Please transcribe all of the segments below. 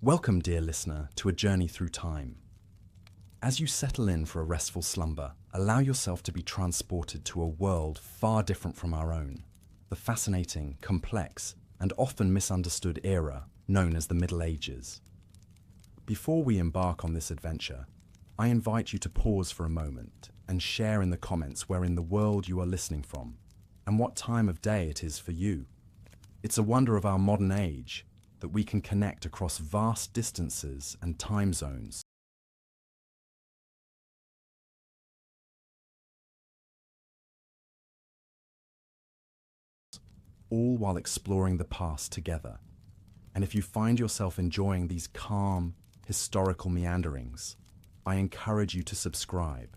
Welcome, dear listener, to a journey through time. As you settle in for a restful slumber, allow yourself to be transported to a world far different from our own, the fascinating, complex, and often misunderstood era known as the Middle Ages. Before we embark on this adventure, I invite you to pause for a moment and share in the comments where in the world you are listening from and what time of day it is for you. It's a wonder of our modern age that we can connect across vast distances and time zones. All while exploring the past together. And if you find yourself enjoying these calm, historical meanderings, I encourage you to subscribe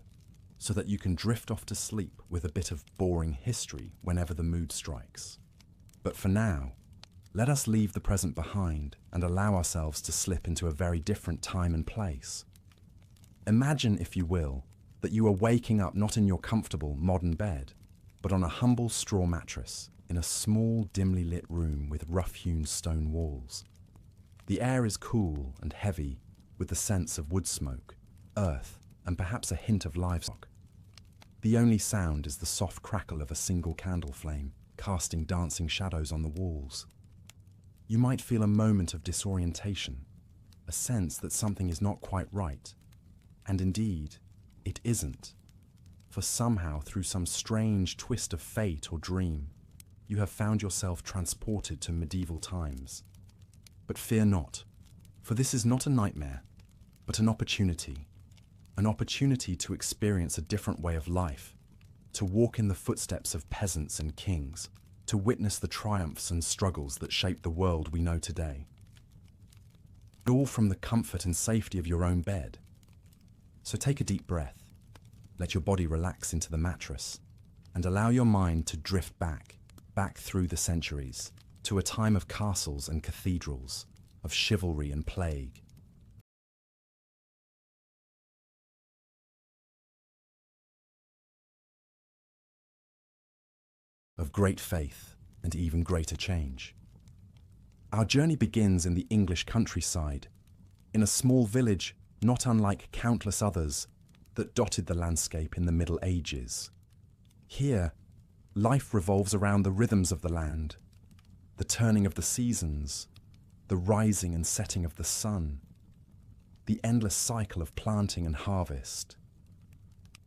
so that you can drift off to sleep with a bit of boring history whenever the mood strikes. But for now, let us leave the present behind and allow ourselves to slip into a very different time and place. Imagine, if you will, that you are waking up not in your comfortable modern bed, but on a humble straw mattress in a small, dimly lit room with rough-hewn stone walls. The air is cool and heavy with the sense of wood smoke, earth, and perhaps a hint of livestock. The only sound is the soft crackle of a single candle flame, casting dancing shadows on the walls. You might feel a moment of disorientation, a sense that something is not quite right. And indeed, it isn't. For somehow, through some strange twist of fate or dream, you have found yourself transported to medieval times. But fear not, for this is not a nightmare, but an opportunity to experience a different way of life, to walk in the footsteps of peasants and kings, to witness the triumphs and struggles that shape the world we know today. All from the comfort and safety of your own bed. So take a deep breath, let your body relax into the mattress, and allow your mind to drift back through the centuries, to a time of castles and cathedrals, of chivalry and plague, of great faith and even greater change. Our journey begins in the English countryside, in a small village not unlike countless others that dotted the landscape in the Middle Ages. Here, life revolves around the rhythms of the land, the turning of the seasons, the rising and setting of the sun, the endless cycle of planting and harvest.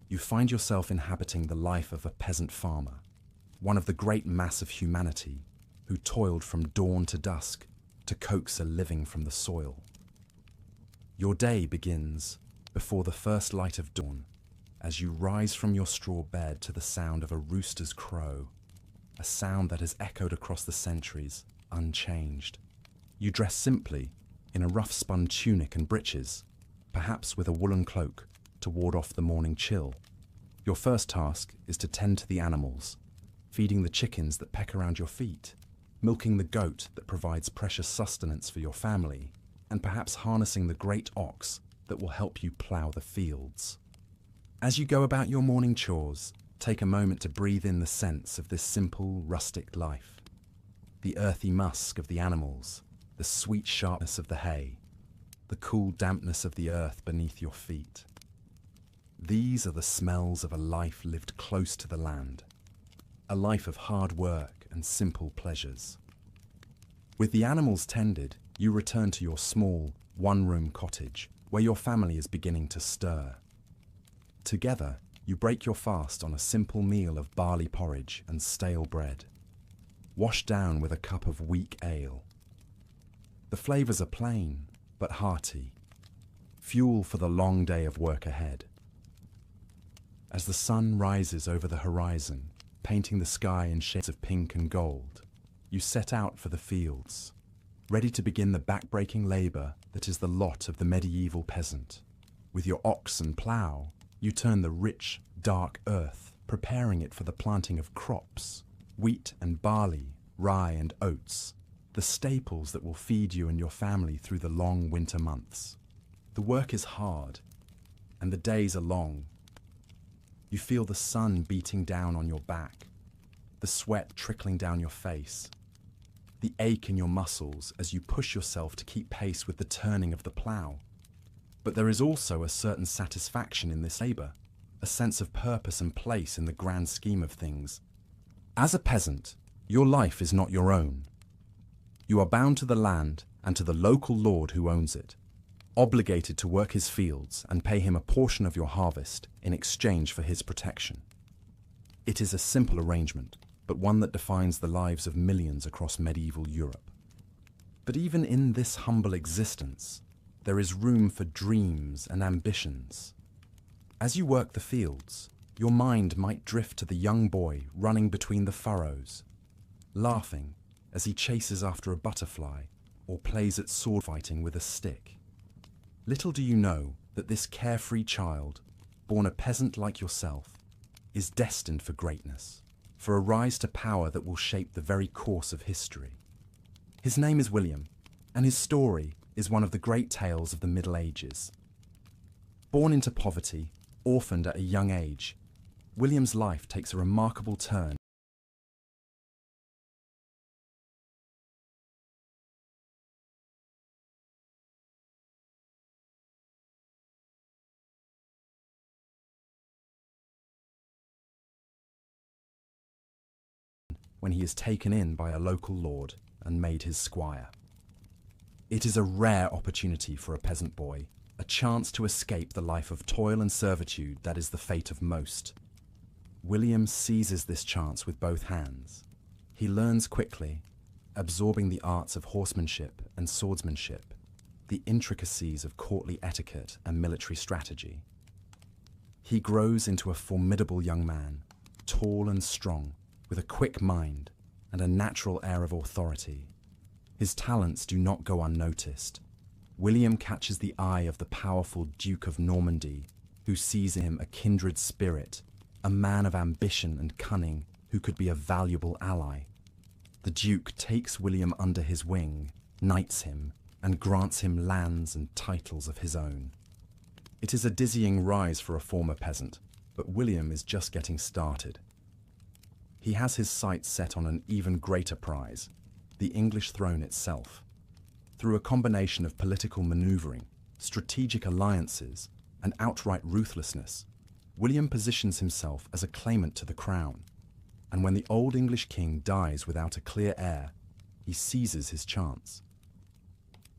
You find yourself inhabiting the life of a peasant farmer, one of the great mass of humanity who toiled from dawn to dusk to coax a living from the soil. Your day begins before the first light of dawn, as you rise from your straw bed to the sound of a rooster's crow, a sound that has echoed across the centuries, unchanged. You dress simply in a rough-spun tunic and breeches, perhaps with a woolen cloak to ward off the morning chill. Your first task is to tend to the animals, feeding the chickens that peck around your feet, milking the goat that provides precious sustenance for your family, and perhaps harnessing the great ox that will help you plough the fields. As you go about your morning chores, take a moment to breathe in the sense of this simple, rustic life. The earthy musk of the animals, the sweet sharpness of the hay, the cool dampness of the earth beneath your feet. These are the smells of a life lived close to the land, a life of hard work and simple pleasures. With the animals tended, you return to your small, one-room cottage, where your family is beginning to stir. Together, you break your fast on a simple meal of barley porridge and stale bread, washed down with a cup of weak ale. The flavors are plain, but hearty, fuel for the long day of work ahead. As the sun rises over the horizon, painting the sky in shades of pink and gold, you set out for the fields, ready to begin the back-breaking labor that is the lot of the medieval peasant. With your ox and plough, you turn the rich, dark earth, preparing it for the planting of crops, wheat and barley, rye and oats, the staples that will feed you and your family through the long winter months. The work is hard, and the days are long. You feel the sun beating down on your back, the sweat trickling down your face. the ache in your muscles as you push yourself to keep pace with the turning of the plough. But there is also a certain satisfaction in this labour, a sense of purpose and place in the grand scheme of things. As a peasant, your life is not your own. You are bound to the land and to the local lord who owns it, obligated to work his fields and pay him a portion of your harvest in exchange for his protection. It is a simple arrangement, but one that defines the lives of millions across medieval Europe. But even in this humble existence, there is room for dreams and ambitions. As you work the fields, your mind might drift to the young boy running between the furrows, laughing as he chases after a butterfly or plays at sword fighting with a stick. Little do you know that this carefree child, born a peasant like yourself, is destined for greatness, for a rise to power that will shape the very course of history. His name is William, and his story is one of the great tales of the Middle Ages. Born into poverty, orphaned at a young age, William's life takes a remarkable turn when he is taken in by a local lord and made his squire. It is a rare opportunity for a peasant boy, a chance to escape the life of toil and servitude that is the fate of most. William seizes this chance with both hands. He learns quickly, absorbing the arts of horsemanship and swordsmanship, the intricacies of courtly etiquette and military strategy. He grows into a formidable young man, tall and strong, with a quick mind and a natural air of authority. His talents do not go unnoticed. William catches the eye of the powerful Duke of Normandy, who sees in him a kindred spirit, a man of ambition and cunning who could be a valuable ally. The Duke takes William under his wing, knights him, and grants him lands and titles of his own. It is a dizzying rise for a former peasant, but William is just getting started. He has his sights set on an even greater prize, the English throne itself. Through a combination of political maneuvering, strategic alliances, and outright ruthlessness, William positions himself as a claimant to the crown, and when the old English king dies without a clear heir, he seizes his chance.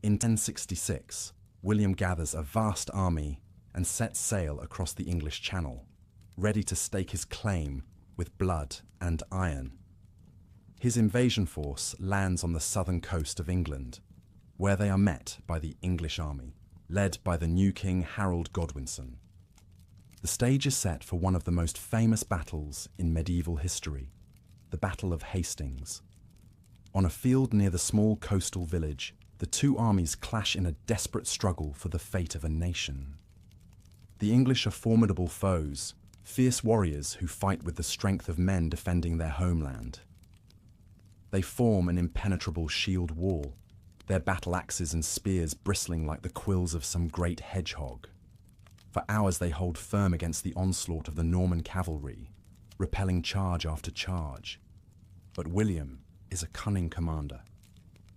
In 1066, William gathers a vast army and sets sail across the English Channel, ready to stake his claim with blood and iron. His invasion force lands on the southern coast of England, where they are met by the English army, led by the new King Harold Godwinson. The stage is set for one of the most famous battles in medieval history, the Battle of Hastings. On a field near the small coastal village, the two armies clash in a desperate struggle for the fate of a nation. The English are formidable foes, fierce warriors who fight with the strength of men defending their homeland. They form an impenetrable shield wall, their battle axes and spears bristling like the quills of some great hedgehog. For hours they hold firm against the onslaught of the Norman cavalry, repelling charge after charge. But William is a cunning commander,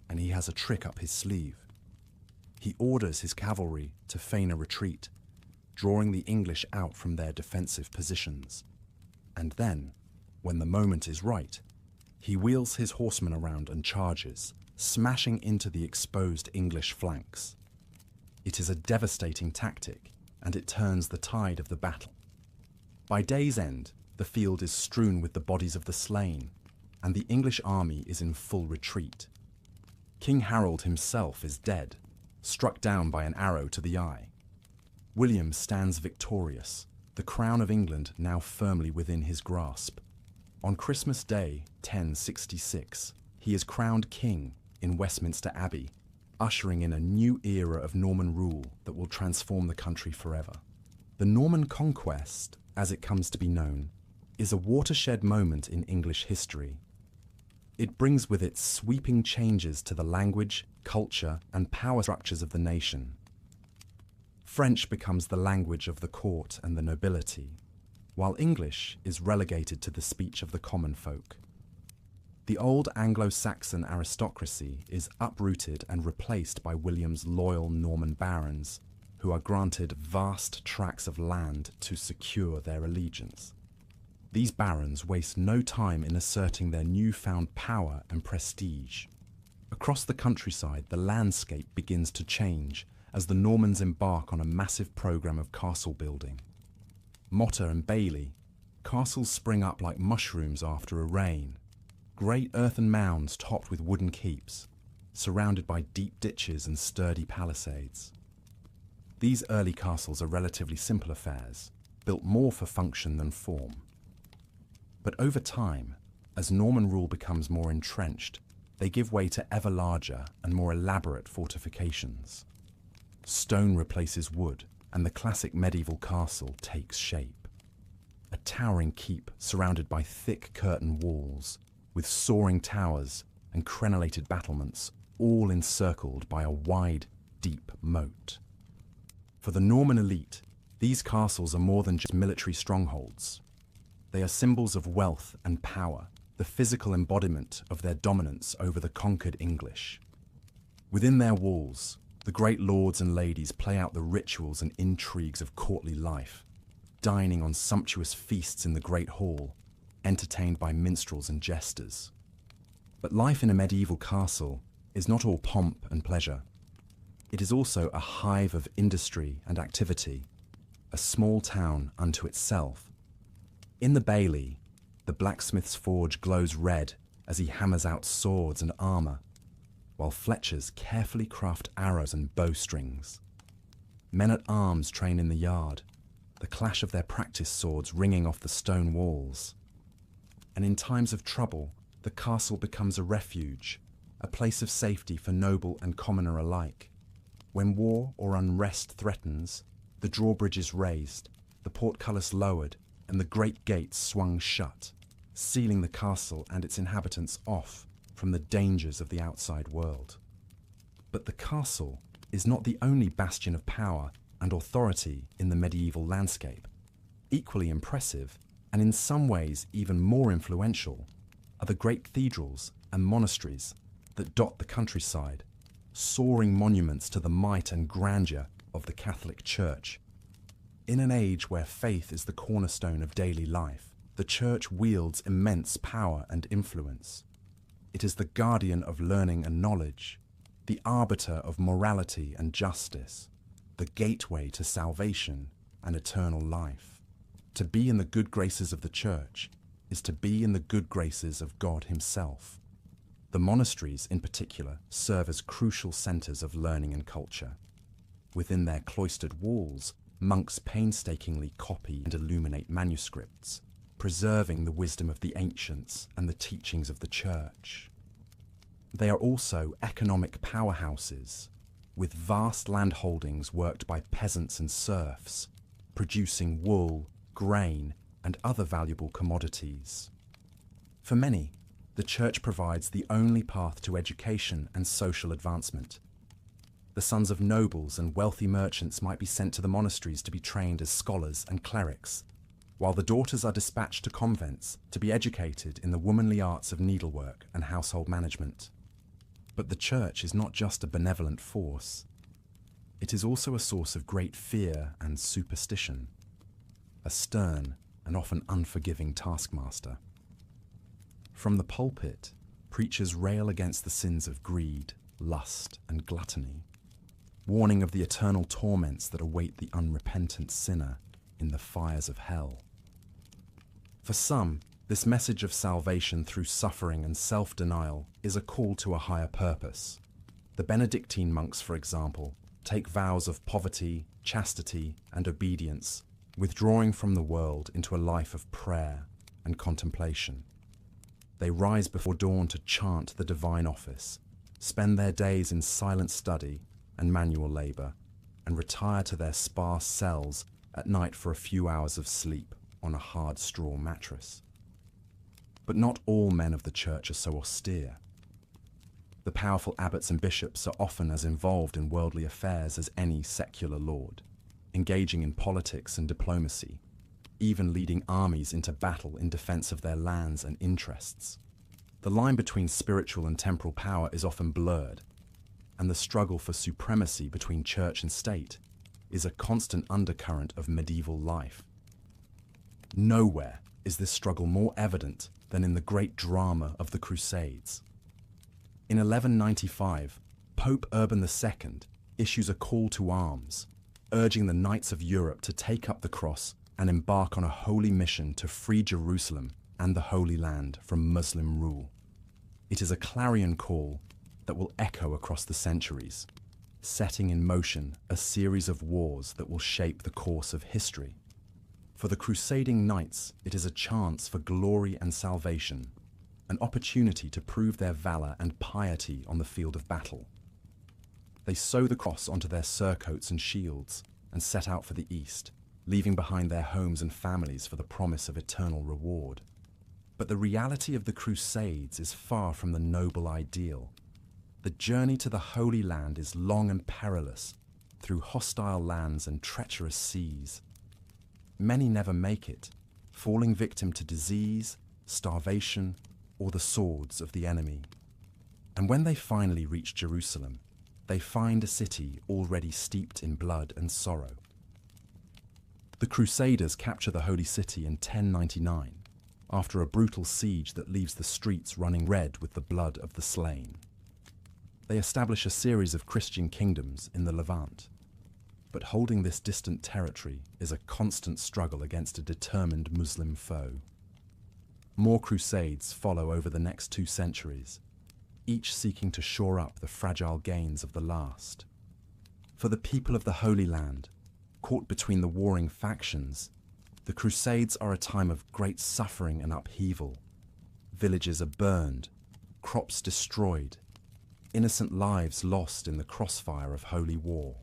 and he has a trick up his sleeve. He orders his cavalry to feign a retreat, drawing the English out from their defensive positions. And then, when the moment is right, he wheels his horsemen around and charges, smashing into the exposed English flanks. It is a devastating tactic, and it turns the tide of the battle. By day's end, the field is strewn with the bodies of the slain, and the English army is in full retreat. King Harold himself is dead, struck down by an arrow to the eye. William stands victorious, the crown of England now firmly within his grasp. On Christmas Day, 1066, he is crowned king in Westminster Abbey, ushering in a new era of Norman rule that will transform the country forever. The Norman conquest, as it comes to be known, is a watershed moment in English history. It brings with it sweeping changes to the language, culture, and power structures of the nation. French becomes the language of the court and the nobility, while English is relegated to the speech of the common folk. The old Anglo-Saxon aristocracy is uprooted and replaced by William's loyal Norman barons, who are granted vast tracts of land to secure their allegiance. These barons waste no time in asserting their newfound power and prestige. Across the countryside, the landscape begins to change as the Normans embark on a massive program of castle building. Motte and Bailey, castles spring up like mushrooms after a rain. Great earthen mounds topped with wooden keeps, surrounded by deep ditches and sturdy palisades. These early castles are relatively simple affairs, built more for function than form. But over time, as Norman rule becomes more entrenched, they give way to ever larger and more elaborate fortifications. Stone replaces wood, and the classic medieval castle takes shape. A towering keep surrounded by thick curtain walls, with soaring towers and crenellated battlements, all encircled by a wide, deep moat. For the Norman elite, these castles are more than just military strongholds. They are symbols of wealth and power, the physical embodiment of their dominance over the conquered English. Within their walls, the great lords and ladies play out the rituals and intrigues of courtly life, dining on sumptuous feasts in the great hall, entertained by minstrels and jesters. But life in a medieval castle is not all pomp and pleasure. It is also a hive of industry and activity, a small town unto itself. In the Bailey, the blacksmith's forge glows red as he hammers out swords and armour, while fletchers carefully craft arrows and bowstrings. Men-at-arms train in the yard, the clash of their practice swords ringing off the stone walls. And in times of trouble, the castle becomes a refuge, a place of safety for noble and commoner alike. When war or unrest threatens, the drawbridge is raised, the portcullis lowered, and the great gates swung shut, sealing the castle and its inhabitants off from the dangers of the outside world. But the castle is not the only bastion of power and authority in the medieval landscape. Equally impressive, and in some ways even more influential, are the great cathedrals and monasteries that dot the countryside, soaring monuments to the might and grandeur of the Catholic Church. In an age where faith is the cornerstone of daily life, the Church wields immense power and influence. It is the guardian of learning and knowledge, the arbiter of morality and justice, the gateway to salvation and eternal life. To be in the good graces of the Church is to be in the good graces of God Himself. The monasteries, in particular, serve as crucial centres of learning and culture. Within their cloistered walls, monks painstakingly copy and illuminate manuscripts, preserving the wisdom of the ancients and the teachings of the Church. They are also economic powerhouses, with vast land holdings worked by peasants and serfs, producing wool, grain, and other valuable commodities. For many, the Church provides the only path to education and social advancement. The sons of nobles and wealthy merchants might be sent to the monasteries to be trained as scholars and clerics, while the daughters are dispatched to convents to be educated in the womanly arts of needlework and household management. But the Church is not just a benevolent force. It is also a source of great fear and superstition, a stern and often unforgiving taskmaster. From the pulpit, preachers rail against the sins of greed, lust, and gluttony, warning of the eternal torments that await the unrepentant sinner in the fires of hell. For some, this message of salvation through suffering and self-denial is a call to a higher purpose. The Benedictine monks, for example, take vows of poverty, chastity, and obedience, withdrawing from the world into a life of prayer and contemplation. They rise before dawn to chant the divine office, spend their days in silent study and manual labour, and retire to their sparse cells at night for a few hours of sleep on a hard straw mattress. But not all men of the Church are so austere. The powerful abbots and bishops are often as involved in worldly affairs as any secular lord, engaging in politics and diplomacy, even leading armies into battle in defence of their lands and interests. The line between spiritual and temporal power is often blurred, and the struggle for supremacy between church and state is a constant undercurrent of medieval life. Nowhere is this struggle more evident than in the great drama of the Crusades. In 1195, Pope Urban II issues a call to arms, urging the knights of Europe to take up the cross and embark on a holy mission to free Jerusalem and the Holy Land from Muslim rule. It is a clarion call that will echo across the centuries, setting in motion a series of wars that will shape the course of history. For the crusading knights, it is a chance for glory and salvation, an opportunity to prove their valor and piety on the field of battle. They sew the cross onto their surcoats and shields and set out for the east, leaving behind their homes and families for the promise of eternal reward. But the reality of the Crusades is far from the noble ideal. The journey to the Holy Land is long and perilous, through hostile lands and treacherous seas. Many never make it, falling victim to disease, starvation, or the swords of the enemy. And when they finally reach Jerusalem, they find a city already steeped in blood and sorrow. The Crusaders capture the Holy City in 1099, after a brutal siege that leaves the streets running red with the blood of the slain. They establish a series of Christian kingdoms in the Levant. But holding this distant territory is a constant struggle against a determined Muslim foe. More crusades follow over the next 2 centuries, each seeking to shore up the fragile gains of the last. For the people of the Holy Land, caught between the warring factions, the Crusades are a time of great suffering and upheaval. Villages are burned, crops destroyed, innocent lives lost in the crossfire of holy war.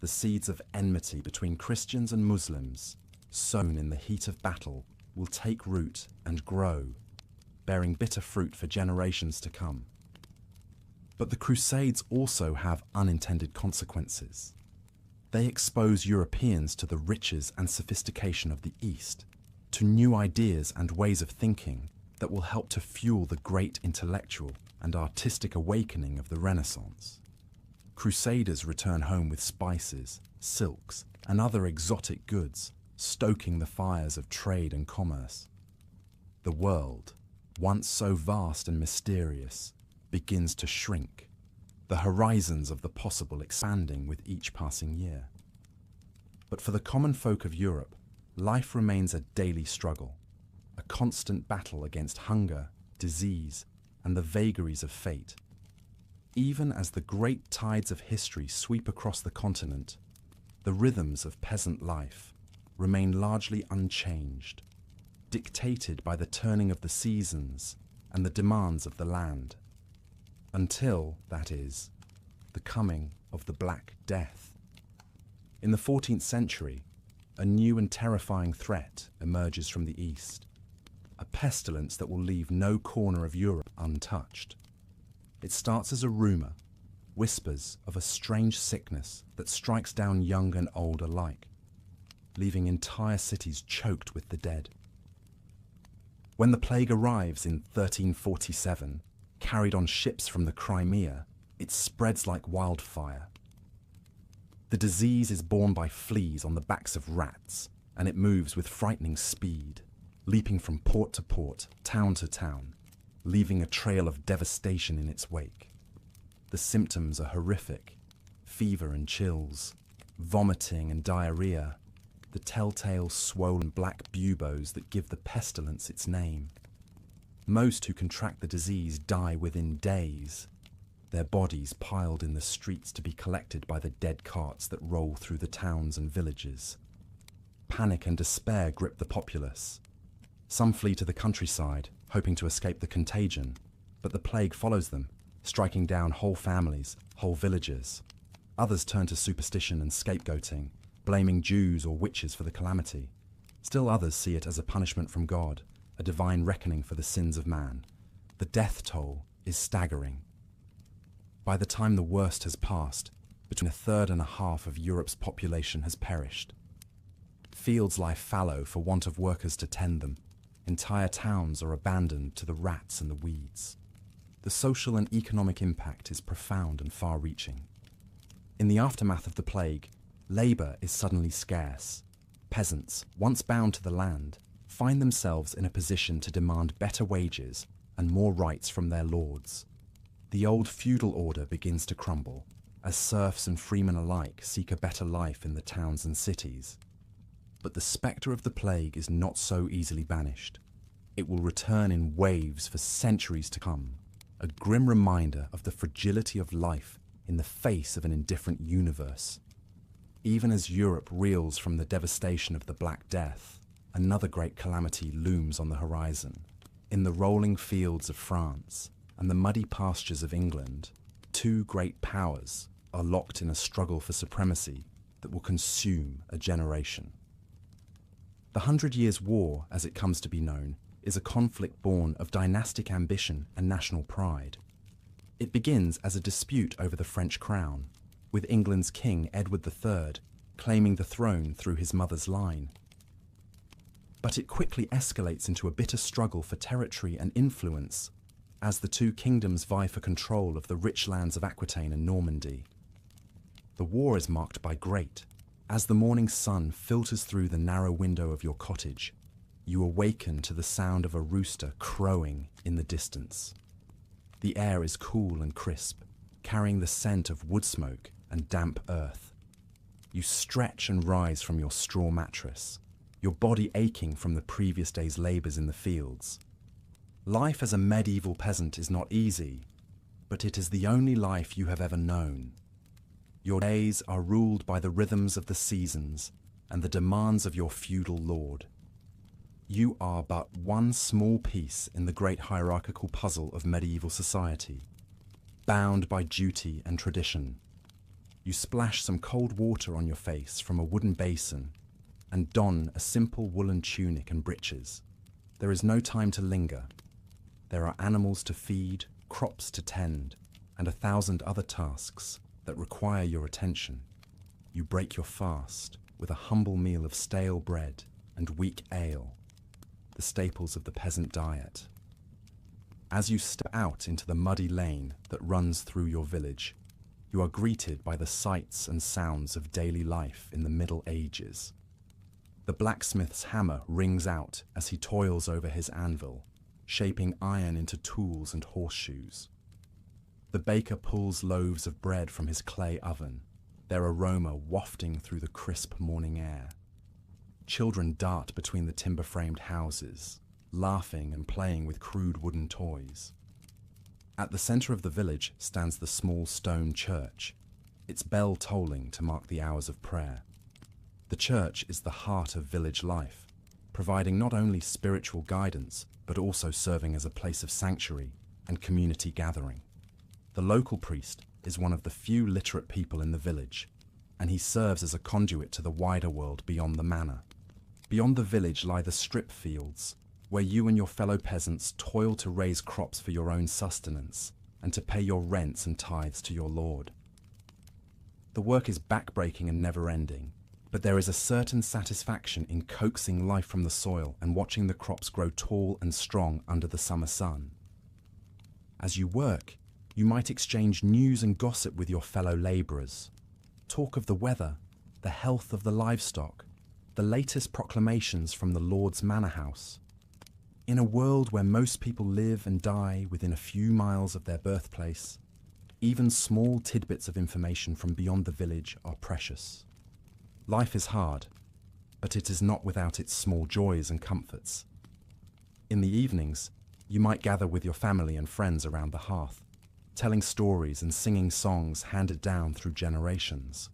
The seeds of enmity between Christians and Muslims, sown in the heat of battle, will take root and grow, bearing bitter fruit for generations to come. But the Crusades also have unintended consequences. They expose Europeans to the riches and sophistication of the East, to new ideas and ways of thinking that will help to fuel the great intellectual and artistic awakening of the Renaissance. Crusaders return home with spices, silks, and other exotic goods, stoking the fires of trade and commerce. The world, once so vast and mysterious, begins to shrink, the horizons of the possible expanding with each passing year. But for the common folk of Europe, life remains a daily struggle, a constant battle against hunger, disease, and the vagaries of fate. Even as the great tides of history sweep across the continent, the rhythms of peasant life remain largely unchanged, dictated by the turning of the seasons and the demands of the land. Until, that is, the coming of the Black Death. In the 14th century, a new and terrifying threat emerges from the east, a pestilence that will leave no corner of Europe untouched. It starts as a rumor, whispers of a strange sickness that strikes down young and old alike, leaving entire cities choked with the dead. When the plague arrives in 1347, carried on ships from the Crimea, it spreads like wildfire. The disease is borne by fleas on the backs of rats, and it moves with frightening speed, leaping from port to port, town to town, leaving a trail of devastation in its wake. The symptoms are horrific: fever and chills, vomiting and diarrhea, the telltale swollen black buboes that give the pestilence its name. Most who contract the disease die within days, their bodies piled in the streets to be collected by the dead carts that roll through the towns and villages. Panic and despair grip the populace. Some flee to the countryside, hoping to escape the contagion, but the plague follows them, striking down whole families, whole villages. Others turn to superstition and scapegoating, blaming Jews or witches for the calamity. Still others see it as a punishment from God, a divine reckoning for the sins of man. The death toll is staggering. By the time the worst has passed, between a third and a half of Europe's population has perished. Fields lie fallow for want of workers to tend them, Entire towns are abandoned to the rats and the weeds. The social and economic impact is profound and far-reaching. In the aftermath of the plague, labour is suddenly scarce. Peasants, once bound to the land, find themselves in a position to demand better wages and more rights from their lords. The old feudal order begins to crumble, as serfs and freemen alike seek a better life in the towns and cities. But the spectre of the plague is not so easily banished. It will return in waves for centuries to come, a grim reminder of the fragility of life in the face of an indifferent universe. Even as Europe reels from the devastation of the Black Death, another great calamity looms on the horizon. In the rolling fields of France and the muddy pastures of England, two great powers are locked in a struggle for supremacy that will consume a generation. The 100 Years' War, as it comes to be known, is a conflict born of dynastic ambition and national pride. It begins as a dispute over the French crown, with England's King Edward III claiming the throne through his mother's line. But it quickly escalates into a bitter struggle for territory and influence as the two kingdoms vie for control of the rich lands of Aquitaine and Normandy. The war is marked by great. As the morning sun filters through the narrow window of your cottage, you awaken to the sound of a rooster crowing in the distance. The air is cool and crisp, carrying the scent of wood smoke and damp earth. You stretch and rise from your straw mattress, your body aching from the previous day's labours in the fields. Life as a medieval peasant is not easy, but it is the only life you have ever known. Your days are ruled by the rhythms of the seasons and the demands of your feudal lord. You are but one small piece in the great hierarchical puzzle of medieval society, bound by duty and tradition. You splash some cold water on your face from a wooden basin and don a simple woolen tunic and breeches. There is no time to linger. There are animals to feed, crops to tend, and 1,000 other tasks that require your attention. You break your fast with a humble meal of stale bread and weak ale, the staples of the peasant diet. As you step out into the muddy lane that runs through your village, you are greeted by the sights and sounds of daily life in the Middle Ages. The blacksmith's hammer rings out as he toils over his anvil, shaping iron into tools and horseshoes. The baker pulls loaves of bread from his clay oven, their aroma wafting through the crisp morning air. Children dart between the timber-framed houses, laughing and playing with crude wooden toys. At the centre of the village stands the small stone church, its bell tolling to mark the hours of prayer. The church is the heart of village life, providing not only spiritual guidance, but also serving as a place of sanctuary and community gathering. The local priest is one of the few literate people in the village, and he serves as a conduit to the wider world beyond the manor. Beyond the village lie the strip fields, where you and your fellow peasants toil to raise crops for your own sustenance and to pay your rents and tithes to your lord. The work is backbreaking and never-ending, but there is a certain satisfaction in coaxing life from the soil and watching the crops grow tall and strong under the summer sun. As you work, you might exchange news and gossip with your fellow labourers. Talk of the weather, the health of the livestock, the latest proclamations from the Lord's manor house. In a world where most people live and die within a few miles of their birthplace, even small tidbits of information from beyond the village are precious. Life is hard, but it is not without its small joys and comforts. In the evenings, you might gather with your family and friends around the hearth, telling stories and singing songs handed down through generations.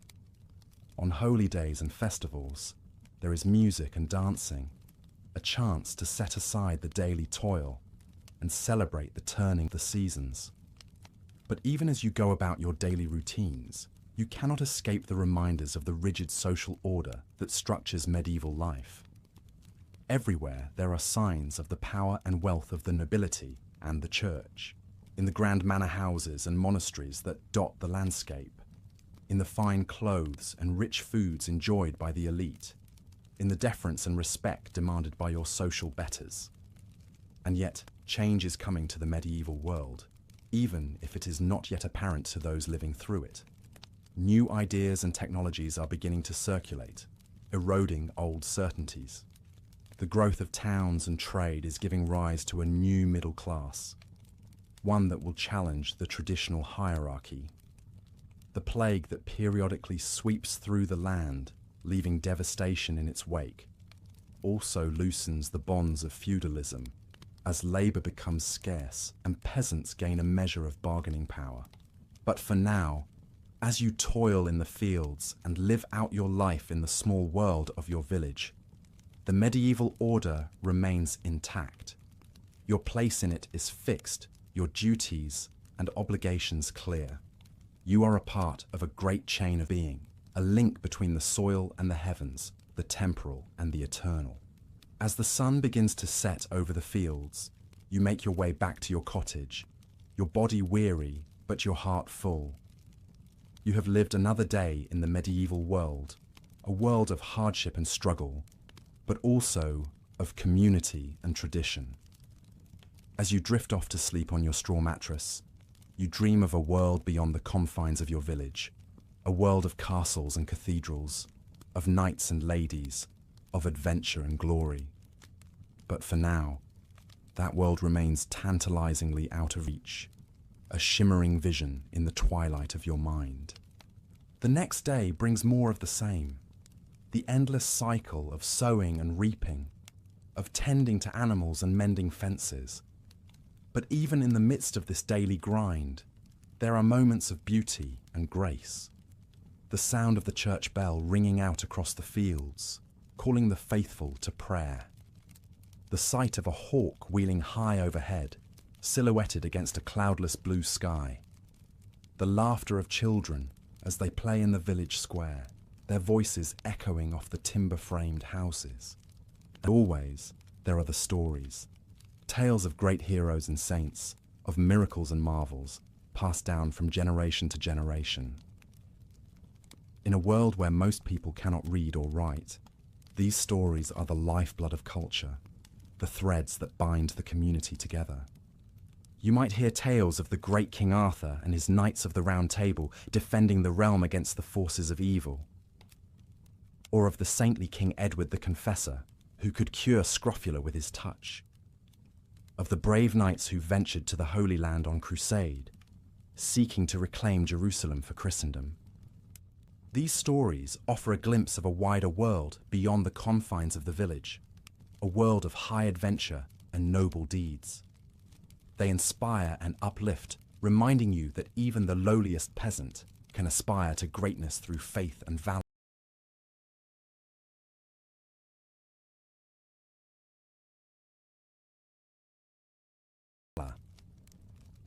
On holy days and festivals, there is music and dancing, a chance to set aside the daily toil and celebrate the turning of the seasons. But even as you go about your daily routines, you cannot escape the reminders of the rigid social order that structures medieval life. Everywhere there are signs of the power and wealth of the nobility and the church, in the grand manor houses and monasteries that dot the landscape, in the fine clothes and rich foods enjoyed by the elite, in the deference and respect demanded by your social betters. And yet, change is coming to the medieval world, even if it is not yet apparent to those living through it. New ideas and technologies are beginning to circulate, eroding old certainties. The growth of towns and trade is giving rise to a new middle class, one that will challenge the traditional hierarchy. The plague that periodically sweeps through the land, leaving devastation in its wake, also loosens the bonds of feudalism as labour becomes scarce and peasants gain a measure of bargaining power. But for now, as you toil in the fields and live out your life in the small world of your village, the medieval order remains intact. Your place in it is fixed, your duties and obligations clear. You are a part of a great chain of being, a link between the soil and the heavens, the temporal and the eternal. As the sun begins to set over the fields, you make your way back to your cottage, your body weary, but your heart full. You have lived another day in the medieval world, a world of hardship and struggle, but also of community and tradition. As you drift off to sleep on your straw mattress, you dream of a world beyond the confines of your village, a world of castles and cathedrals, of knights and ladies, of adventure and glory. But for now, that world remains tantalizingly out of reach, a shimmering vision in the twilight of your mind. The next day brings more of the same, the endless cycle of sowing and reaping, of tending to animals and mending fences. But even in the midst of this daily grind, there are moments of beauty and grace. The sound of the church bell ringing out across the fields, calling the faithful to prayer. The sight of a hawk wheeling high overhead, silhouetted against a cloudless blue sky. The laughter of children as they play in the village square, their voices echoing off the timber-framed houses. And always, there are the stories, tales of great heroes and saints, of miracles and marvels, passed down from generation to generation. In a world where most people cannot read or write, these stories are the lifeblood of culture, the threads that bind the community together. You might hear tales of the great King Arthur and his Knights of the Round Table defending the realm against the forces of evil, or of the saintly King Edward the Confessor, who could cure scrofula with his touch, of the brave knights who ventured to the Holy Land on crusade, seeking to reclaim Jerusalem for Christendom. These stories offer a glimpse of a wider world beyond the confines of the village, a world of high adventure and noble deeds. They inspire and uplift, reminding you that even the lowliest peasant can aspire to greatness through faith and valor.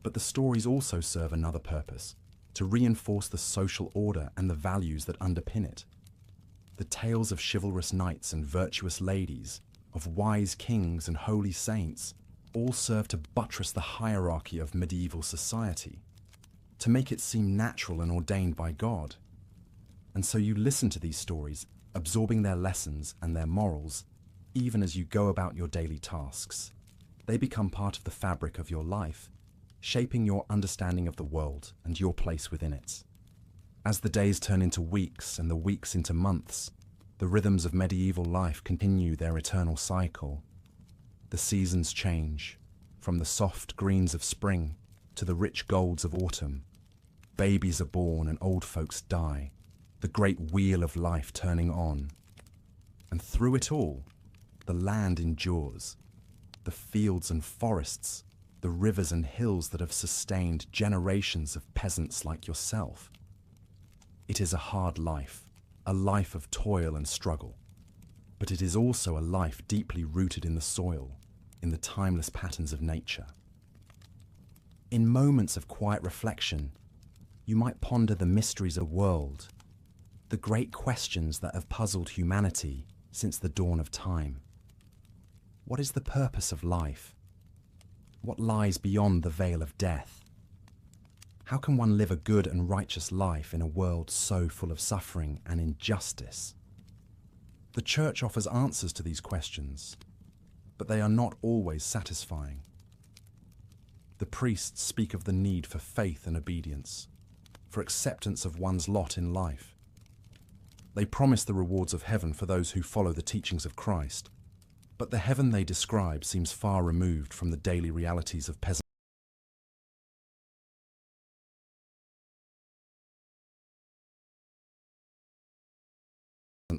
But the stories also serve another purpose, to reinforce the social order and the values that underpin it. The tales of chivalrous knights and virtuous ladies, of wise kings and holy saints, all serve to buttress the hierarchy of medieval society, to make it seem natural and ordained by God. And so you listen to these stories, absorbing their lessons and their morals, even as you go about your daily tasks. They become part of the fabric of your life, shaping your understanding of the world and your place within it. As the days turn into weeks and the weeks into months, the rhythms of medieval life continue their eternal cycle. The seasons change, from the soft greens of spring to the rich golds of autumn. Babies are born and old folks die, the great wheel of life turning on. And through it all, the land endures, the fields and forests, the rivers and hills that have sustained generations of peasants like yourself. It is a hard life, a life of toil and struggle, but it is also a life deeply rooted in the soil, in the timeless patterns of nature. In moments of quiet reflection, you might ponder the mysteries of the world, the great questions that have puzzled humanity since the dawn of time. What is the purpose of life? What lies beyond the veil of death? How can one live a good and righteous life in a world so full of suffering and injustice? The Church offers answers to these questions. but they are not always satisfying. The priests speak of the need for faith and obedience, for acceptance of one's lot in life. They promise the rewards of heaven for those who follow the teachings of Christ, but the heaven they describe seems far removed from the daily realities of peasant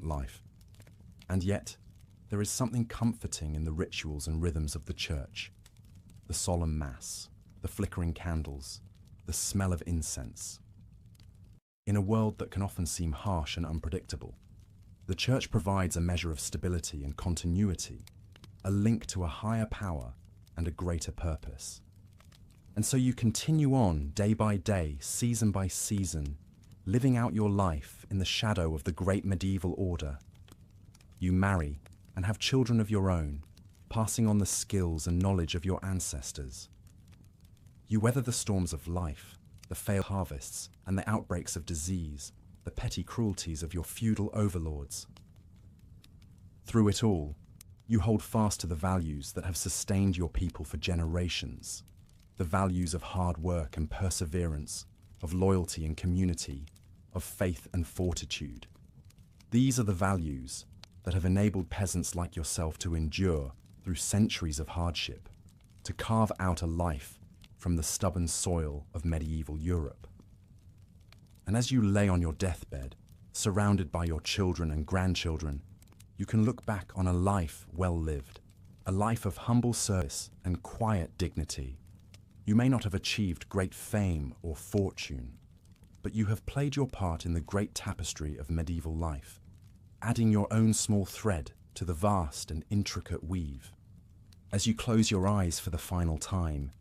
life. And yet, there is something comforting in the rituals and rhythms of the church. The solemn mass, the flickering candles, the smell of incense. In a world that can often seem harsh and unpredictable, the church provides a measure of stability and continuity, a link to a higher power and a greater purpose. And so you continue on day by day, season by season, living out your life in the shadow of the great medieval order. You marry and have children of your own, passing on the skills and knowledge of your ancestors. You weather the storms of life, the failed harvests and the outbreaks of disease, the petty cruelties of your feudal overlords. Through it all, you hold fast to the values that have sustained your people for generations, the values of hard work and perseverance, of loyalty and community, of faith and fortitude. These are the values that have enabled peasants like yourself to endure through centuries of hardship, to carve out a life from the stubborn soil of medieval Europe. And as you lay on your deathbed, surrounded by your children and grandchildren, you can look back on a life well lived, a life of humble service and quiet dignity. You may not have achieved great fame or fortune, but you have played your part in the great tapestry of medieval life, adding your own small thread to the vast and intricate weave. As you close your eyes for the final time,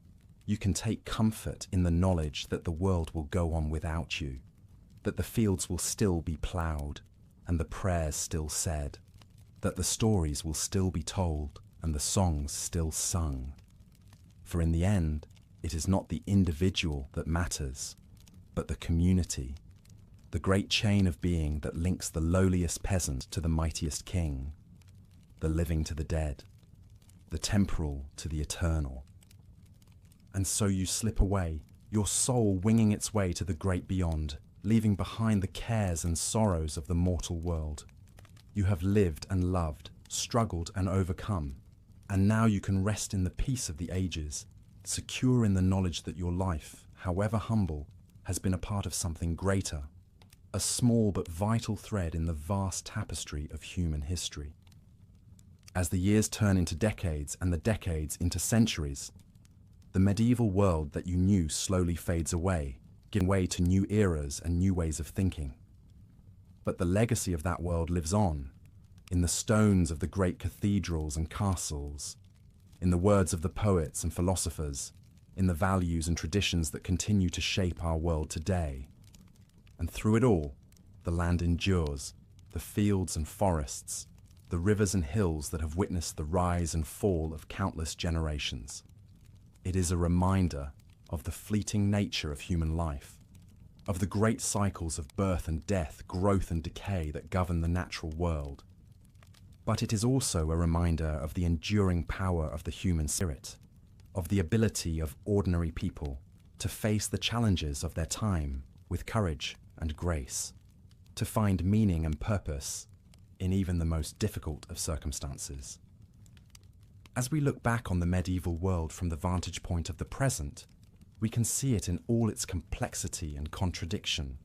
you can take comfort in the knowledge that the world will go on without you, that the fields will still be ploughed and the prayers still said, that the stories will still be told and the songs still sung. For in the end, it is not the individual that matters, but the community, the great chain of being that links the lowliest peasant to the mightiest king, the living to the dead, the temporal to the eternal. And so you slip away, your soul winging its way to the great beyond, leaving behind the cares and sorrows of the mortal world. You have lived and loved, struggled and overcome, and now you can rest in the peace of the ages, secure in the knowledge that your life, however humble, has been a part of something greater, a small but vital thread in the vast tapestry of human history. As the years turn into decades and the decades into centuries, the medieval world that you knew slowly fades away, giving way to new eras and new ways of thinking. But the legacy of that world lives on, in the stones of the great cathedrals and castles, in the words of the poets and philosophers, in the values and traditions that continue to shape our world today. And through it all, the land endures, the fields and forests, the rivers and hills that have witnessed the rise and fall of countless generations. It is a reminder of the fleeting nature of human life, of the great cycles of birth and death, growth and decay that govern the natural world. But it is also a reminder of the enduring power of the human spirit, of the ability of ordinary people to face the challenges of their time with courage and grace, to find meaning and purpose in even the most difficult of circumstances. As we look back on the medieval world from the vantage point of the present, we can see it in all its complexity and contradiction,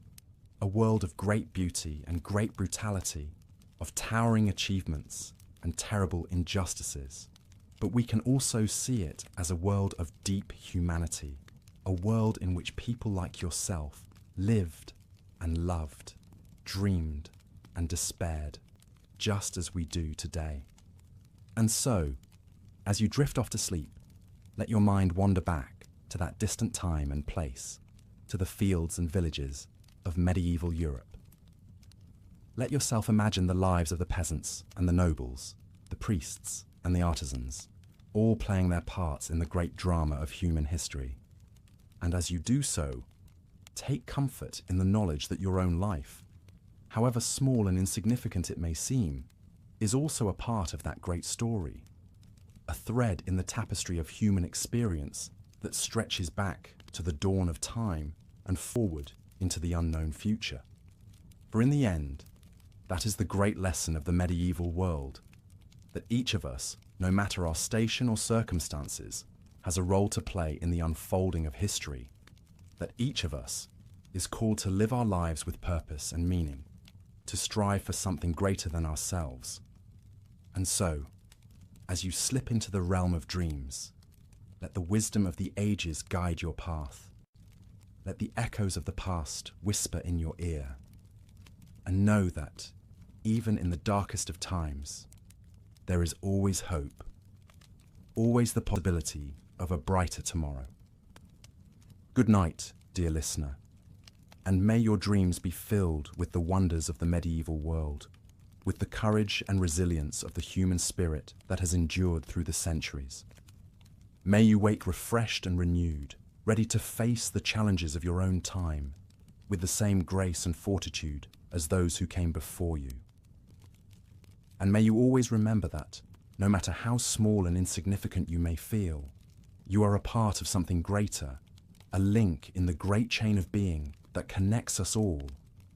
a world of great beauty and great brutality, of towering achievements and terrible injustices. But we can also see it as a world of deep humanity, a world in which people like yourself lived and loved, dreamed and despaired, just as we do today. And so, as you drift off to sleep, let your mind wander back to that distant time and place, to the fields and villages of medieval Europe. Let yourself imagine the lives of the peasants and the nobles, the priests and the artisans, all playing their parts in the great drama of human history. And as you do so, take comfort in the knowledge that your own life, however small and insignificant it may seem, is also a part of that great story. a thread in the tapestry of human experience that stretches back to the dawn of time and forward into the unknown future. For in the end, that is the great lesson of the medieval world, that each of us, no matter our station or circumstances, has a role to play in the unfolding of history, that each of us is called to live our lives with purpose and meaning, to strive for something greater than ourselves. And so, as you slip into the realm of dreams, let the wisdom of the ages guide your path. Let the echoes of the past whisper in your ear. And know that, even in the darkest of times, there is always hope, always the possibility of a brighter tomorrow. Good night, dear listener, and may your dreams be filled with the wonders of the medieval world, with the courage and resilience of the human spirit that has endured through the centuries. May you wake refreshed and renewed, ready to face the challenges of your own time, with the same grace and fortitude as those who came before you. And may you always remember that, no matter how small and insignificant you may feel, you are a part of something greater, a link in the great chain of being that connects us all,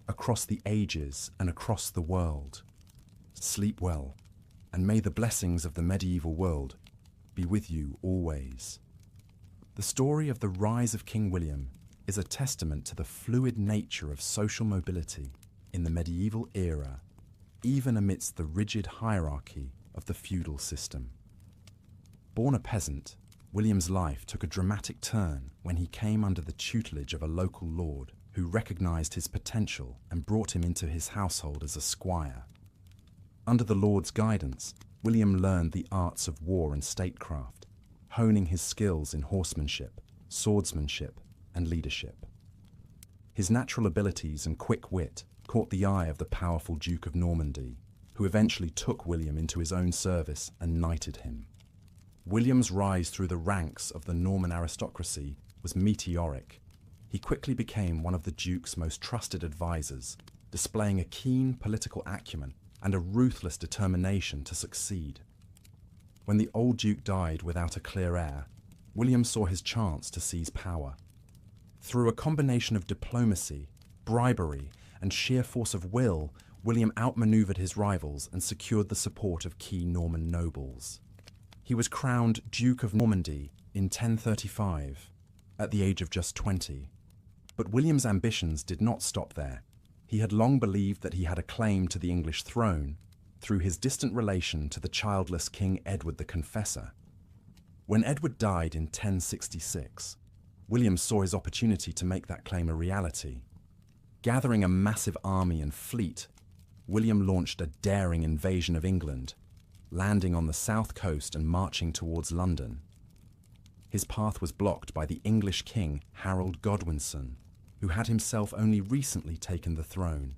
across the ages and across the world. Sleep well, and may the blessings of the medieval world be with you always. The story of the rise of King William is a testament to the fluid nature of social mobility in the medieval era, even amidst the rigid hierarchy of the feudal system. Born a peasant, William's life took a dramatic turn when he came under the tutelage of a local lord who recognized his potential and brought him into his household as a squire. Under the lord's guidance, William learned the arts of war and statecraft, honing his skills in horsemanship, swordsmanship, and leadership. His natural abilities and quick wit caught the eye of the powerful Duke of Normandy, who eventually took William into his own service and knighted him. William's rise through the ranks of the Norman aristocracy was meteoric. He quickly became one of the Duke's most trusted advisors, displaying a keen political acumen and a ruthless determination to succeed. When the old Duke died without a clear heir, William saw his chance to seize power. Through a combination of diplomacy, bribery, and sheer force of will, William outmaneuvered his rivals and secured the support of key Norman nobles. He was crowned Duke of Normandy in 1035, at the age of just 20. But William's ambitions did not stop there. He had long believed that he had a claim to the English throne through his distant relation to the childless King Edward the Confessor. When Edward died in 1066, William saw his opportunity to make that claim a reality. Gathering a massive army and fleet, William launched a daring invasion of England, landing on the south coast and marching towards London. His path was blocked by the English king Harold Godwinson, who had himself only recently taken the throne.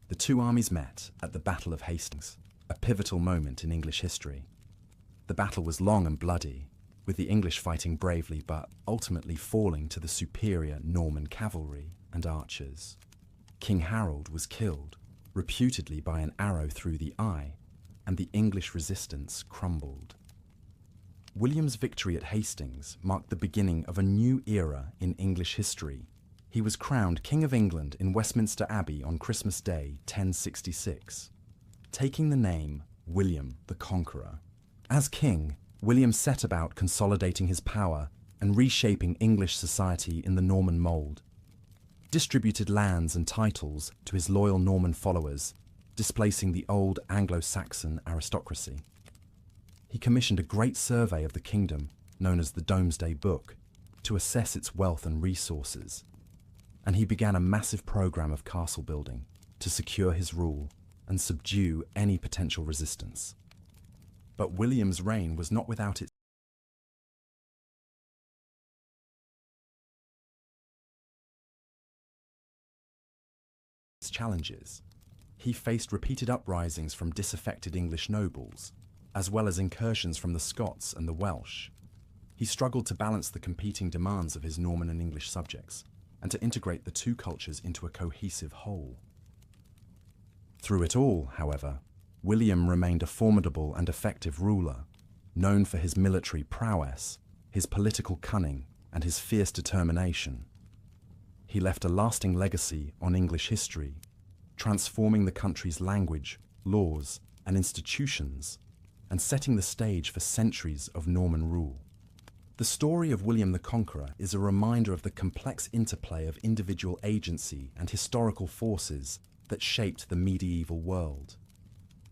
The two armies met at the Battle of Hastings, a pivotal moment in English history. The battle was long and bloody, with the English fighting bravely but ultimately falling to the superior Norman cavalry and archers. King Harold was killed, reputedly by an arrow through the eye, and the English resistance crumbled. William's victory at Hastings marked the beginning of a new era in English history. He was crowned King of England in Westminster Abbey on Christmas Day, 1066, taking the name William the Conqueror. As king, William set about consolidating his power and reshaping English society in the Norman mould, distributed lands and titles to his loyal Norman followers, displacing the old Anglo-Saxon aristocracy. He commissioned a great survey of the kingdom, known as the Domesday Book, to assess its wealth and resources, and he began a massive program of castle building to secure his rule and subdue any potential resistance. But William's reign was not without its challenges. He faced repeated uprisings from disaffected English nobles, as well as incursions from the Scots and the Welsh. He struggled to balance the competing demands of his Norman and English subjects, and to integrate the two cultures into a cohesive whole. Through it all, however, William remained a formidable and effective ruler. known for his military prowess, his political cunning, and his fierce determination. He left a lasting legacy on English history, transforming the country's language, laws, and institutions, and setting the stage for centuries of Norman rule. The story of William the Conqueror is a reminder of the complex interplay of individual agency and historical forces that shaped the medieval world.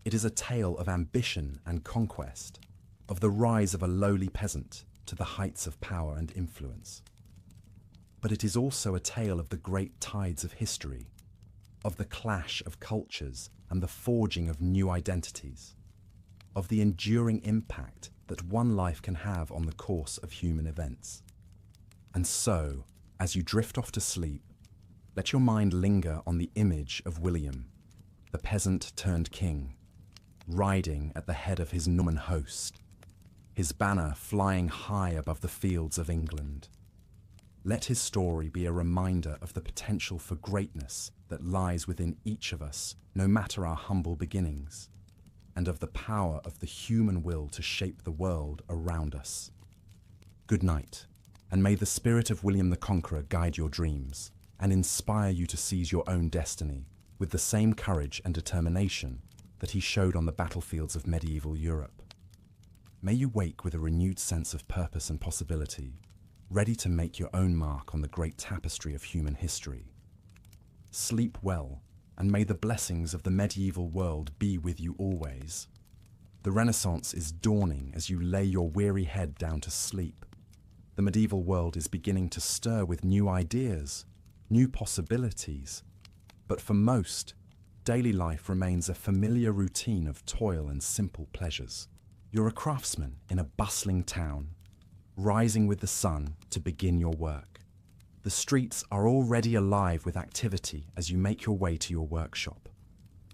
It is a tale of ambition and conquest, of the rise of a lowly peasant to the heights of power and influence. But it is also a tale of the great tides of history, of the clash of cultures and the forging of new identities, of the enduring impact that one life can have on the course of human events. And so, as you drift off to sleep, let your mind linger on the image of William, the peasant turned king, riding at the head of his Norman host, his banner flying high above the fields of England. Let his story be a reminder of the potential for greatness that lies within each of us, no matter our humble beginnings, and of the power of the human will to shape the world around us. Good night, and may the spirit of William the Conqueror guide your dreams and inspire you to seize your own destiny with the same courage and determination that he showed on the battlefields of medieval Europe. May you wake with a renewed sense of purpose and possibility, ready to make your own mark on the great tapestry of human history. Sleep well, and may the blessings of the medieval world be with you always. The Renaissance is dawning as you lay your weary head down to sleep. The medieval world is beginning to stir with new ideas, new possibilities. But for most, daily life remains a familiar routine of toil and simple pleasures. You're a craftsman in a bustling town, rising with the sun to begin your work. The streets are already alive with activity as you make your way to your workshop.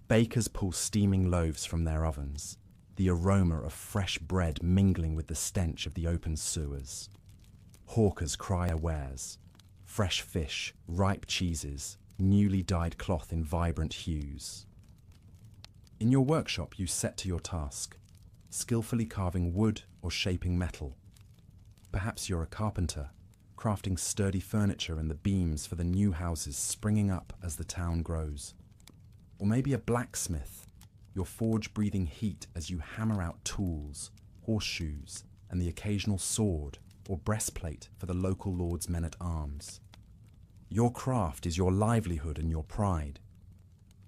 Bakers pull steaming loaves from their ovens, the aroma of fresh bread mingling with the stench of the open sewers. Hawkers cry their wares, fresh fish, ripe cheeses, newly dyed cloth in vibrant hues. In your workshop you set to your task, skillfully carving wood or shaping metal. Perhaps you're a carpenter, crafting sturdy furniture and the beams for the new houses springing up as the town grows. Or maybe a blacksmith, your forge breathing heat as you hammer out tools, horseshoes, and the occasional sword or breastplate for the local lord's men-at-arms. Your craft is your livelihood and your pride.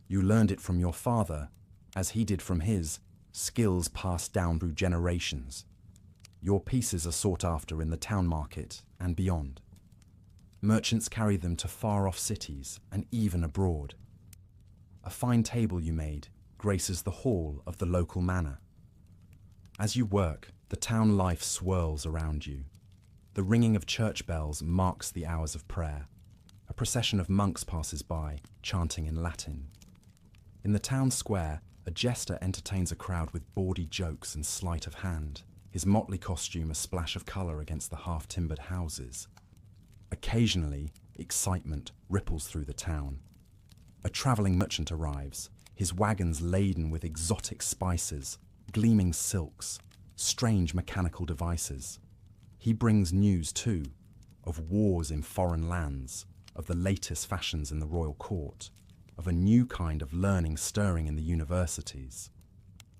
You learned it from your father, as he did from his, skills passed down through generations. Your pieces are sought after in the town market and beyond. Merchants carry them to far-off cities and even abroad. A fine table you made graces the hall of the local manor. As you work, the town life swirls around you. The ringing of church bells marks the hours of prayer. A procession of monks passes by, chanting in Latin. In the town square, a jester entertains a crowd with bawdy jokes and sleight of hand, his motley costume a splash of colour against the half-timbered houses. Occasionally, excitement ripples through the town. A travelling merchant arrives, his wagons laden with exotic spices, gleaming silks, strange mechanical devices. He brings news, too, of wars in foreign lands, of the latest fashions in the royal court, of a new kind of learning stirring in the universities.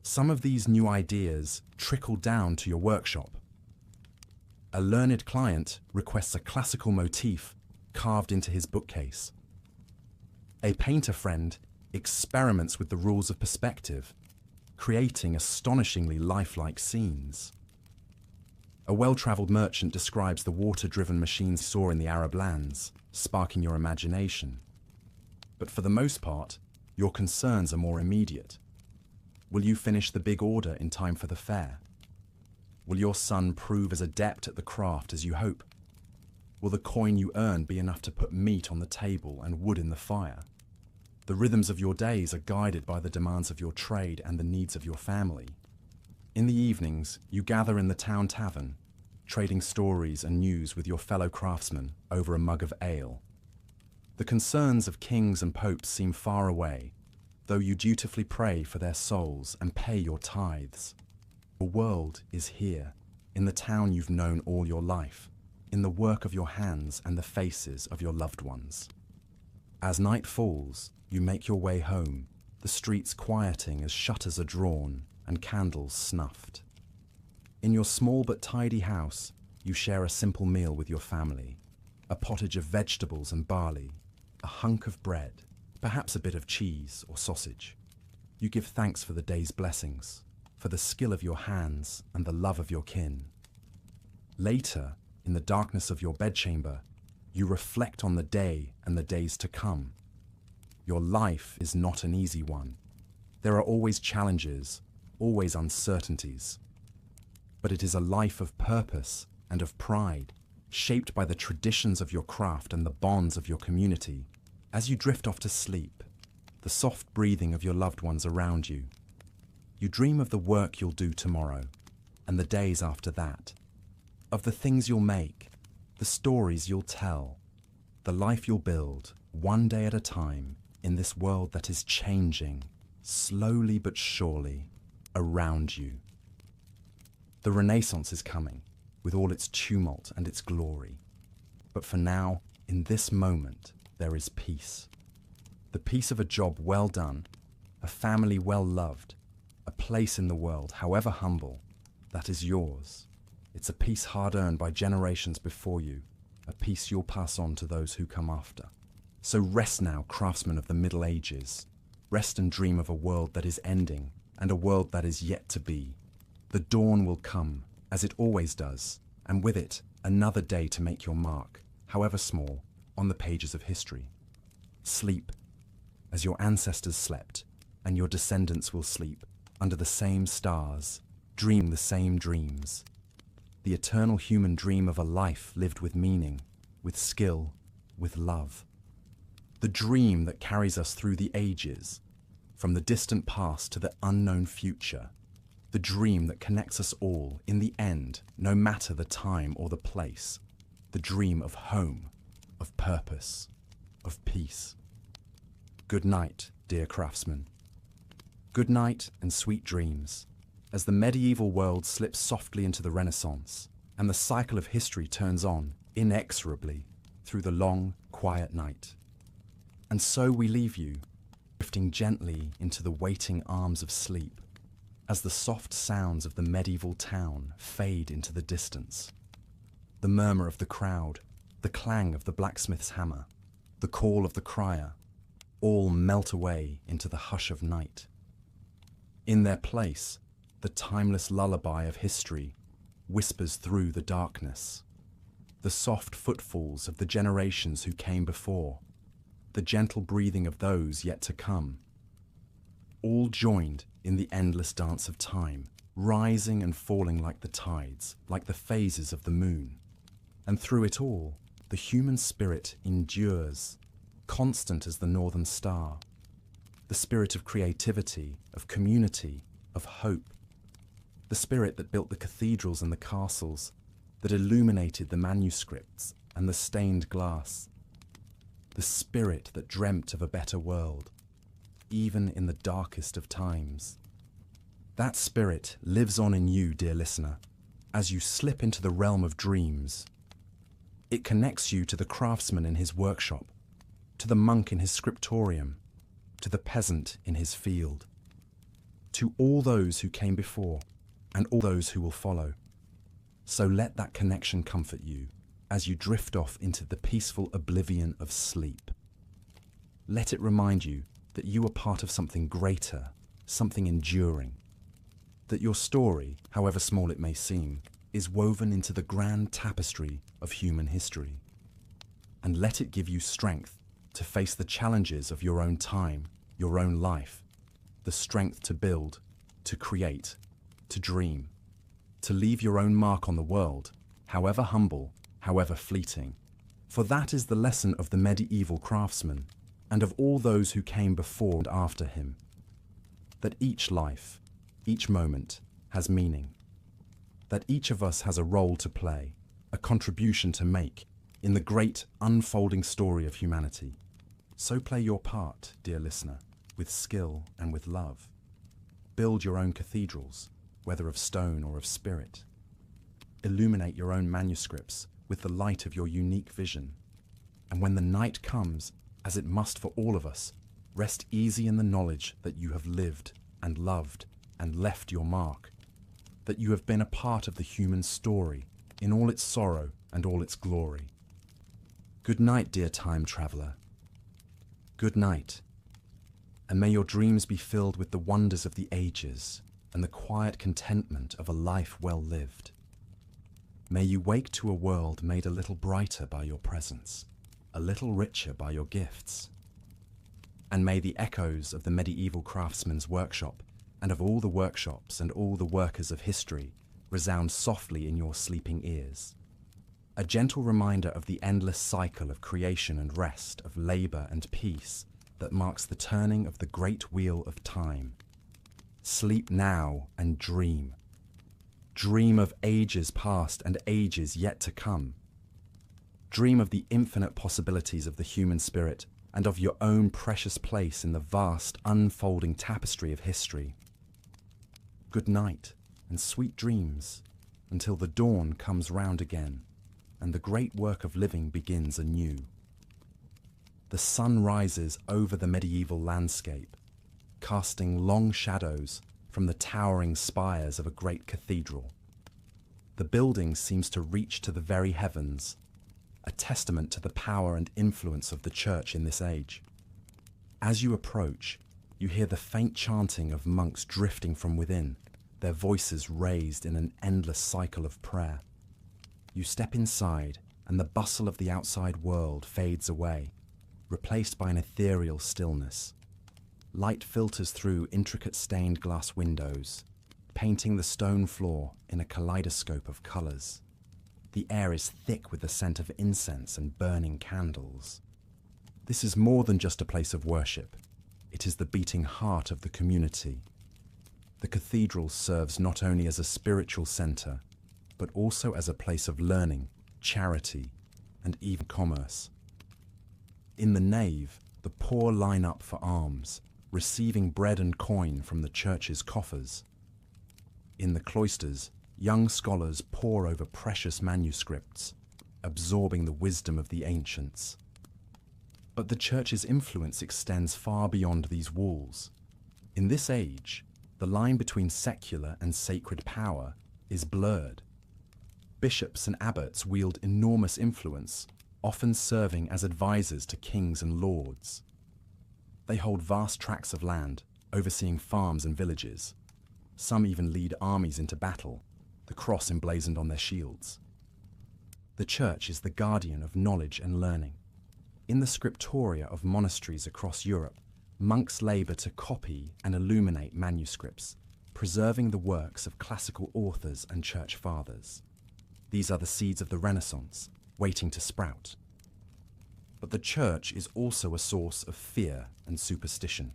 Some of these new ideas trickle down to your workshop. A learned client requests a classical motif carved into his bookcase. A painter friend experiments with the rules of perspective, creating astonishingly lifelike scenes. A well-travelled merchant describes the water-driven machines he saw in the Arab lands, sparking your imagination. But for the most part, your concerns are more immediate. Will you finish the big order in time for the fair? Will your son prove as adept at the craft as you hope? Will the coin you earn be enough to put meat on the table and wood in the fire? The rhythms of your days are guided by the demands of your trade and the needs of your family. In the evenings, you gather in the town tavern, trading stories and news with your fellow craftsmen over a mug of ale. The concerns of kings and popes seem far away, though you dutifully pray for their souls and pay your tithes. The world is here, in the town you've known all your life, in the work of your hands and the faces of your loved ones. As night falls, you make your way home, the streets quieting as shutters are drawn and candles snuffed. In your small but tidy house, you share a simple meal with your family, a pottage of vegetables and barley, a hunk of bread, perhaps a bit of cheese or sausage. You give thanks for the day's blessings, for the skill of your hands and the love of your kin. Later, in the darkness of your bedchamber, you reflect on the day and the days to come. Your life is not an easy one. There are always challenges, always uncertainties. But it is a life of purpose and of pride, shaped by the traditions of your craft and the bonds of your community. As you drift off to sleep, the soft breathing of your loved ones around you, you dream of the work you'll do tomorrow and the days after that, of the things you'll make, the stories you'll tell, the life you'll build, one day at a time, in this world that is changing, slowly but surely, around you. The Renaissance is coming, with all its tumult and its glory. But for now, in this moment, there is peace. The peace of a job well done, a family well loved, a place in the world, however humble, that is yours. It's a peace hard-earned by generations before you, a peace you'll pass on to those who come after. So rest now, craftsmen of the Middle Ages. Rest and dream of a world that is ending, and a world that is yet to be. The dawn will come, as it always does, and with it, another day to make your mark, however small, on the pages of history. Sleep, as your ancestors slept, and your descendants will sleep, under the same stars, dream the same dreams. The eternal human dream of a life lived with meaning, with skill, with love. The dream that carries us through the ages, from the distant past to the unknown future. The dream that connects us all in the end, no matter the time or the place. The dream of home, of purpose, of peace. Good night, dear craftsmen. Good night and sweet dreams, as the medieval world slips softly into the Renaissance, and the cycle of history turns on, inexorably, through the long, quiet night. And so we leave you, drifting gently into the waiting arms of sleep, as the soft sounds of the medieval town fade into the distance. The murmur of the crowd, the clang of the blacksmith's hammer, the call of the crier, all melt away into the hush of night. In their place, the timeless lullaby of history whispers through the darkness. The soft footfalls of the generations who came before, the gentle breathing of those yet to come, all joined in the endless dance of time, rising and falling like the tides, like the phases of the moon. And through it all, the human spirit endures, constant as the northern star. The spirit of creativity, of community, of hope. The spirit that built the cathedrals and the castles, that illuminated the manuscripts and the stained glass. The spirit that dreamt of a better world, even in the darkest of times. That spirit lives on in you, dear listener, as you slip into the realm of dreams. It connects you to the craftsman in his workshop, to the monk in his scriptorium, to the peasant in his field, to all those who came before and all those who will follow. So let that connection comfort you as you drift off into the peaceful oblivion of sleep. Let it remind you that you are part of something greater, something enduring, that your story, however small it may seem, is woven into the grand tapestry of human history. And let it give you strength to face the challenges of your own time, your own life, the strength to build, to create, to dream, to leave your own mark on the world, however humble, however fleeting. For that is the lesson of the medieval craftsman and of all those who came before and after him, that each life, each moment has meaning, that each of us has a role to play, a contribution to make in the great unfolding story of humanity. So play your part, dear listener, with skill and with love. Build your own cathedrals, whether of stone or of spirit. Illuminate your own manuscripts with the light of your unique vision. And when the night comes, as it must for all of us, rest easy in the knowledge that you have lived and loved and left your mark, that you have been a part of the human story in all its sorrow and all its glory. Good night, dear time traveler. Good night, and may your dreams be filled with the wonders of the ages and the quiet contentment of a life well lived. May you wake to a world made a little brighter by your presence, a little richer by your gifts. And may the echoes of the medieval craftsman's workshop and of all the workshops and all the workers of history resound softly in your sleeping ears. A gentle reminder of the endless cycle of creation and rest, of labor and peace that marks the turning of the great wheel of time. Sleep now and dream. Dream of ages past and ages yet to come. Dream of the infinite possibilities of the human spirit and of your own precious place in the vast, unfolding tapestry of history. Good night and sweet dreams until the dawn comes round again and the great work of living begins anew. The sun rises over the medieval landscape, casting long shadows from the towering spires of a great cathedral. The building seems to reach to the very heavens, a testament to the power and influence of the church in this age. As you approach, you hear the faint chanting of monks drifting from within, their voices raised in an endless cycle of prayer. You step inside, and the bustle of the outside world fades away, replaced by an ethereal stillness. Light filters through intricate stained glass windows, painting the stone floor in a kaleidoscope of colors. The air is thick with the scent of incense and burning candles. This is more than just a place of worship. It is the beating heart of the community. The cathedral serves not only as a spiritual center, but also as a place of learning, charity, and even commerce. In the nave, the poor line up for alms, receiving bread and coin from the church's coffers. In the cloisters, young scholars pore over precious manuscripts, absorbing the wisdom of the ancients. But the church's influence extends far beyond these walls. In this age, the line between secular and sacred power is blurred. Bishops and abbots wield enormous influence, often serving as advisors to kings and lords. They hold vast tracts of land, overseeing farms and villages. Some even lead armies into battle, the cross emblazoned on their shields. The church is the guardian of knowledge and learning. In the scriptoria of monasteries across Europe, monks labor to copy and illuminate manuscripts, preserving the works of classical authors and church fathers. These are the seeds of the Renaissance, waiting to sprout. But the church is also a source of fear and superstition.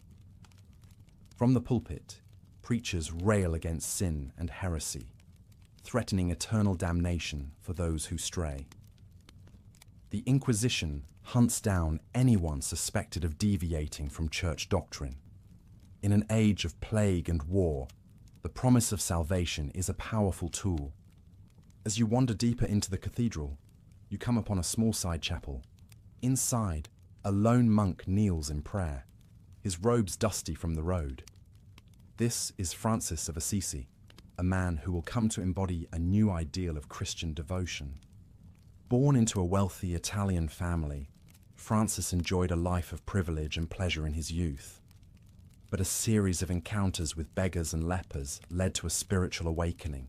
From the pulpit, preachers rail against sin and heresy, threatening eternal damnation for those who stray. The Inquisition hunts down anyone suspected of deviating from church doctrine. In an age of plague and war, the promise of salvation is a powerful tool. As you wander deeper into the cathedral, you come upon a small side chapel. Inside, a lone monk kneels in prayer, his robes dusty from the road. This is Francis of Assisi, a man who will come to embody a new ideal of Christian devotion. Born into a wealthy Italian family, Francis enjoyed a life of privilege and pleasure in his youth. But a series of encounters with beggars and lepers led to a spiritual awakening.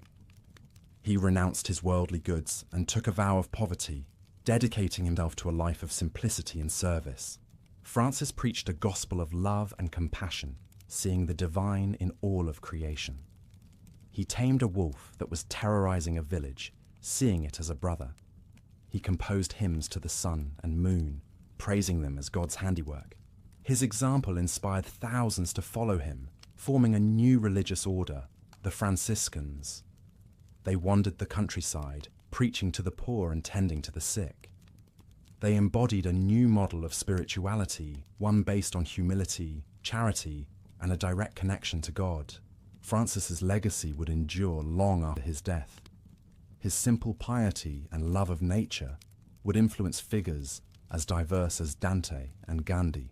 He renounced his worldly goods and took a vow of poverty, dedicating himself to a life of simplicity and service. Francis preached a gospel of love and compassion, seeing the divine in all of creation. He tamed a wolf that was terrorizing a village, seeing it as a brother. He composed hymns to the sun and moon, praising them as God's handiwork. His example inspired thousands to follow him, forming a new religious order, the Franciscans. They wandered the countryside, preaching to the poor and tending to the sick. They embodied a new model of spirituality, one based on humility, charity, and a direct connection to God. Francis's legacy would endure long after his death. His simple piety and love of nature would influence figures as diverse as Dante and Gandhi.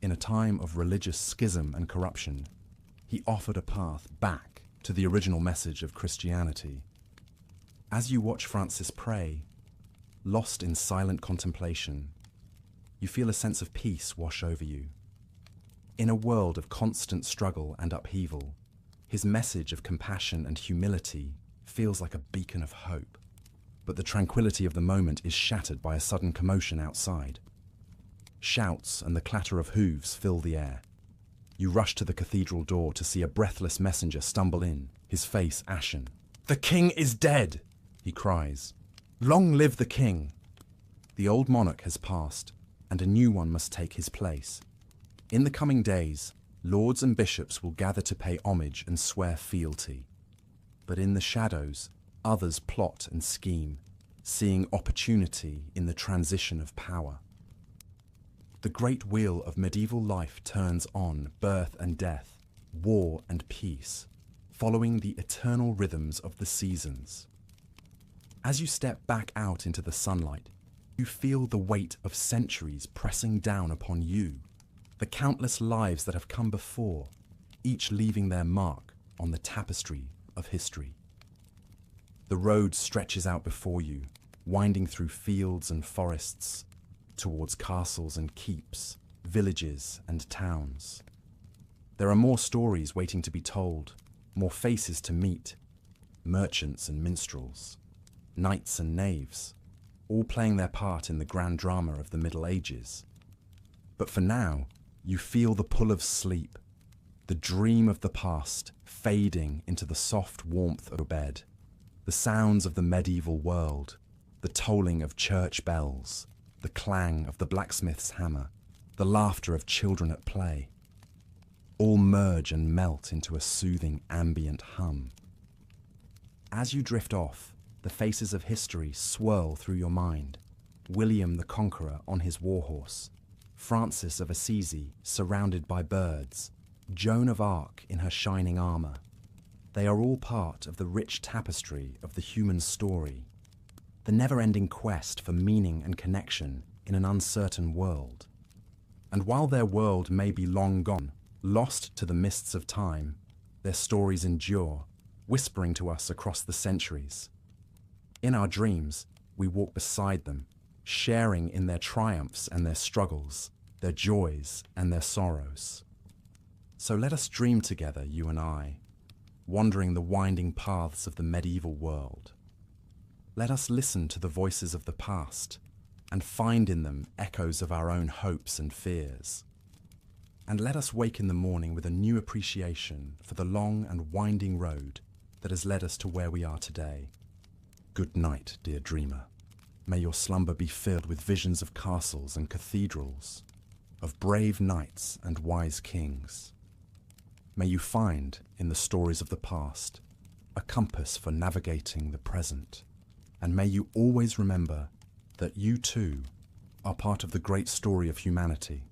In a time of religious schism and corruption, he offered a path back to the original message of Christianity. As you watch Francis pray, lost in silent contemplation, you feel a sense of peace wash over you. In a world of constant struggle and upheaval, his message of compassion and humility feels like a beacon of hope. But the tranquility of the moment is shattered by a sudden commotion outside. Shouts and the clatter of hooves fill the air. You rush to the cathedral door to see a breathless messenger stumble in, his face ashen. "The king is dead!" he cries. "Long live the king!" The old monarch has passed, and a new one must take his place. In the coming days, lords and bishops will gather to pay homage and swear fealty. But in the shadows, others plot and scheme, seeing opportunity in the transition of power. The great wheel of medieval life turns on birth and death, war and peace, following the eternal rhythms of the seasons. As you step back out into the sunlight, you feel the weight of centuries pressing down upon you, the countless lives that have come before, each leaving their mark on the tapestry of history. The road stretches out before you, winding through fields and forests, towards castles and keeps, villages and towns. There are more stories waiting to be told, more faces to meet, merchants and minstrels, knights and knaves, all playing their part in the grand drama of the Middle Ages. But for now, you feel the pull of sleep, the dream of the past fading into the soft warmth of your bed, the sounds of the medieval world, the tolling of church bells, the clang of the blacksmith's hammer, the laughter of children at play, all merge and melt into a soothing ambient hum. As you drift off, the faces of history swirl through your mind. William the Conqueror on his warhorse, Francis of Assisi surrounded by birds, Joan of Arc in her shining armour. They are all part of the rich tapestry of the human story, the never-ending quest for meaning and connection in an uncertain world. And while their world may be long gone, lost to the mists of time, their stories endure, whispering to us across the centuries. In our dreams, we walk beside them, sharing in their triumphs and their struggles, their joys and their sorrows. So let us dream together, you and I, wandering the winding paths of the medieval world. Let us listen to the voices of the past and find in them echoes of our own hopes and fears. And let us wake in the morning with a new appreciation for the long and winding road that has led us to where we are today. Good night, dear dreamer. May your slumber be filled with visions of castles and cathedrals, of brave knights and wise kings. May you find, in the stories of the past, a compass for navigating the present. And may you always remember that you too are part of the great story of humanity,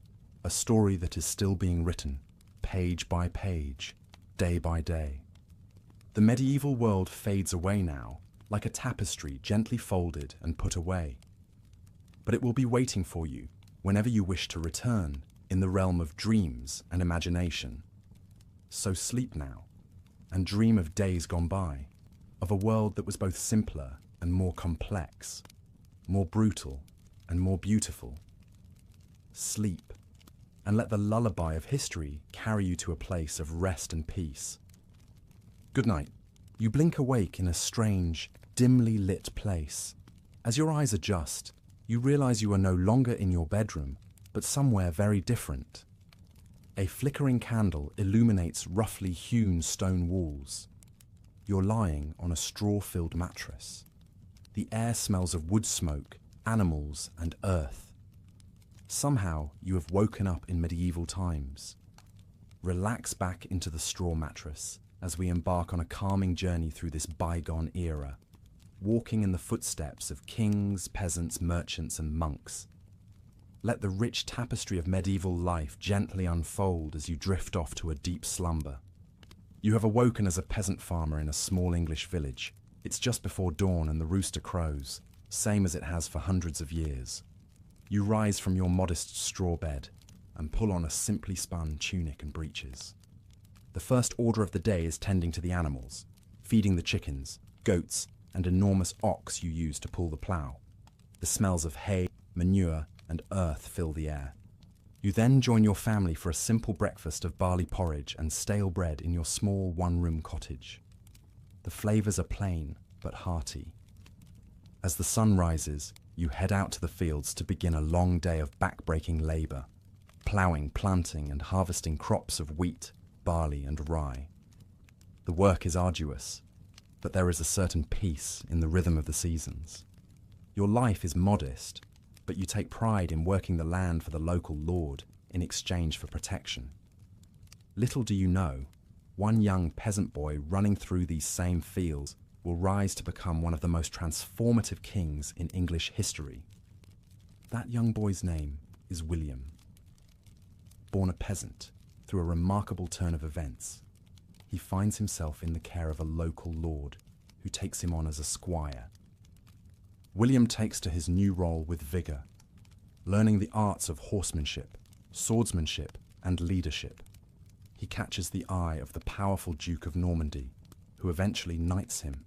a story that is still being written, page by page, day by day. The medieval world fades away now, like a tapestry gently folded and put away. But it will be waiting for you whenever you wish to return in the realm of dreams and imagination. So sleep now and dream of days gone by, of a world that was both simpler and more complex, more brutal and more beautiful. Sleep, and let the lullaby of history carry you to a place of rest and peace. Good night. You blink awake in a strange, dimly lit place. As your eyes adjust, you realize you are no longer in your bedroom, but somewhere very different. A flickering candle illuminates roughly hewn stone walls. You're lying on a straw-filled mattress. The air smells of wood smoke, animals, and earth. Somehow, you have woken up in medieval times. Relax back into the straw mattress as we embark on a calming journey through this bygone era, walking in the footsteps of kings, peasants, merchants, and monks. Let the rich tapestry of medieval life gently unfold as you drift off to a deep slumber. You have awoken as a peasant farmer in a small English village. It's just before dawn and the rooster crows, same as it has for hundreds of years. You rise from your modest straw bed and pull on a simply spun tunic and breeches. The first order of the day is tending to the animals, feeding the chickens, goats, and enormous ox you use to pull the plough. The smells of hay, manure, and earth fill the air. You then join your family for a simple breakfast of barley porridge and stale bread in your small one-room cottage. The flavours are plain but hearty. As the sun rises, you head out to the fields to begin a long day of back-breaking labour, ploughing, planting, and harvesting crops of wheat, barley, and rye. The work is arduous, but there is a certain peace in the rhythm of the seasons. Your life is modest, but you take pride in working the land for the local lord in exchange for protection. Little do you know, one young peasant boy running through these same fields will rise to become one of the most transformative kings in English history. That young boy's name is William. Born a peasant, through a remarkable turn of events, he finds himself in the care of a local lord who takes him on as a squire. William takes to his new role with vigour, learning the arts of horsemanship, swordsmanship, and leadership. He catches the eye of the powerful Duke of Normandy, who eventually knights him.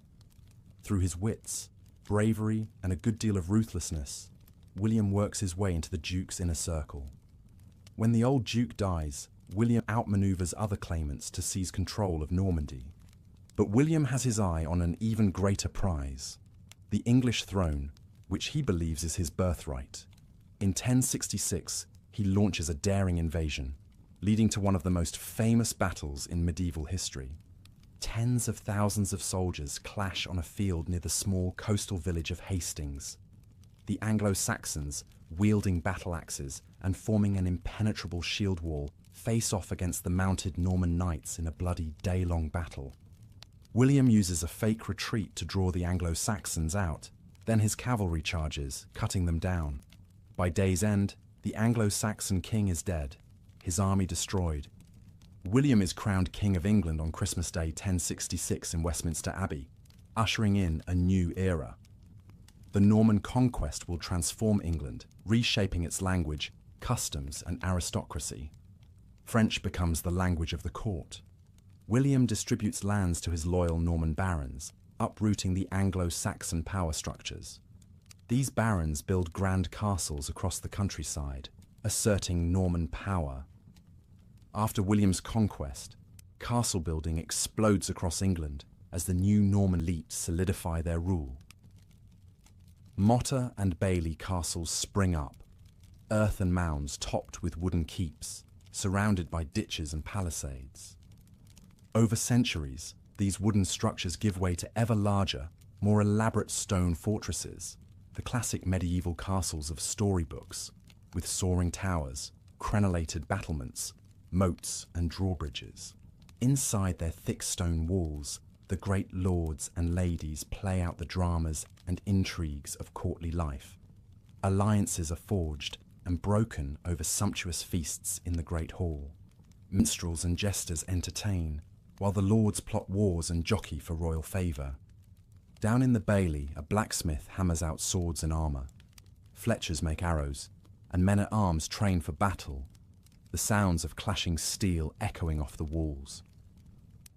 Through his wits, bravery, and a good deal of ruthlessness, William works his way into the Duke's inner circle. When the old Duke dies, William outmanoeuvres other claimants to seize control of Normandy. But William has his eye on an even greater prize, the English throne, which he believes is his birthright. In 1066, he launches a daring invasion, leading to one of the most famous battles in medieval history. Tens of thousands of soldiers clash on a field near the small coastal village of Hastings. The Anglo-Saxons, wielding battle axes and forming an impenetrable shield wall, face off against the mounted Norman knights in a bloody day-long battle. William uses a fake retreat to draw the Anglo-Saxons out, then his cavalry charges, cutting them down. By day's end, the Anglo-Saxon king is dead, his army destroyed. William is crowned King of England on Christmas Day 1066 in Westminster Abbey, ushering in a new era. The Norman conquest will transform England, reshaping its language, customs, and aristocracy. French becomes the language of the court. William distributes lands to his loyal Norman barons, uprooting the Anglo-Saxon power structures. These barons build grand castles across the countryside, asserting Norman power. After William's conquest, castle building explodes across England as the new Norman elite solidify their rule. Motte and Bailey castles spring up, earthen mounds topped with wooden keeps, surrounded by ditches and palisades. Over centuries, these wooden structures give way to ever larger, more elaborate stone fortresses, the classic medieval castles of storybooks, with soaring towers, crenellated battlements, moats and drawbridges. Inside their thick stone walls, the great lords and ladies play out the dramas and intrigues of courtly life. Alliances are forged and broken over sumptuous feasts in the great hall. Minstrels and jesters entertain, while the lords plot wars and jockey for royal favour. Down in the bailey, a blacksmith hammers out swords and armour. Fletchers make arrows, and men-at-arms train for battle, the sounds of clashing steel echoing off the walls.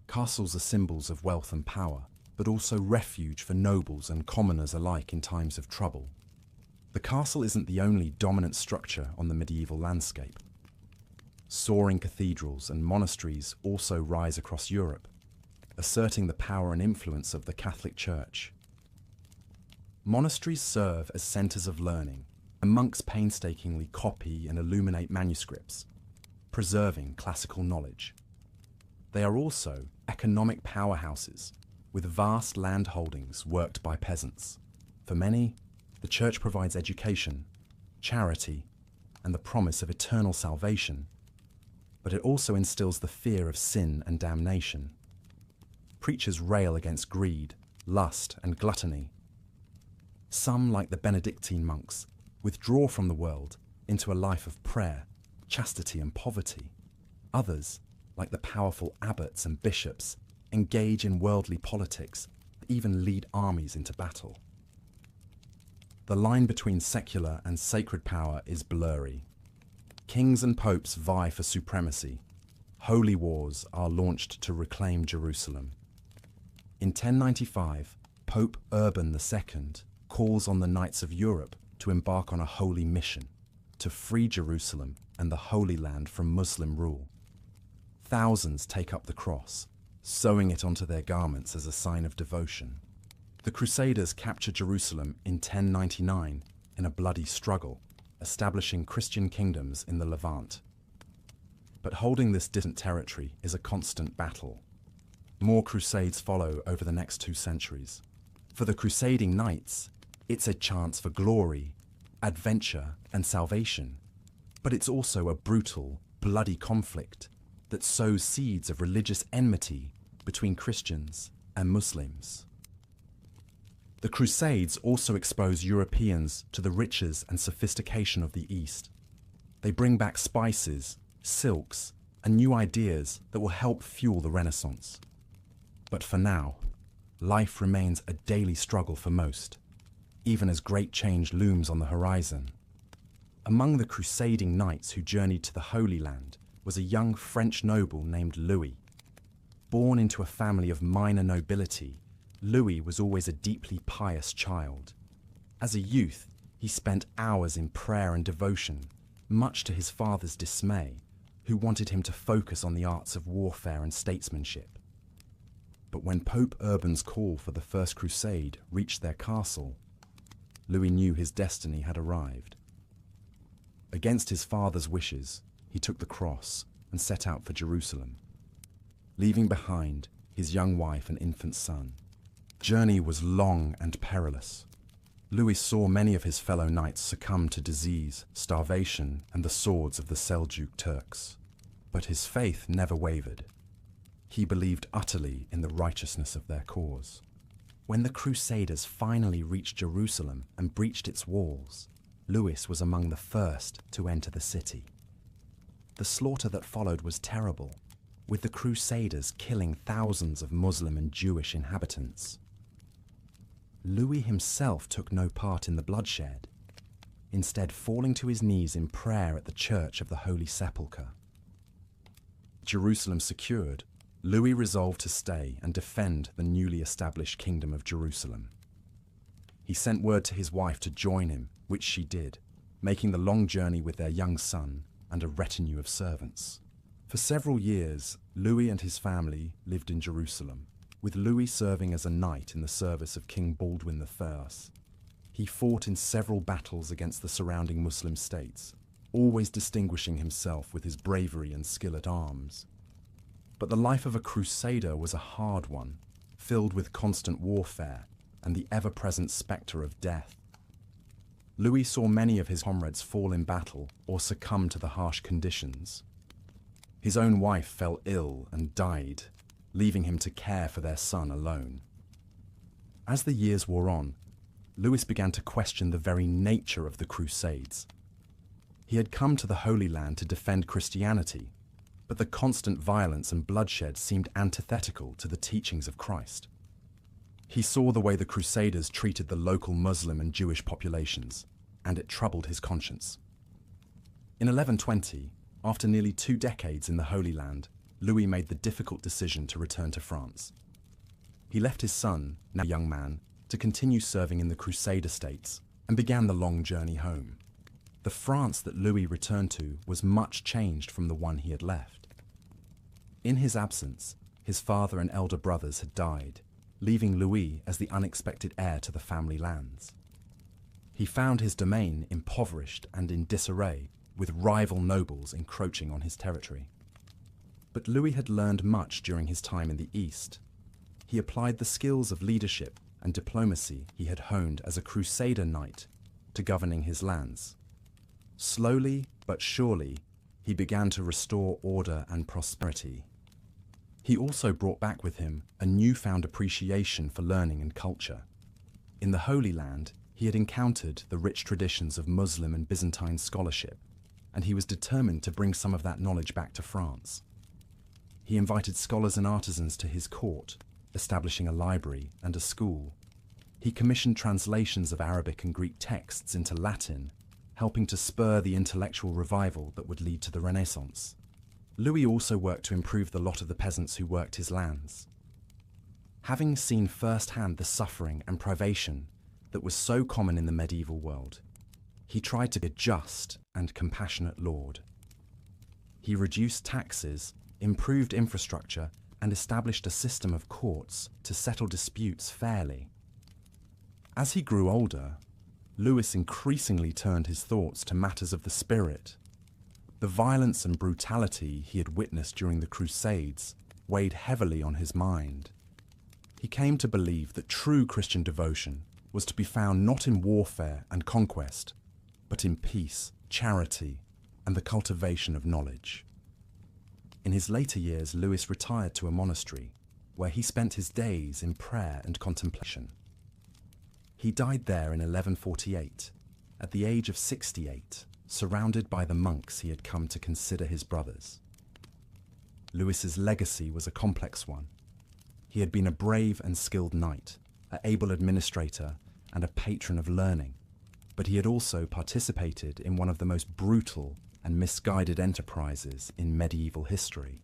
Castles are symbols of wealth and power, but also refuge for nobles and commoners alike in times of trouble. The castle isn't the only dominant structure on the medieval landscape. Soaring cathedrals and monasteries also rise across Europe, asserting the power and influence of the Catholic Church. Monasteries serve as centres of learning, and monks painstakingly copy and illuminate manuscripts, preserving classical knowledge. They are also economic powerhouses, with vast land holdings worked by peasants. For many, the Church provides education, charity, and the promise of eternal salvation, but it also instills the fear of sin and damnation. Preachers rail against greed, lust, and gluttony. Some, like the Benedictine monks, withdraw from the world into a life of prayer, chastity, and poverty. Others, like the powerful abbots and bishops, engage in worldly politics, even lead armies into battle. The line between secular and sacred power is blurry. Kings and popes vie for supremacy. Holy wars are launched to reclaim Jerusalem. In 1095, Pope Urban II calls on the Knights of Europe to embark on a holy mission, to free Jerusalem and the Holy Land from Muslim rule. Thousands take up the cross, sewing it onto their garments as a sign of devotion. The Crusaders capture Jerusalem in 1099 in a bloody struggle, establishing Christian kingdoms in the Levant. But holding this distant territory is a constant battle. More crusades follow over the next 2 centuries. For the crusading knights, it's a chance for glory, adventure, and salvation. But it's also a brutal, bloody conflict that sows seeds of religious enmity between Christians and Muslims. The Crusades also expose Europeans to the riches and sophistication of the East. They bring back spices, silks, and new ideas that will help fuel the Renaissance. But for now, life remains a daily struggle for most, even as great change looms on the horizon. Among the crusading knights who journeyed to the Holy Land was a young French noble named Louis. Born into a family of minor nobility, Louis was always a deeply pious child. As a youth, he spent hours in prayer and devotion, much to his father's dismay, who wanted him to focus on the arts of warfare and statesmanship. But when Pope Urban's call for the First Crusade reached their castle, Louis knew his destiny had arrived. Against his father's wishes, he took the cross and set out for Jerusalem, leaving behind his young wife and infant son. The journey was long and perilous. Louis saw many of his fellow knights succumb to disease, starvation, and the swords of the Seljuk Turks. But his faith never wavered. He believed utterly in the righteousness of their cause. When the Crusaders finally reached Jerusalem and breached its walls, Louis was among the first to enter the city. The slaughter that followed was terrible, with the Crusaders killing thousands of Muslim and Jewish inhabitants. Louis himself took no part in the bloodshed, instead falling to his knees in prayer at the Church of the Holy Sepulchre. Jerusalem secured, Louis resolved to stay and defend the newly established Kingdom of Jerusalem. He sent word to his wife to join him, which she did, making the long journey with their young son and a retinue of servants. For several years, Louis and his family lived in Jerusalem, with Louis serving as a knight in the service of King Baldwin I. He fought in several battles against the surrounding Muslim states, always distinguishing himself with his bravery and skill at arms. But the life of a crusader was a hard one, filled with constant warfare and the ever-present spectre of death. Louis saw many of his comrades fall in battle or succumb to the harsh conditions. His own wife fell ill and died, leaving him to care for their son alone. As the years wore on, Louis began to question the very nature of the Crusades. He had come to the Holy Land to defend Christianity, but the constant violence and bloodshed seemed antithetical to the teachings of Christ. He saw the way the Crusaders treated the local Muslim and Jewish populations, and it troubled his conscience. In 1120, after nearly 2 decades in the Holy Land, Louis made the difficult decision to return to France. He left his son, now a young man, to continue serving in the Crusader states and began the long journey home. The France that Louis returned to was much changed from the one he had left. In his absence, his father and elder brothers had died, leaving Louis as the unexpected heir to the family lands. He found his domain impoverished and in disarray, with rival nobles encroaching on his territory. But Louis had learned much during his time in the East. He applied the skills of leadership and diplomacy he had honed as a Crusader knight to governing his lands. Slowly but surely, he began to restore order and prosperity. He also brought back with him a newfound appreciation for learning and culture. In the Holy Land, he had encountered the rich traditions of Muslim and Byzantine scholarship, and he was determined to bring some of that knowledge back to France. He invited scholars and artisans to his court, establishing a library and a school. He commissioned translations of Arabic and Greek texts into Latin, helping to spur the intellectual revival that would lead to the Renaissance. Louis also worked to improve the lot of the peasants who worked his lands. Having seen firsthand the suffering and privation that was so common in the medieval world, he tried to be a just and compassionate lord. He reduced taxes, improved infrastructure, and established a system of courts to settle disputes fairly. As he grew older, Louis increasingly turned his thoughts to matters of the spirit. The violence and brutality he had witnessed during the Crusades weighed heavily on his mind. He came to believe that true Christian devotion was to be found not in warfare and conquest, but in peace, charity, and the cultivation of knowledge. In his later years, Louis retired to a monastery, where he spent his days in prayer and contemplation. He died there in 1148, at the age of 68, surrounded by the monks he had come to consider his brothers. Louis's legacy was a complex one. He had been a brave and skilled knight, an able administrator, and a patron of learning, but he had also participated in one of the most brutal and misguided enterprises in medieval history.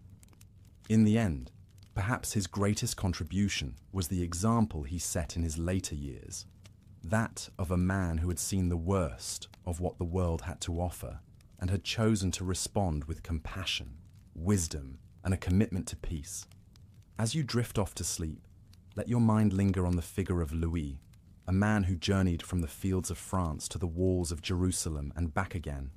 In the end, perhaps his greatest contribution was the example he set in his later years, that of a man who had seen the worst of what the world had to offer and had chosen to respond with compassion, wisdom, and a commitment to peace. As you drift off to sleep, let your mind linger on the figure of Louis, a man who journeyed from the fields of France to the walls of Jerusalem and back again,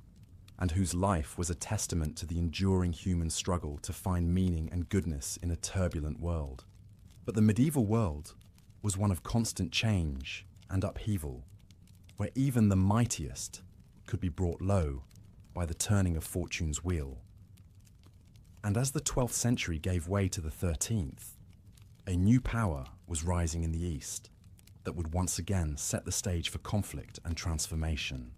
and whose life was a testament to the enduring human struggle to find meaning and goodness in a turbulent world. But the medieval world was one of constant change and upheaval, where even the mightiest could be brought low by the turning of fortune's wheel. And as the 12th century gave way to the 13th, a new power was rising in the East that would once again set the stage for conflict and transformation.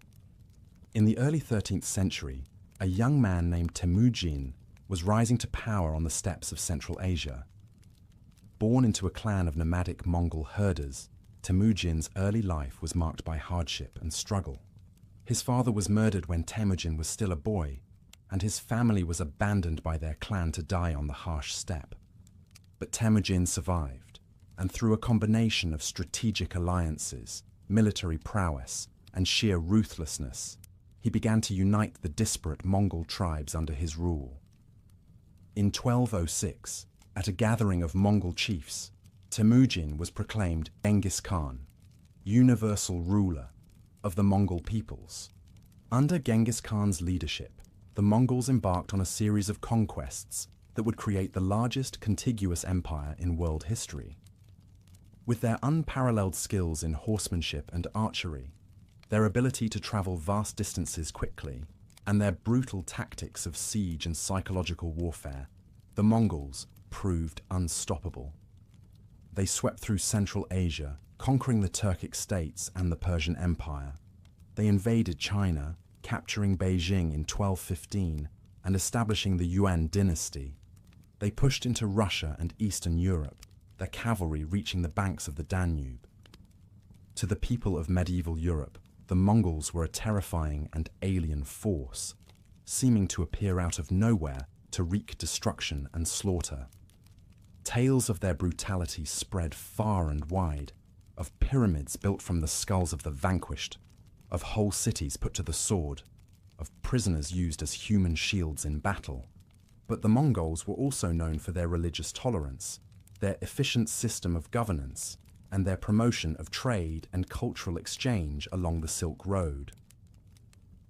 In the early 13th century, a young man named Temujin was rising to power on the steppes of Central Asia. Born into a clan of nomadic Mongol herders, Temujin's early life was marked by hardship and struggle. His father was murdered when Temujin was still a boy, and his family was abandoned by their clan to die on the harsh steppe. But Temujin survived, and through a combination of strategic alliances, military prowess, and sheer ruthlessness, he began to unite the disparate Mongol tribes under his rule. In 1206, at a gathering of Mongol chiefs, Temujin was proclaimed Genghis Khan, universal ruler of the Mongol peoples. Under Genghis Khan's leadership, the Mongols embarked on a series of conquests that would create the largest contiguous empire in world history. With their unparalleled skills in horsemanship and archery, their ability to travel vast distances quickly, and their brutal tactics of siege and psychological warfare, the Mongols proved unstoppable. They swept through Central Asia, conquering the Turkic states and the Persian Empire. They invaded China, capturing Beijing in 1215 and establishing the Yuan dynasty. They pushed into Russia and Eastern Europe, their cavalry reaching the banks of the Danube. To the people of medieval Europe, the Mongols were a terrifying and alien force, seeming to appear out of nowhere to wreak destruction and slaughter. Tales of their brutality spread far and wide, of pyramids built from the skulls of the vanquished, of whole cities put to the sword, of prisoners used as human shields in battle. But the Mongols were also known for their religious tolerance, their efficient system of governance, and their promotion of trade and cultural exchange along the Silk Road.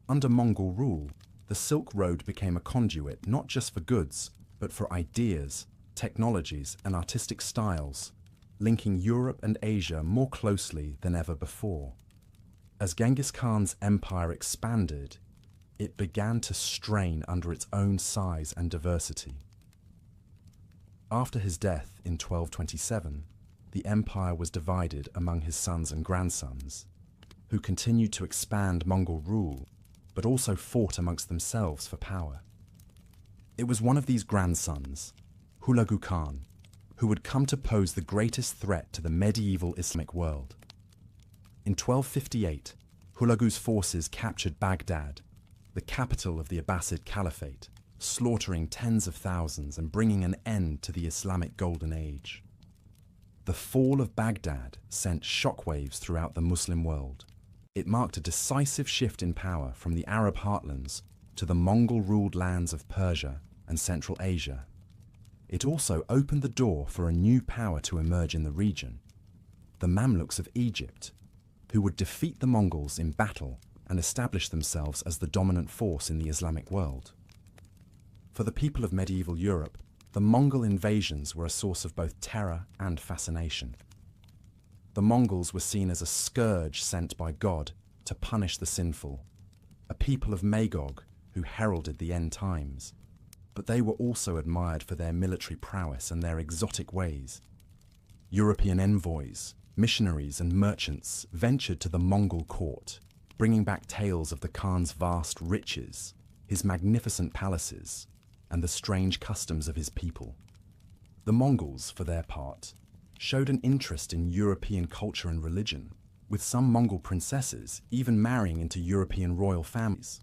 Under Mongol rule, the Silk Road became a conduit not just for goods, but for ideas, technologies, and artistic styles, linking Europe and Asia more closely than ever before. As Genghis Khan's empire expanded, it began to strain under its own size and diversity. After his death in 1227, the empire was divided among his sons and grandsons, who continued to expand Mongol rule, but also fought amongst themselves for power. It was one of these grandsons, Hulagu Khan, who would come to pose the greatest threat to the medieval Islamic world. In 1258, Hulagu's forces captured Baghdad, the capital of the Abbasid Caliphate, slaughtering tens of thousands and bringing an end to the Islamic Golden Age. The fall of Baghdad sent shockwaves throughout the Muslim world. It marked a decisive shift in power from the Arab heartlands to the Mongol-ruled lands of Persia and Central Asia. It also opened the door for a new power to emerge in the region, the Mamluks of Egypt, who would defeat the Mongols in battle and establish themselves as the dominant force in the Islamic world. For the people of medieval Europe, the Mongol invasions were a source of both terror and fascination. The Mongols were seen as a scourge sent by God to punish the sinful, a people of Magog who heralded the end times. But they were also admired for their military prowess and their exotic ways. European envoys, missionaries and merchants ventured to the Mongol court, bringing back tales of the Khan's vast riches, his magnificent palaces, and the strange customs of his people. The Mongols, for their part, showed an interest in European culture and religion, with some Mongol princesses even marrying into European royal families.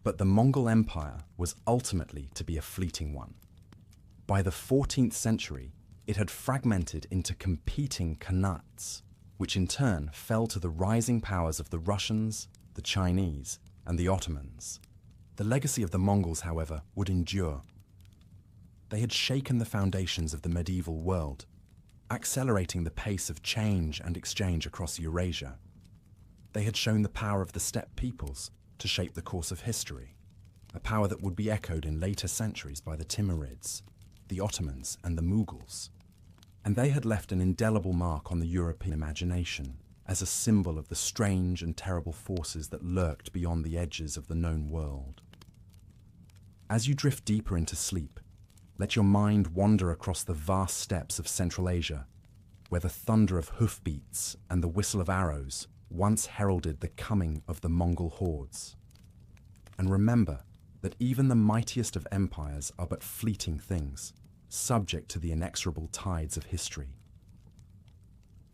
But the Mongol Empire was ultimately to be a fleeting one. By the 14th century, it had fragmented into competing khanates, which in turn fell to the rising powers of the Russians, the Chinese, and the Ottomans. The legacy of the Mongols, however, would endure. They had shaken the foundations of the medieval world, accelerating the pace of change and exchange across Eurasia. They had shown the power of the steppe peoples to shape the course of history, a power that would be echoed in later centuries by the Timurids, the Ottomans, and the Mughals. And they had left an indelible mark on the European imagination as a symbol of the strange and terrible forces that lurked beyond the edges of the known world. As you drift deeper into sleep, let your mind wander across the vast steppes of Central Asia, where the thunder of hoofbeats and the whistle of arrows once heralded the coming of the Mongol hordes. And remember that even the mightiest of empires are but fleeting things, subject to the inexorable tides of history.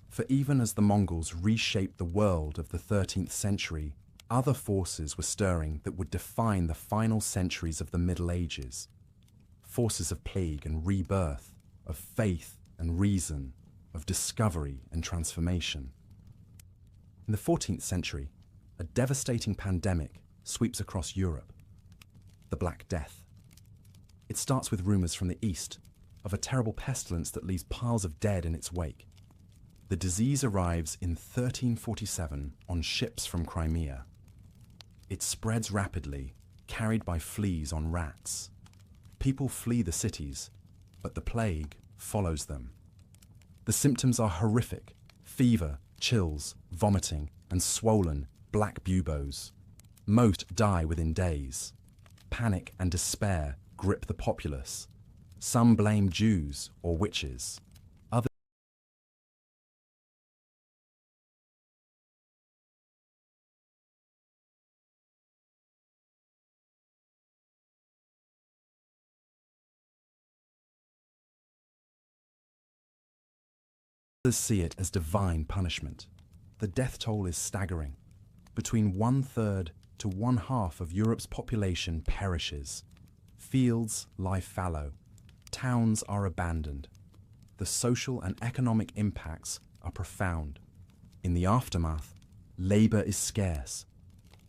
For even as the Mongols reshaped the world of the 13th century, other forces were stirring that would define the final centuries of the Middle Ages. Forces of plague and rebirth, of faith and reason, of discovery and transformation. In the 14th century, a devastating pandemic sweeps across Europe, the Black Death. It starts with rumors from the East of a terrible pestilence that leaves piles of dead in its wake. The disease arrives in 1347 on ships from Crimea. It spreads rapidly, carried by fleas on rats. People flee the cities, but the plague follows them. The symptoms are horrific: fever, chills, vomiting, and swollen, black buboes. Most die within days. Panic and despair grip the populace. Some blame Jews or witches. Others see it as divine punishment. The death toll is staggering. Between 1/3 to 1/2 of Europe's population perishes. Fields lie fallow. Towns are abandoned. The social and economic impacts are profound. In the aftermath, labor is scarce.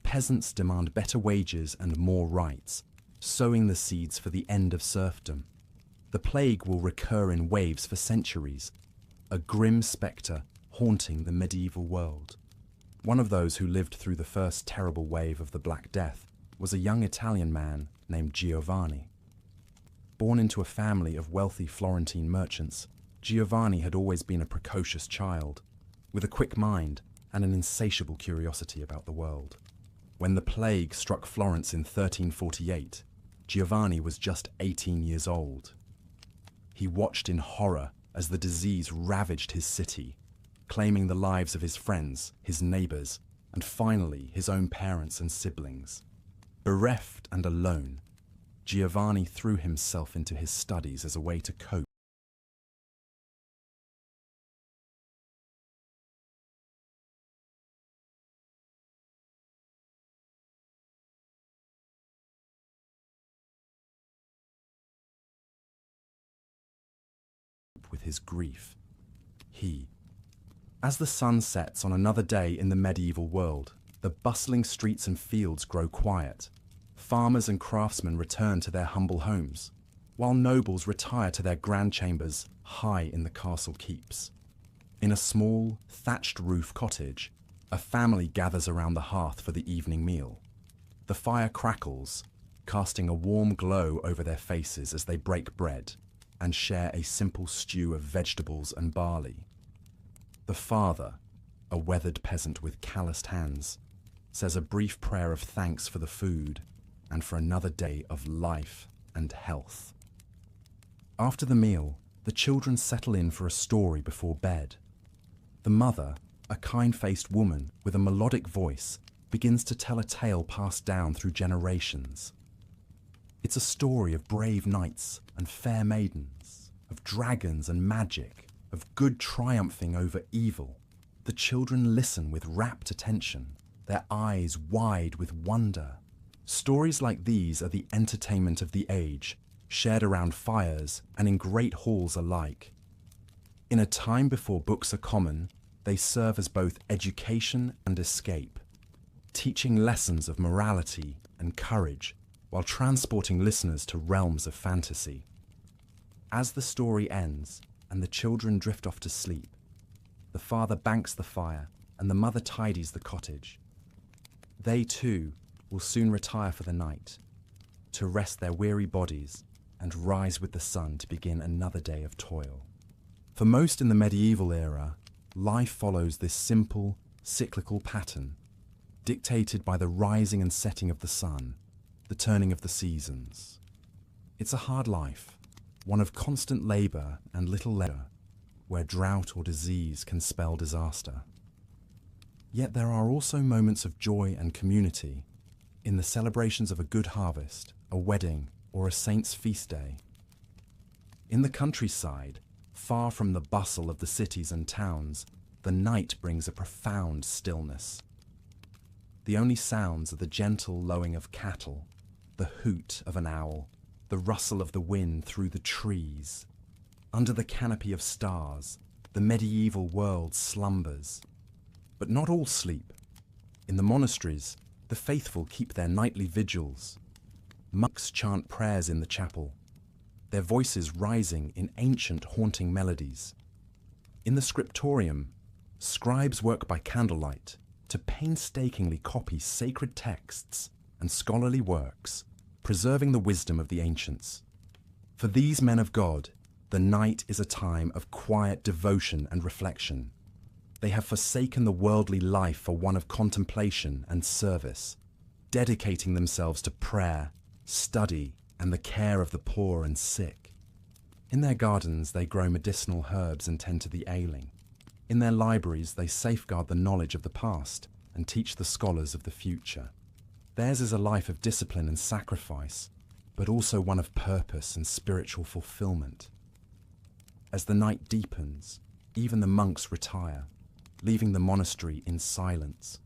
Peasants demand better wages and more rights, sowing the seeds for the end of serfdom. The plague will recur in waves for centuries, a grim spectre haunting the medieval world. One of those who lived through the first terrible wave of the Black Death was a young Italian man named Giovanni. Born into a family of wealthy Florentine merchants, Giovanni had always been a precocious child, with a quick mind and an insatiable curiosity about the world. When the plague struck Florence in 1348, Giovanni was just 18 years old. He watched in horror as the disease ravaged his city, claiming the lives of his friends, his neighbors, and finally his own parents and siblings. Bereft and alone, Giovanni threw himself into his studies as a way to cope with his grief. As the sun sets on another day in the medieval world, the bustling streets and fields grow quiet. Farmers and craftsmen return to their humble homes, while nobles retire to their grand chambers high in the castle keeps. In a small, thatched roof cottage, a family gathers around the hearth for the evening meal. The fire crackles, casting a warm glow over their faces as they break bread and share a simple stew of vegetables and barley. The father, a weathered peasant with calloused hands, says a brief prayer of thanks for the food and for another day of life and health. After the meal, the children settle in for a story before bed. The mother, a kind-faced woman with a melodic voice, begins to tell a tale passed down through generations. It's a story of brave knights and fair maidens, of dragons and magic, of good triumphing over evil. The children listen with rapt attention, their eyes wide with wonder. Stories like these are the entertainment of the age, shared around fires and in great halls alike. In a time before books are common, they serve as both education and escape, teaching lessons of morality and courage while transporting listeners to realms of fantasy. As the story ends and the children drift off to sleep, the father banks the fire and the mother tidies the cottage. They too will soon retire for the night, to rest their weary bodies and rise with the sun to begin another day of toil. For most in the medieval era, life follows this simple, cyclical pattern, dictated by the rising and setting of the sun, the turning of the seasons. It's a hard life, one of constant labor and little leisure, where drought or disease can spell disaster. Yet there are also moments of joy and community in the celebrations of a good harvest, a wedding, or a saint's feast day. In the countryside, far from the bustle of the cities and towns, the night brings a profound stillness. The only sounds are the gentle lowing of cattle, the hoot of an owl, the rustle of the wind through the trees. Under the canopy of stars, the medieval world slumbers. But not all sleep. In the monasteries, the faithful keep their nightly vigils. Monks chant prayers in the chapel, their voices rising in ancient haunting melodies. In the scriptorium, scribes work by candlelight to painstakingly copy sacred texts and scholarly works, preserving the wisdom of the ancients. For these men of God, the night is a time of quiet devotion and reflection. They have forsaken the worldly life for one of contemplation and service, dedicating themselves to prayer, study, and the care of the poor and sick. In their gardens, they grow medicinal herbs and tend to the ailing. In their libraries, they safeguard the knowledge of the past and teach the scholars of the future. Theirs is a life of discipline and sacrifice, but also one of purpose and spiritual fulfillment. As the night deepens, even the monks retire, leaving the monastery in silence.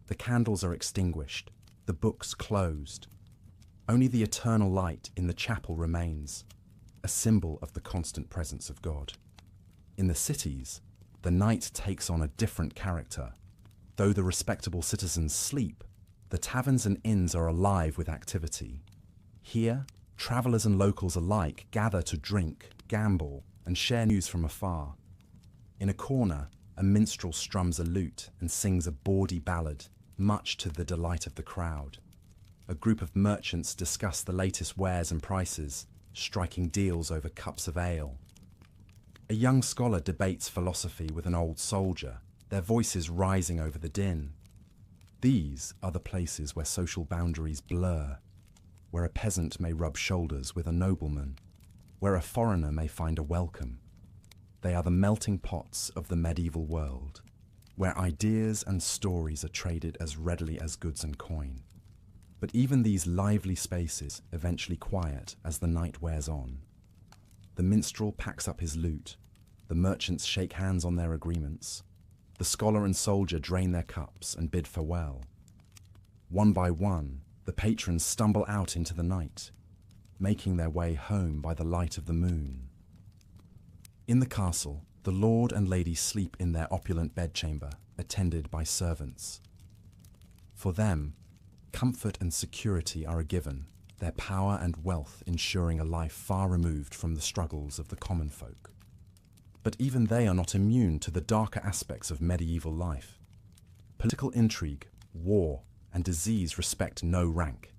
The candles are extinguished, the books closed. Only the eternal light in the chapel remains, a symbol of the constant presence of God. In the cities, the night takes on a different character. Though the respectable citizens sleep, the taverns and inns are alive with activity. Here, travelers and locals alike gather to drink, gamble, and share news from afar. In a corner, a minstrel strums a lute and sings a bawdy ballad, much to the delight of the crowd. A group of merchants discuss the latest wares and prices, striking deals over cups of ale. A young scholar debates philosophy with an old soldier, their voices rising over the din. These are the places where social boundaries blur, where a peasant may rub shoulders with a nobleman, where a foreigner may find a welcome. They are the melting pots of the medieval world, where ideas and stories are traded as readily as goods and coin. But even these lively spaces eventually quiet as the night wears on. The minstrel packs up his lute, the merchants shake hands on their agreements, the scholar and soldier drain their cups and bid farewell. One by one, the patrons stumble out into the night, making their way home by the light of the moon. In the castle, the lord and lady sleep in their opulent bedchamber, attended by servants. For them, comfort and security are a given, their power and wealth ensuring a life far removed from the struggles of the common folk. But even they are not immune to the darker aspects of medieval life. Political intrigue, war, and disease respect no rank.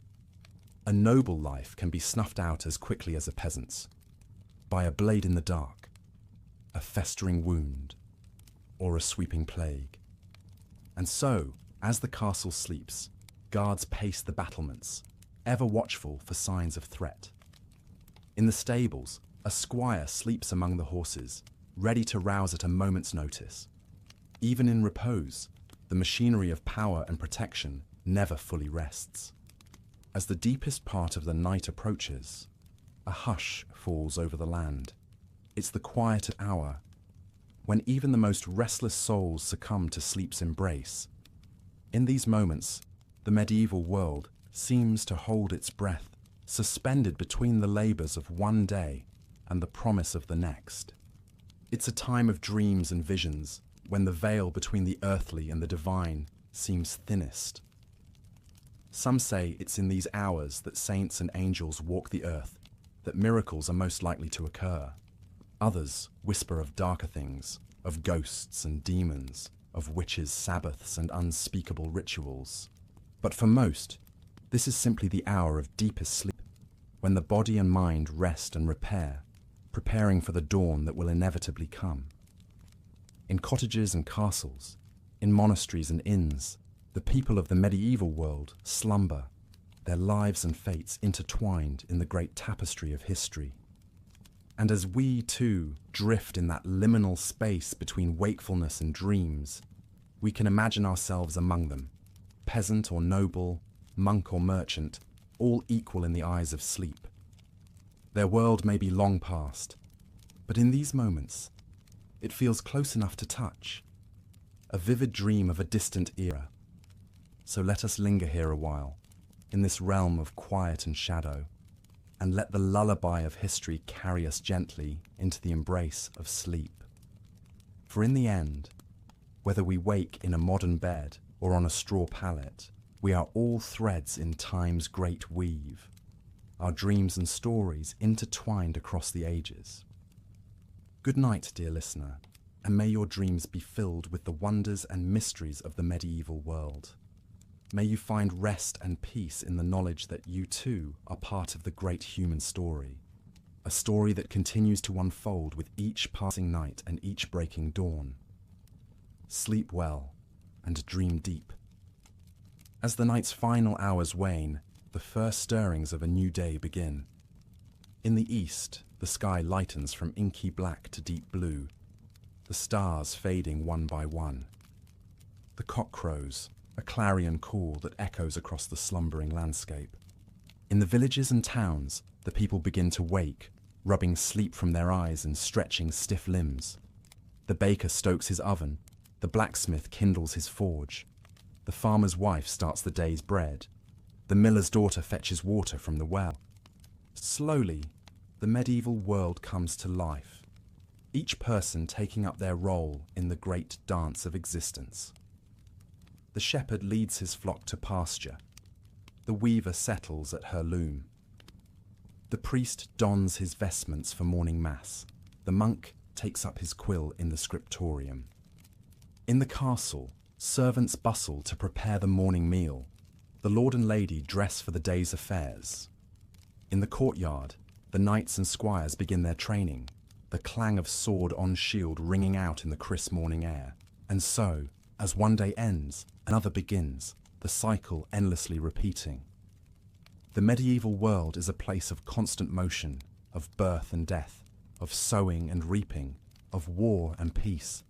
A noble life can be snuffed out as quickly as a peasant's, by a blade in the dark, a festering wound, or a sweeping plague. And so, as the castle sleeps, guards pace the battlements, ever watchful for signs of threat. In the stables, a squire sleeps among the horses, ready to rouse at a moment's notice. Even in repose, the machinery of power and protection never fully rests. As the deepest part of the night approaches, a hush falls over the land. It's the quiet hour, when even the most restless souls succumb to sleep's embrace. In these moments, the medieval world seems to hold its breath, suspended between the labors of one day and the promise of the next. It's a time of dreams and visions, when the veil between the earthly and the divine seems thinnest. Some say it's in these hours that saints and angels walk the earth, that miracles are most likely to occur. Others whisper of darker things, of ghosts and demons, of witches' sabbaths and unspeakable rituals. But for most, this is simply the hour of deepest sleep, when the body and mind rest and repair, preparing for the dawn that will inevitably come. In cottages and castles, in monasteries and inns, the people of the medieval world slumber, their lives and fates intertwined in the great tapestry of history. And as we, too, drift in that liminal space between wakefulness and dreams, we can imagine ourselves among them, peasant or noble, monk or merchant, all equal in the eyes of sleep. Their world may be long past, but in these moments, it feels close enough to touch, a vivid dream of a distant era. So let us linger here a while, in this realm of quiet and shadow, and let the lullaby of history carry us gently into the embrace of sleep. For in the end, whether we wake in a modern bed or on a straw pallet, we are all threads in time's great weave, our dreams and stories intertwined across the ages. Good night, dear listener, and may your dreams be filled with the wonders and mysteries of the medieval world. May you find rest and peace in the knowledge that you too are part of the great human story, a story that continues to unfold with each passing night and each breaking dawn. Sleep well and dream deep. As the night's final hours wane, the first stirrings of a new day begin. In the east, the sky lightens from inky black to deep blue, the stars fading one by one. The cock crows, a clarion call that echoes across the slumbering landscape. In the villages and towns, the people begin to wake, rubbing sleep from their eyes and stretching stiff limbs. The baker stokes his oven, the blacksmith kindles his forge, the farmer's wife starts the day's bread, the miller's daughter fetches water from the well. Slowly, the medieval world comes to life, each person taking up their role in the great dance of existence. The shepherd leads his flock to pasture. The weaver settles at her loom. The priest dons his vestments for morning mass. The monk takes up his quill in the scriptorium. In the castle, servants bustle to prepare the morning meal. The lord and lady dress for the day's affairs. In the courtyard, the knights and squires begin their training, the clang of sword on shield ringing out in the crisp morning air. And so, as one day ends, another begins, the cycle endlessly repeating. The medieval world is a place of constant motion, of birth and death, of sowing and reaping, of war and peace.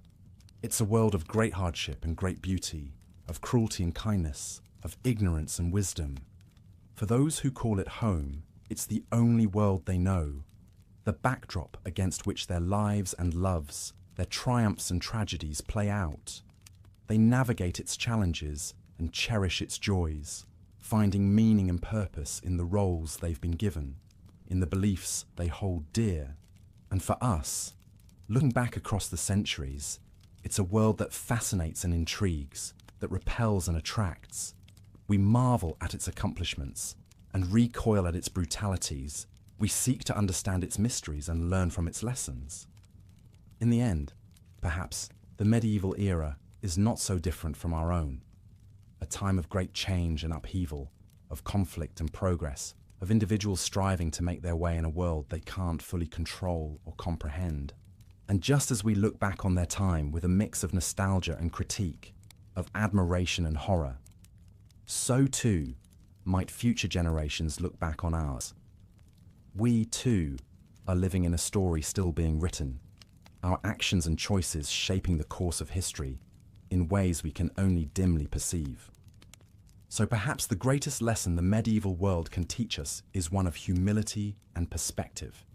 It's a world of great hardship and great beauty, of cruelty and kindness, of ignorance and wisdom, For those who call it home, it's the only world they know, the backdrop against which their lives and loves, their triumphs and tragedies play out. They navigate its challenges and cherish its joys, finding meaning and purpose in the roles they've been given, in the beliefs they hold dear. And for us, looking back across the centuries, it's a world that fascinates and intrigues, that repels and attracts. We marvel at its accomplishments and recoil at its brutalities. We seek to understand its mysteries and learn from its lessons. In the end, perhaps, the medieval era is not so different from our own. A time of great change and upheaval, of conflict and progress, of individuals striving to make their way in a world they can't fully control or comprehend. And just as we look back on their time with a mix of nostalgia and critique, of admiration and horror, so too might future generations look back on ours. We too are living in a story still being written, our actions and choices shaping the course of history in ways we can only dimly perceive. So perhaps the greatest lesson the medieval world can teach us is one of humility and perspective.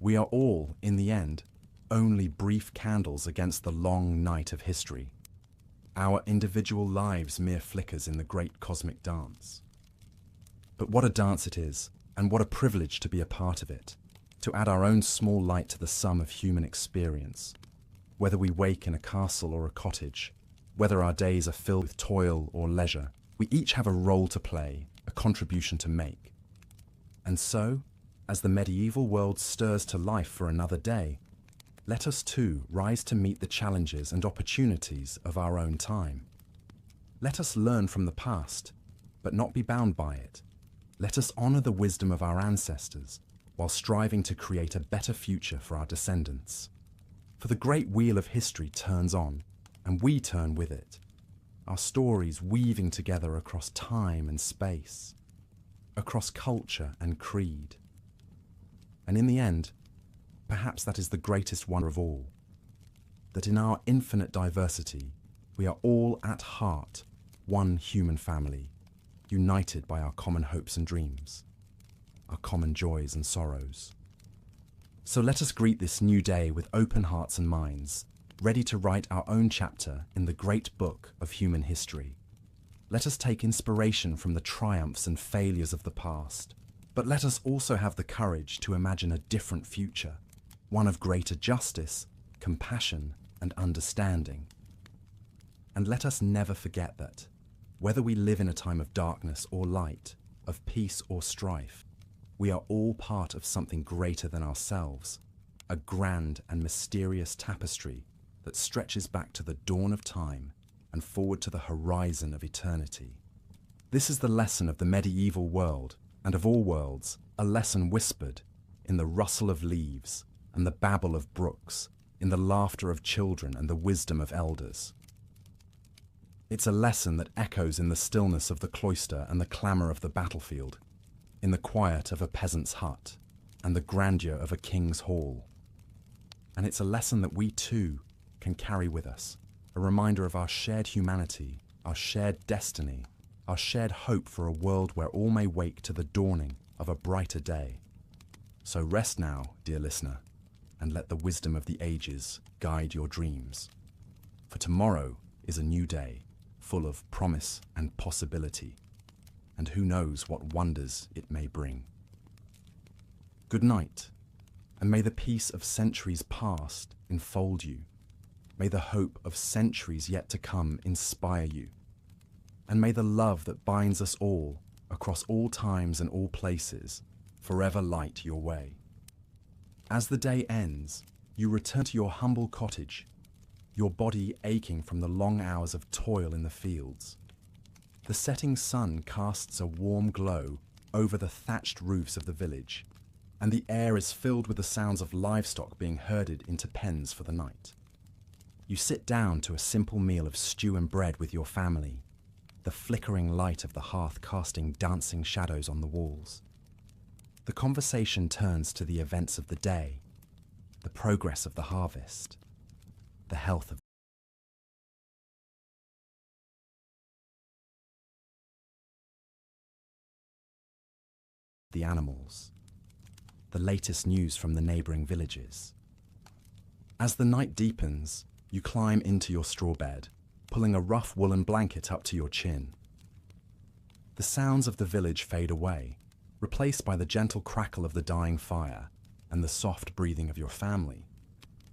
We are all, in the end, only brief candles against the long night of history, our individual lives mere flickers in the great cosmic dance. But what a dance it is, and what a privilege to be a part of it, to add our own small light to the sum of human experience. Whether we wake in a castle or a cottage, whether our days are filled with toil or leisure, we each have a role to play, a contribution to make. And so, as the medieval world stirs to life for another day, let us too rise to meet the challenges and opportunities of our own time. Let us learn from the past, but not be bound by it. Let us honor the wisdom of our ancestors, while striving to create a better future for our descendants. For the great wheel of history turns on, and we turn with it, our stories weaving together across time and space, across culture and creed. And in the end, perhaps that is the greatest wonder of all, that in our infinite diversity, we are all at heart one human family, united by our common hopes and dreams, our common joys and sorrows. So let us greet this new day with open hearts and minds, ready to write our own chapter in the great book of human history. Let us take inspiration from the triumphs and failures of the past, but let us also have the courage to imagine a different future, one of greater justice, compassion, and understanding. And let us never forget that, whether we live in a time of darkness or light, of peace or strife, we are all part of something greater than ourselves, a grand and mysterious tapestry that stretches back to the dawn of time and forward to the horizon of eternity. This is the lesson of the medieval world, and of all worlds, a lesson whispered in the rustle of leaves and the babble of brooks, in the laughter of children and the wisdom of elders. It's a lesson that echoes in the stillness of the cloister and the clamour of the battlefield, in the quiet of a peasant's hut and the grandeur of a king's hall. And it's a lesson that we too can carry with us, a reminder of our shared humanity, our shared destiny, our shared hope for a world where all may wake to the dawning of a brighter day. So rest now, dear listener, and let the wisdom of the ages guide your dreams. For tomorrow is a new day, full of promise and possibility, and who knows what wonders it may bring. Good night, and may the peace of centuries past enfold you. May the hope of centuries yet to come inspire you. And may the love that binds us all, across all times and all places, forever light your way. As the day ends, you return to your humble cottage, your body aching from the long hours of toil in the fields. The setting sun casts a warm glow over the thatched roofs of the village, and the air is filled with the sounds of livestock being herded into pens for the night. You sit down to a simple meal of stew and bread with your family, the flickering light of the hearth casting dancing shadows on the walls. The conversation turns to the events of the day, the progress of the harvest, the health of the animals, the latest news from the neighbouring villages. As the night deepens, you climb into your straw bed, pulling a rough woolen blanket up to your chin. The sounds of the village fade away, replaced by the gentle crackle of the dying fire and the soft breathing of your family.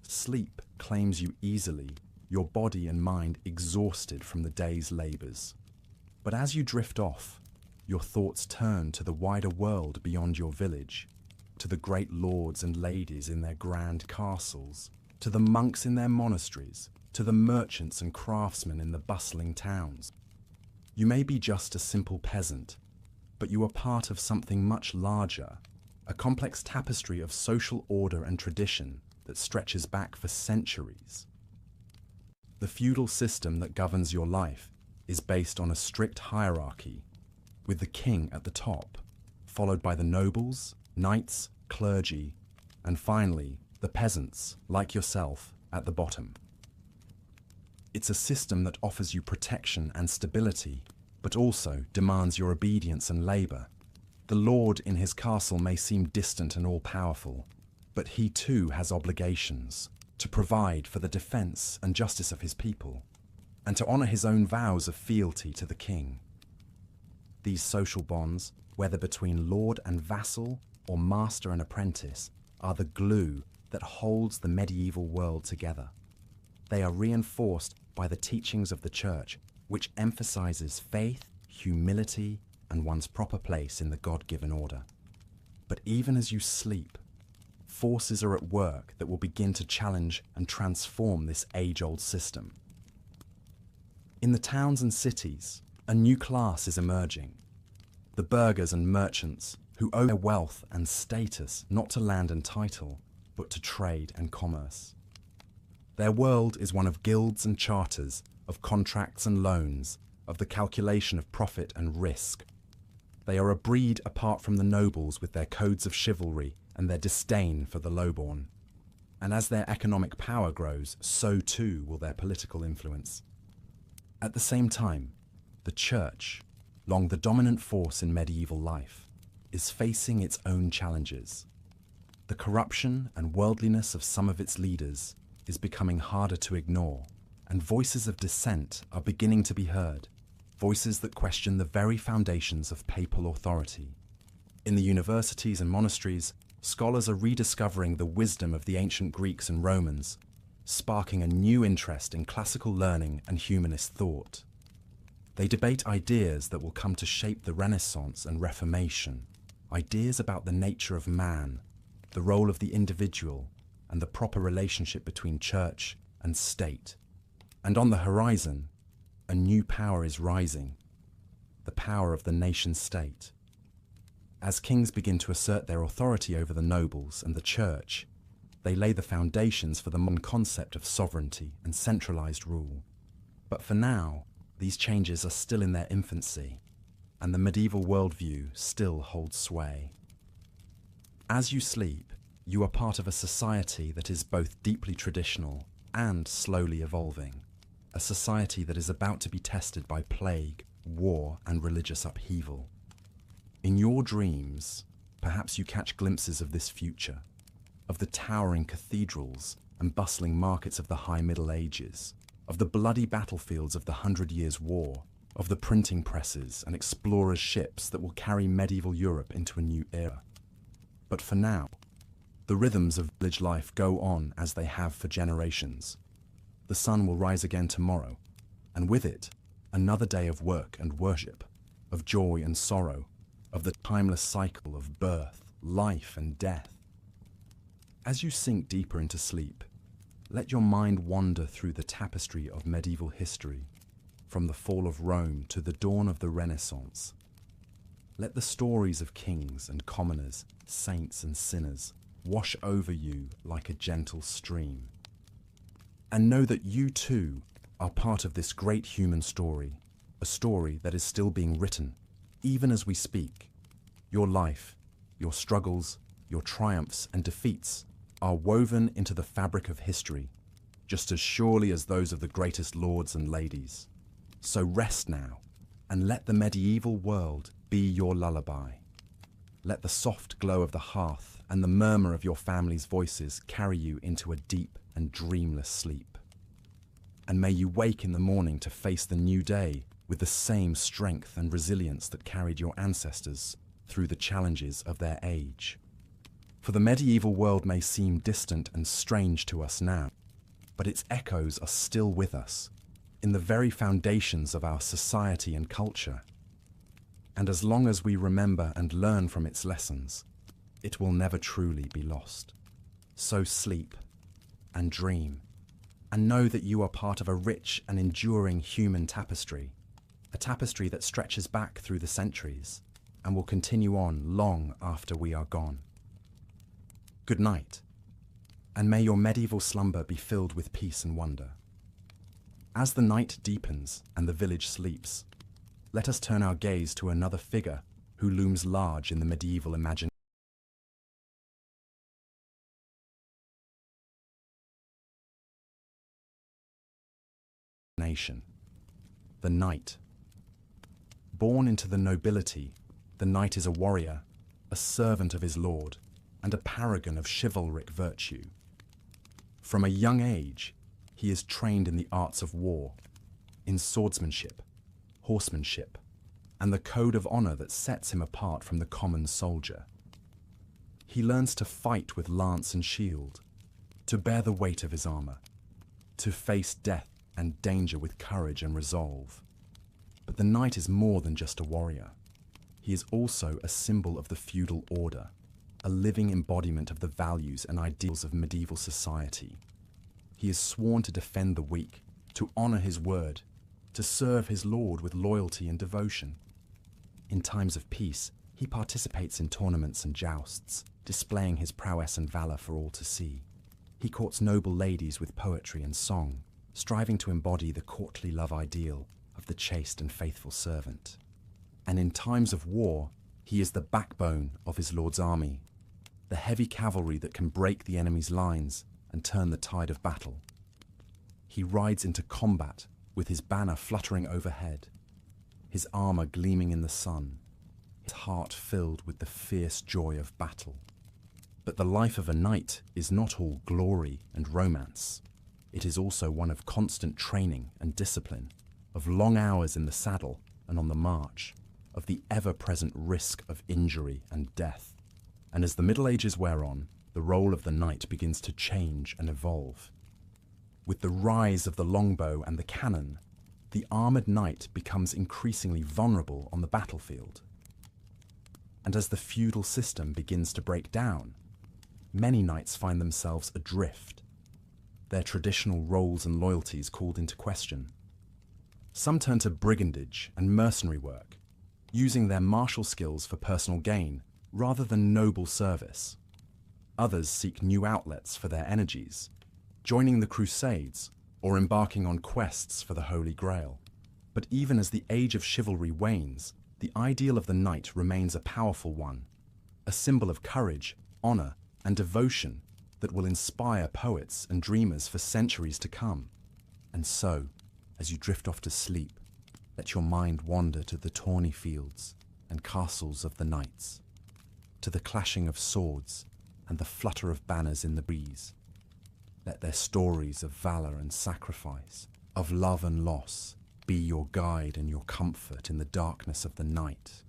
Sleep claims you easily, your body and mind exhausted from the day's labours. But as you drift off, your thoughts turn to the wider world beyond your village, to the great lords and ladies in their grand castles, to the monks in their monasteries, to the merchants and craftsmen in the bustling towns. You may be just a simple peasant, but you are part of something much larger, a complex tapestry of social order and tradition that stretches back for centuries. The feudal system that governs your life is based on a strict hierarchy, with the king at the top, followed by the nobles, knights, clergy, and finally, the peasants, like yourself, at the bottom. It's a system that offers you protection and stability, but also demands your obedience and labour. The lord in his castle may seem distant and all-powerful, but he too has obligations to provide for the defence and justice of his people, and to honour his own vows of fealty to the king. These social bonds, whether between lord and vassal or master and apprentice, are the glue that holds the medieval world together. They are reinforced by the teachings of the Church, which emphasizes faith, humility, and one's proper place in the God-given order. But even as you sleep, forces are at work that will begin to challenge and transform this age-old system. In the towns and cities, a new class is emerging. The burghers and merchants who owe their wealth and status not to land and title, but to trade and commerce. Their world is one of guilds and charters, of contracts and loans, of the calculation of profit and risk. They are a breed apart from the nobles with their codes of chivalry and their disdain for the lowborn. And as their economic power grows, so too will their political influence. At the same time, the Church, long the dominant force in medieval life, is facing its own challenges. The corruption and worldliness of some of its leaders is becoming harder to ignore, and voices of dissent are beginning to be heard, voices that question the very foundations of papal authority. In the universities and monasteries, scholars are rediscovering the wisdom of the ancient Greeks and Romans, sparking a new interest in classical learning and humanist thought. They debate ideas that will come to shape the Renaissance and Reformation, ideas about the nature of man, the role of the individual, and the proper relationship between church and state. And on the horizon, a new power is rising, the power of the nation-state. As kings begin to assert their authority over the nobles and the church, they lay the foundations for the modern concept of sovereignty and centralized rule. But for now, these changes are still in their infancy, and the medieval worldview still holds sway. As you sleep, you are part of a society that is both deeply traditional and slowly evolving, a society that is about to be tested by plague, war, and religious upheaval. In your dreams, perhaps you catch glimpses of this future, of the towering cathedrals and bustling markets of the High Middle Ages, of the bloody battlefields of the 100 Years' War, of the printing presses and explorers' ships that will carry medieval Europe into a new era. But for now, the rhythms of village life go on as they have for generations. The sun will rise again tomorrow, and with it, another day of work and worship, of joy and sorrow, of the timeless cycle of birth, life, and death. As you sink deeper into sleep, let your mind wander through the tapestry of medieval history, from the fall of Rome to the dawn of the Renaissance. Let the stories of kings and commoners, saints and sinners, wash over you like a gentle stream. And know that you too are part of this great human story, a story that is still being written, even as we speak. Your life, your struggles, your triumphs and defeats are woven into the fabric of history, just as surely as those of the greatest lords and ladies. So rest now, and let the medieval world be your lullaby. Let the soft glow of the hearth and the murmur of your family's voices carry you into a deep and dreamless sleep. And may you wake in the morning to face the new day with the same strength and resilience that carried your ancestors through the challenges of their age. For the medieval world may seem distant and strange to us now, but its echoes are still with us, in the very foundations of our society and culture. And as long as we remember and learn from its lessons, it will never truly be lost. So sleep and dream, and know that you are part of a rich and enduring human tapestry, a tapestry that stretches back through the centuries and will continue on long after we are gone. Good night, and may your medieval slumber be filled with peace and wonder. As the night deepens and the village sleeps, let us turn our gaze to another figure who looms large in the medieval imagination. The knight. Born into the nobility, the knight is a warrior, a servant of his lord, and a paragon of chivalric virtue. From a young age, he is trained in the arts of war, in swordsmanship, horsemanship, and the code of honor that sets him apart from the common soldier. He learns to fight with lance and shield, to bear the weight of his armor, to face death and danger with courage and resolve. But the knight is more than just a warrior. He is also a symbol of the feudal order, a living embodiment of the values and ideals of medieval society. He is sworn to defend the weak, to honor his word, to serve his lord with loyalty and devotion. In times of peace, he participates in tournaments and jousts, displaying his prowess and valor for all to see. He courts noble ladies with poetry and song, striving to embody the courtly love ideal of the chaste and faithful servant. And in times of war, he is the backbone of his lord's army, the heavy cavalry that can break the enemy's lines and turn the tide of battle. He rides into combat with his banner fluttering overhead, his armor gleaming in the sun, his heart filled with the fierce joy of battle. But the life of a knight is not all glory and romance. It is also one of constant training and discipline, of long hours in the saddle and on the march, of the ever-present risk of injury and death. And as the Middle Ages wear on, the role of the knight begins to change and evolve. With the rise of the longbow and the cannon, the armored knight becomes increasingly vulnerable on the battlefield. And as the feudal system begins to break down, many knights find themselves adrift, their traditional roles and loyalties called into question. Some turn to brigandage and mercenary work, using their martial skills for personal gain rather than noble service. Others seek new outlets for their energies, joining the Crusades or embarking on quests for the Holy Grail. But even as the age of chivalry wanes, the ideal of the knight remains a powerful one, a symbol of courage, honor, and devotion that will inspire poets and dreamers for centuries to come. And so, as you drift off to sleep, let your mind wander to the tawny fields and castles of the knights, to the clashing of swords and the flutter of banners in the breeze. Let their stories of valor and sacrifice, of love and loss, be your guide and your comfort in the darkness of the night.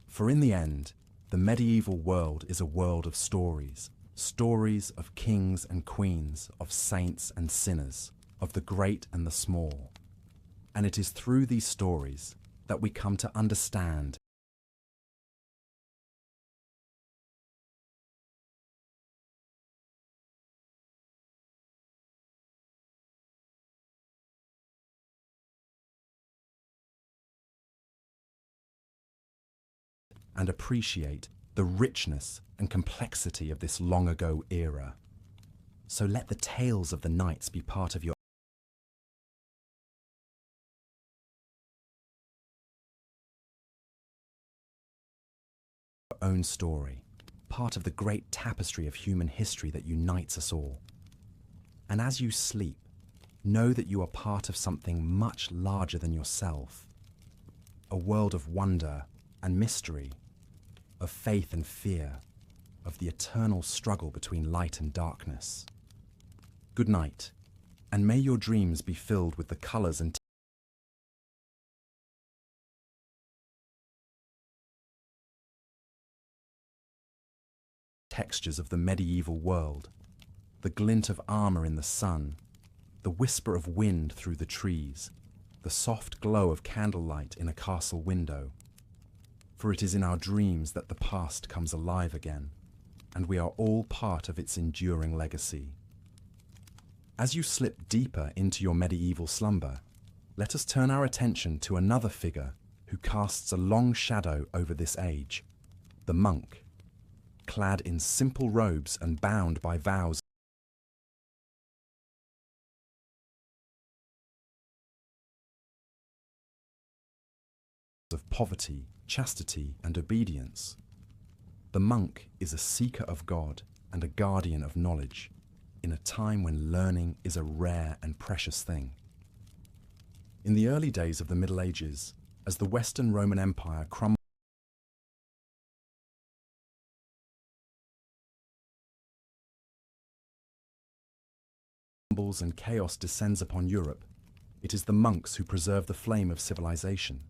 For in the end, the medieval world is a world of stories, stories of kings and queens, of saints and sinners, of the great and the small. And it is through these stories that we come to understand and appreciate the richness and complexity of this long ago era. So let the tales of the knights be part of your own story, part of the great tapestry of human history that unites us all. And as you sleep, know that you are part of something much larger than yourself, a world of wonder and mystery, of faith and fear, of the eternal struggle between light and darkness. Good night, and may your dreams be filled with the colours and textures of the medieval world, the glint of armour in the sun, the whisper of wind through the trees, the soft glow of candlelight in a castle window. For it is in our dreams that the past comes alive again, and we are all part of its enduring legacy. As you slip deeper into your medieval slumber, let us turn our attention to another figure who casts a long shadow over this age, the monk, clad in simple robes and bound by vows of poverty, chastity, and obedience. The monk is a seeker of God and a guardian of knowledge, in a time when learning is a rare and precious thing. In the early days of the Middle Ages, as the Western Roman Empire crumbled and chaos descends upon Europe, it is the monks who preserve the flame of civilization.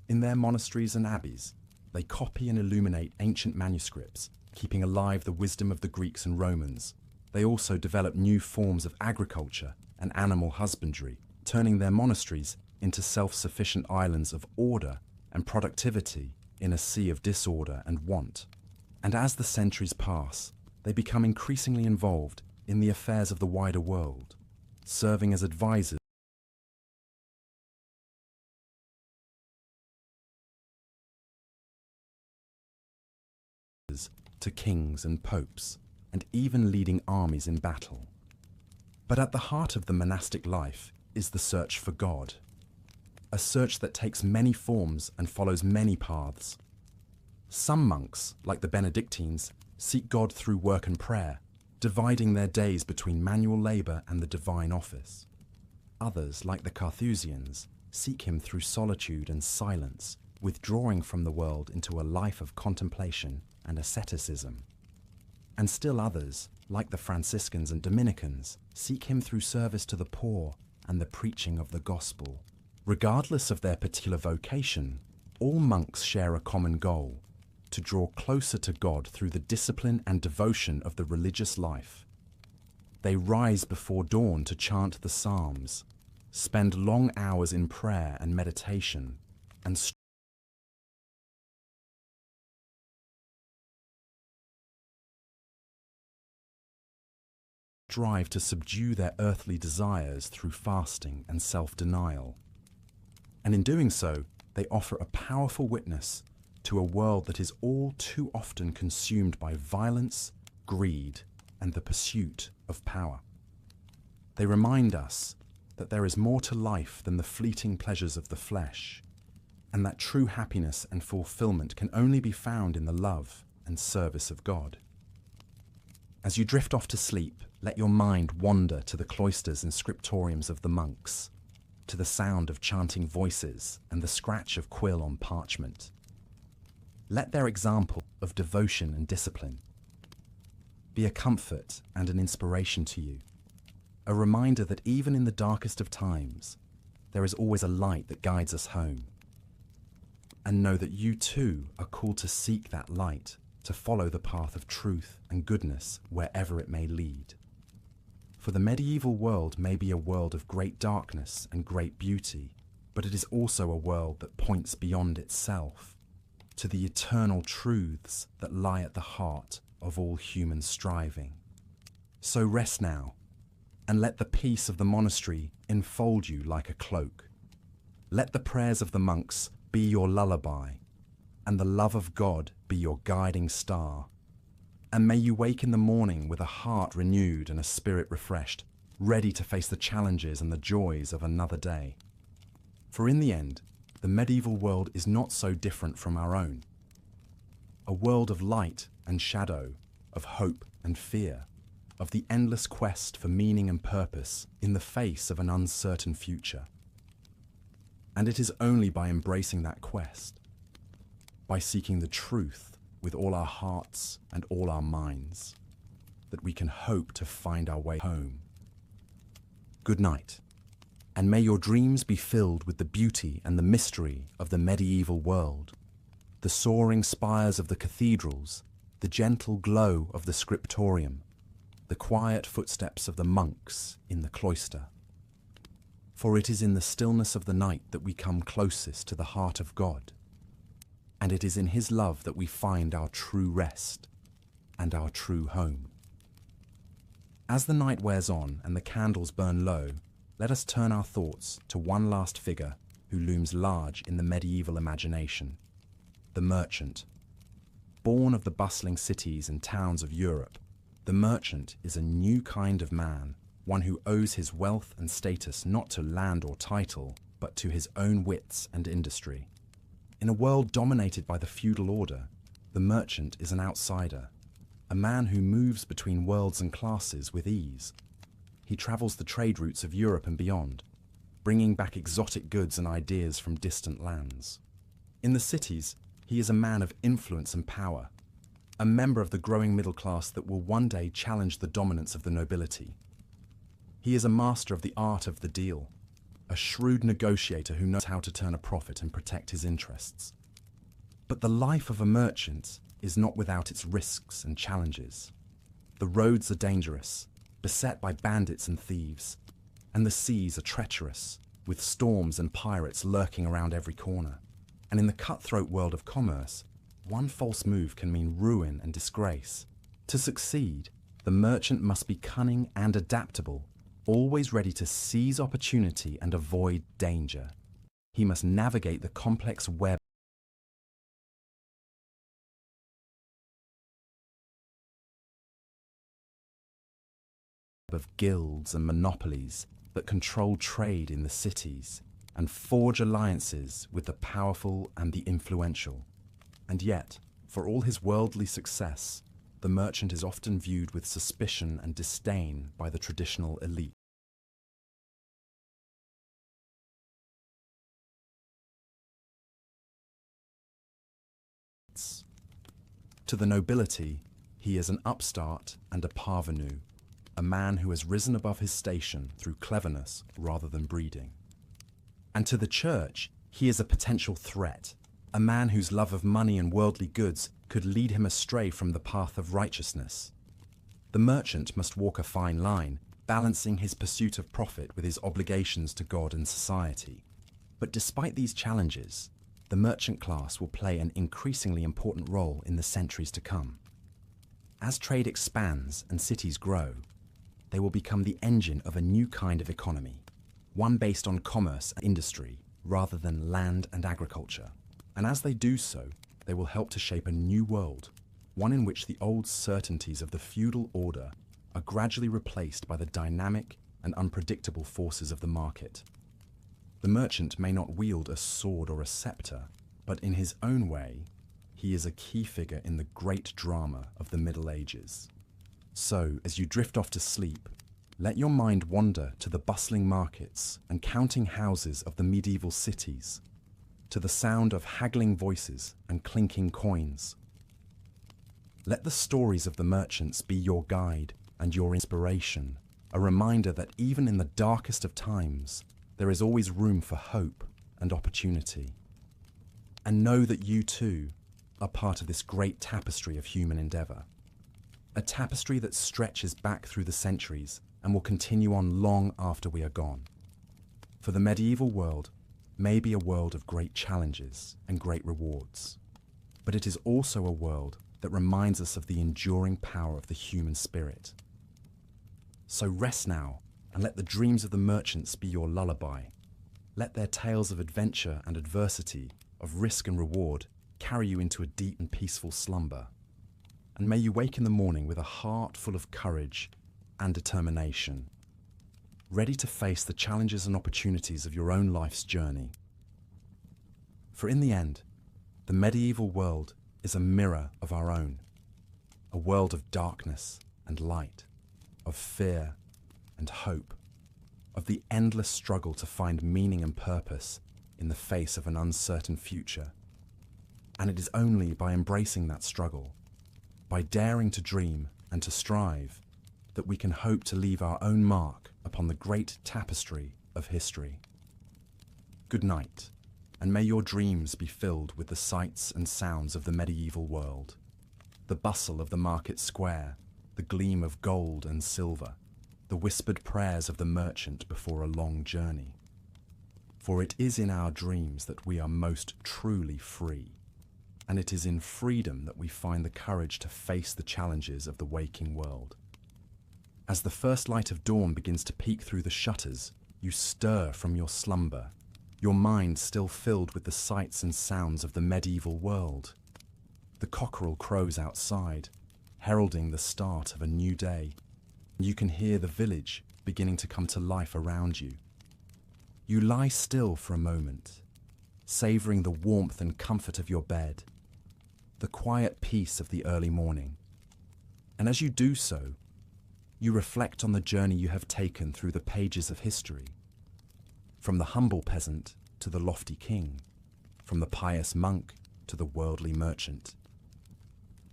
In their monasteries and abbeys, they copy and illuminate ancient manuscripts, keeping alive the wisdom of the Greeks and Romans. They also develop new forms of agriculture and animal husbandry, turning their monasteries into self-sufficient islands of order and productivity in a sea of disorder and want. And as the centuries pass, they become increasingly involved in the affairs of the wider world, serving as advisors to kings and popes, and even leading armies in battle. But at the heart of the monastic life is the search for God, a search that takes many forms and follows many paths. Some monks, like the Benedictines, seek God through work and prayer, dividing their days between manual labour and the divine office. Others, like the Carthusians, seek him through solitude and silence, withdrawing from the world into a life of contemplation and asceticism. And still others, like the Franciscans and Dominicans, seek him through service to the poor and the preaching of the gospel. Regardless of their particular vocation, all monks share a common goal: to draw closer to God through the discipline and devotion of the religious life. They rise before dawn to chant the Psalms, spend long hours in prayer and meditation, and strive to subdue their earthly desires through fasting and self-denial. And in doing so, they offer a powerful witness to a world that is all too often consumed by violence, greed, and the pursuit of power. They remind us that there is more to life than the fleeting pleasures of the flesh, and that true happiness and fulfillment can only be found in the love and service of God. As you drift off to sleep, let your mind wander to the cloisters and scriptoriums of the monks, to the sound of chanting voices and the scratch of quill on parchment. Let their example of devotion and discipline be a comfort and an inspiration to you, a reminder that even in the darkest of times, there is always a light that guides us home. And know that you too are called to seek that light, to follow the path of truth and goodness wherever it may lead. For the medieval world may be a world of great darkness and great beauty, but it is also a world that points beyond itself, to the eternal truths that lie at the heart of all human striving. So rest now, and let the peace of the monastery enfold you like a cloak. Let the prayers of the monks be your lullaby, and the love of God be your guiding star. And may you wake in the morning with a heart renewed and a spirit refreshed, ready to face the challenges and the joys of another day. For in the end, the medieval world is not so different from our own. A world of light and shadow, of hope and fear, of the endless quest for meaning and purpose in the face of an uncertain future. And it is only by embracing that quest, by seeking the truth with all our hearts and all our minds, that we can hope to find our way home. Good night, and may your dreams be filled with the beauty and the mystery of the medieval world, the soaring spires of the cathedrals, the gentle glow of the scriptorium, the quiet footsteps of the monks in the cloister. For it is in the stillness of the night that we come closest to the heart of God, and it is in His love that we find our true rest and our true home. As the night wears on and the candles burn low, let us turn our thoughts to one last figure who looms large in the medieval imagination, the merchant. Born of the bustling cities and towns of Europe, the merchant is a new kind of man, one who owes his wealth and status not to land or title, but to his own wits and industry. In a world dominated by the feudal order, the merchant is an outsider, a man who moves between worlds and classes with ease. He travels the trade routes of Europe and beyond, bringing back exotic goods and ideas from distant lands. In the cities, he is a man of influence and power, a member of the growing middle class that will one day challenge the dominance of the nobility. He is a master of the art of the deal, a shrewd negotiator who knows how to turn a profit and protect his interests. But the life of a merchant is not without its risks and challenges. The roads are dangerous, beset by bandits and thieves, and the seas are treacherous, with storms and pirates lurking around every corner. And in the cutthroat world of commerce, one false move can mean ruin and disgrace. To succeed, the merchant must be cunning and adaptable, always ready to seize opportunity and avoid danger. He must navigate the complex web of guilds and monopolies that control trade in the cities and forge alliances with the powerful and the influential. And yet, for all his worldly success, the merchant is often viewed with suspicion and disdain by the traditional elite. To the nobility, he is an upstart and a parvenu, a man who has risen above his station through cleverness rather than breeding. And to the church, he is a potential threat, a man whose love of money and worldly goods could lead him astray from the path of righteousness. The merchant must walk a fine line, balancing his pursuit of profit with his obligations to God and society. But despite these challenges, the merchant class will play an increasingly important role in the centuries to come. As trade expands and cities grow, they will become the engine of a new kind of economy, one based on commerce and industry rather than land and agriculture. And as they do so, they will help to shape a new world, one in which the old certainties of the feudal order are gradually replaced by the dynamic and unpredictable forces of the market. The merchant may not wield a sword or a scepter, but in his own way, he is a key figure in the great drama of the Middle Ages. So, as you drift off to sleep, let your mind wander to the bustling markets and counting houses of the medieval cities, to the sound of haggling voices and clinking coins. Let the stories of the merchants be your guide and your inspiration, a reminder that even in the darkest of times, there is always room for hope and opportunity. And know that you too are part of this great tapestry of human endeavour, a tapestry that stretches back through the centuries and will continue on long after we are gone. For the medieval world may be a world of great challenges and great rewards, but it is also a world that reminds us of the enduring power of the human spirit. So rest now and let the dreams of the merchants be your lullaby. Let their tales of adventure and adversity, of risk and reward, carry you into a deep and peaceful slumber. And may you wake in the morning with a heart full of courage and determination, ready to face the challenges and opportunities of your own life's journey. For in the end, the medieval world is a mirror of our own, a world of darkness and light, of fear and hope, of the endless struggle to find meaning and purpose in the face of an uncertain future. And it is only by embracing that struggle, by daring to dream and to strive, that we can hope to leave our own mark upon the great tapestry of history. Good night, and may your dreams be filled with the sights and sounds of the medieval world, the bustle of the market square, the gleam of gold and silver, the whispered prayers of the merchant before a long journey. For it is in our dreams that we are most truly free, and it is in freedom that we find the courage to face the challenges of the waking world. As the first light of dawn begins to peek through the shutters, you stir from your slumber, your mind still filled with the sights and sounds of the medieval world. The cockerel crows outside, heralding the start of a new day. You can hear the village beginning to come to life around you. You lie still for a moment, savoring the warmth and comfort of your bed, the quiet peace of the early morning. And as you do so, you reflect on the journey you have taken through the pages of history, from the humble peasant to the lofty king, from the pious monk to the worldly merchant.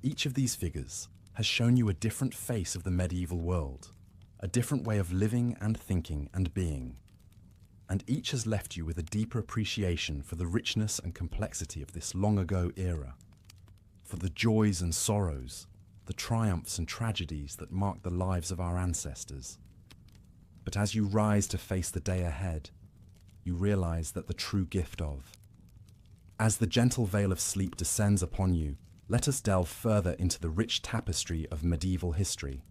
Each of these figures has shown you a different face of the medieval world, a different way of living and thinking and being, and each has left you with a deeper appreciation for the richness and complexity of this long-ago era, for the joys and sorrows, the triumphs and tragedies that marked the lives of our ancestors. But as you rise to face the day ahead, you realize that the true gift of. As the gentle veil of sleep descends upon you, let us delve further into the rich tapestry of medieval history,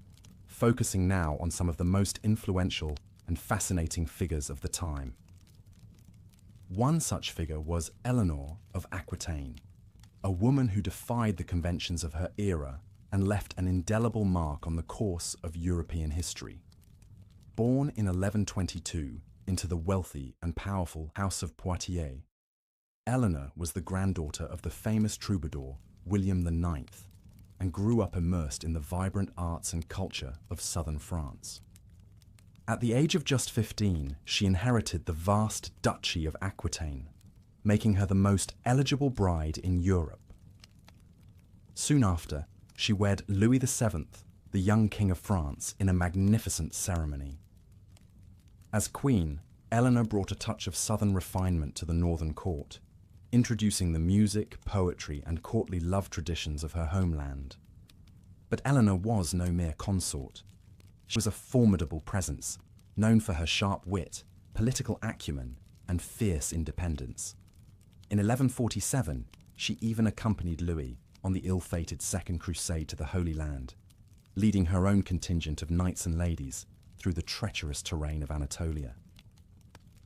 focusing now on some of the most influential and fascinating figures of the time. One such figure was Eleanor of Aquitaine, a woman who defied the conventions of her era and left an indelible mark on the course of European history. Born in 1122 into the wealthy and powerful House of Poitiers, Eleanor was the granddaughter of the famous troubadour William IX and grew up immersed in the vibrant arts and culture of southern France. At the age of just 15, she inherited the vast Duchy of Aquitaine, making her the most eligible bride in Europe. Soon after, she wed Louis VII, the young King of France, in a magnificent ceremony. As queen, Eleanor brought a touch of southern refinement to the northern court, introducing the music, poetry, and courtly love traditions of her homeland. But Eleanor was no mere consort. She was a formidable presence, known for her sharp wit, political acumen, and fierce independence. In 1147, she even accompanied Louis on the ill-fated Second Crusade to the Holy Land, leading her own contingent of knights and ladies through the treacherous terrain of Anatolia.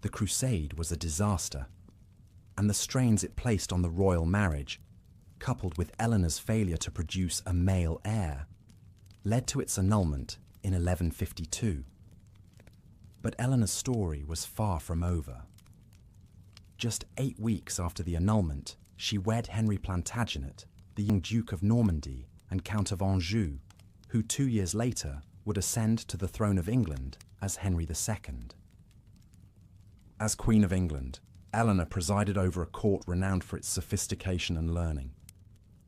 The crusade was a disaster, and the strains it placed on the royal marriage, coupled with Eleanor's failure to produce a male heir, led to its annulment in 1152. But Eleanor's story was far from over. Just 8 weeks after the annulment, she wed Henry Plantagenet, the young Duke of Normandy and Count of Anjou, who 2 years later would ascend to the throne of England as Henry II. As Queen of England, Eleanor presided over a court renowned for its sophistication and learning.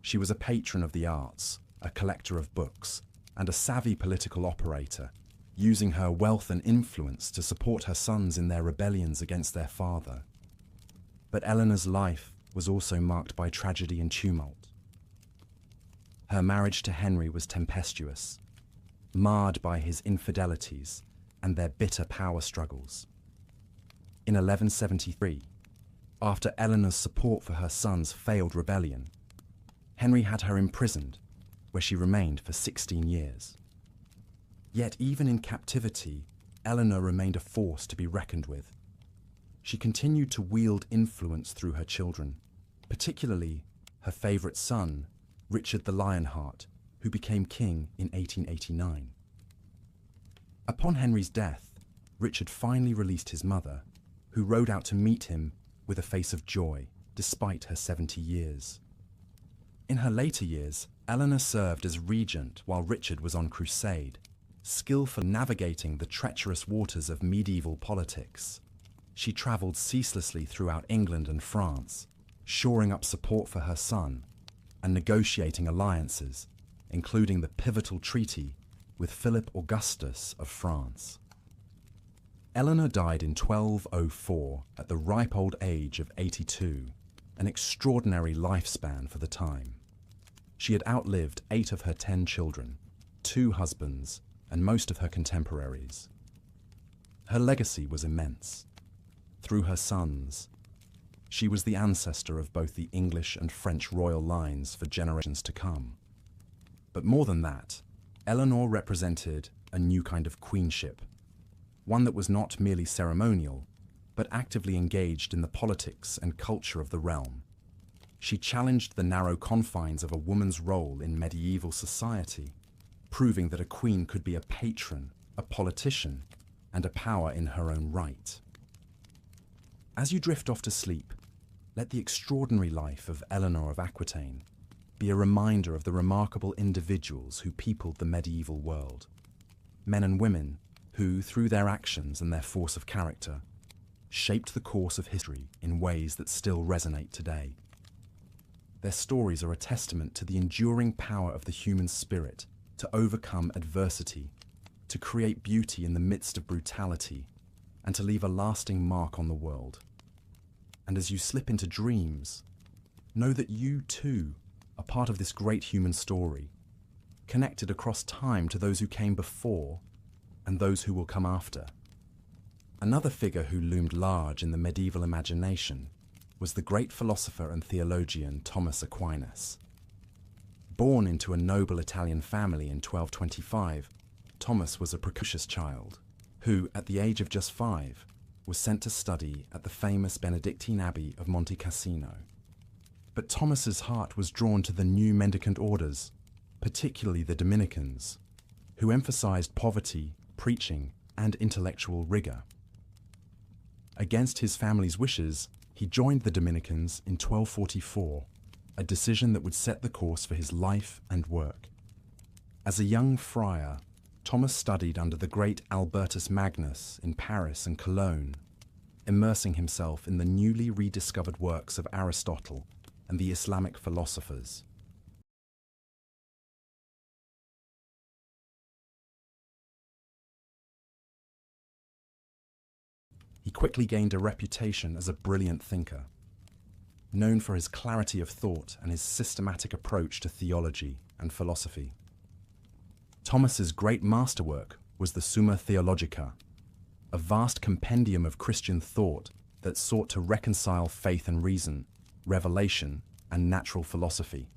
She was a patron of the arts, a collector of books, and a savvy political operator, using her wealth and influence to support her sons in their rebellions against their father. But Eleanor's life was also marked by tragedy and tumult. Her marriage to Henry was tempestuous, marred by his infidelities and their bitter power struggles. In 1173, after Eleanor's support for her son's failed rebellion, Henry had her imprisoned, where she remained for 16 years. Yet even in captivity, Eleanor remained a force to be reckoned with. She continued to wield influence through her children, particularly her favourite son, Richard the Lionheart, who became king in 1889. Upon Henry's death, Richard finally released his mother, who rode out to meet him with a face of joy, despite her 70 years. In her later years, Eleanor served as regent while Richard was on crusade, skillful navigating the treacherous waters of medieval politics. She travelled ceaselessly throughout England and France, shoring up support for her son, and negotiating alliances, including the pivotal treaty with Philip Augustus of France. Eleanor died in 1204 at the ripe old age of 82, an extraordinary lifespan for the time. She had outlived 8 of her 10 children, 2 husbands, and most of her contemporaries. Her legacy was immense. Through her sons, she was the ancestor of both the English and French royal lines for generations to come. But more than that, Eleanor represented a new kind of queenship, one that was not merely ceremonial, but actively engaged in the politics and culture of the realm. She challenged the narrow confines of a woman's role in medieval society, proving that a queen could be a patron, a politician, and a power in her own right. As you drift off to sleep, let the extraordinary life of Eleanor of Aquitaine be a reminder of the remarkable individuals who peopled the medieval world. Men and women who, through their actions and their force of character, shaped the course of history in ways that still resonate today. Their stories are a testament to the enduring power of the human spirit to overcome adversity, to create beauty in the midst of brutality, and to leave a lasting mark on the world. And as you slip into dreams, know that you too are part of this great human story, connected across time to those who came before and those who will come after. Another figure who loomed large in the medieval imagination was the great philosopher and theologian Thomas Aquinas. Born into a noble Italian family in 1225, Thomas was a precocious child who, at the age of just 5, was sent to study at the famous Benedictine Abbey of Monte Cassino. But Thomas's heart was drawn to the new mendicant orders, particularly the Dominicans, who emphasized poverty, preaching, and intellectual rigor. Against his family's wishes, he joined the Dominicans in 1244, a decision that would set the course for his life and work. As a young friar, Thomas studied under the great Albertus Magnus in Paris and Cologne, immersing himself in the newly rediscovered works of Aristotle and the Islamic philosophers. He quickly gained a reputation as a brilliant thinker, known for his clarity of thought and his systematic approach to theology and philosophy. Thomas's great masterwork was the Summa Theologica, a vast compendium of Christian thought that sought to reconcile faith and reason, revelation, and natural philosophy.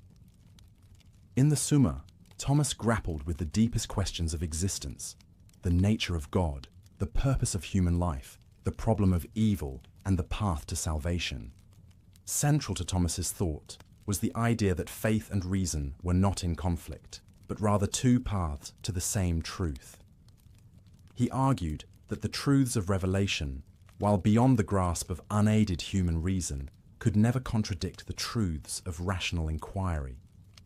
In the Summa, Thomas grappled with the deepest questions of existence, the nature of God, the purpose of human life, the problem of evil, and the path to salvation. Central to Thomas's thought was the idea that faith and reason were not in conflict, but rather two paths to the same truth. He argued that the truths of revelation, while beyond the grasp of unaided human reason, could never contradict the truths of rational inquiry.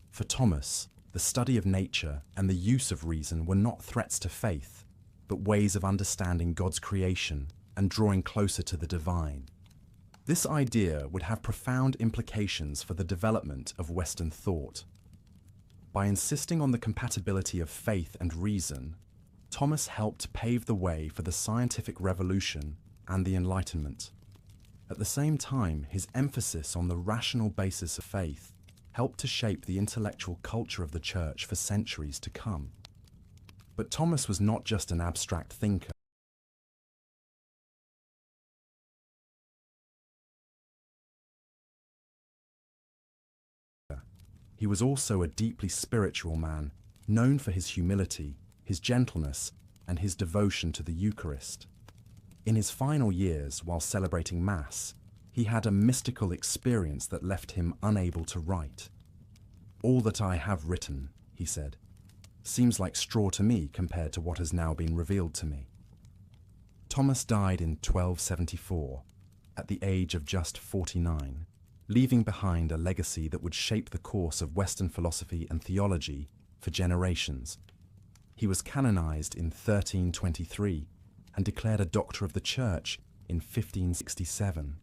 For Thomas, the study of nature and the use of reason were not threats to faith, but ways of understanding God's creation and drawing closer to the divine. This idea would have profound implications for the development of Western thought. By insisting on the compatibility of faith and reason, Thomas helped pave the way for the scientific revolution and the Enlightenment. At the same time, his emphasis on the rational basis of faith helped to shape the intellectual culture of the Church for centuries to come. But Thomas was not just an abstract thinker. He was also a deeply spiritual man, known for his humility, his gentleness, and his devotion to the Eucharist. In his final years, while celebrating Mass, he had a mystical experience that left him unable to write. "All that I have written," he said, "seems like straw to me compared to what has now been revealed to me." Thomas died in 1274, at the age of just 49, leaving behind a legacy that would shape the course of Western philosophy and theology for generations. He was canonized in 1323 and declared a Doctor of the Church in 1567.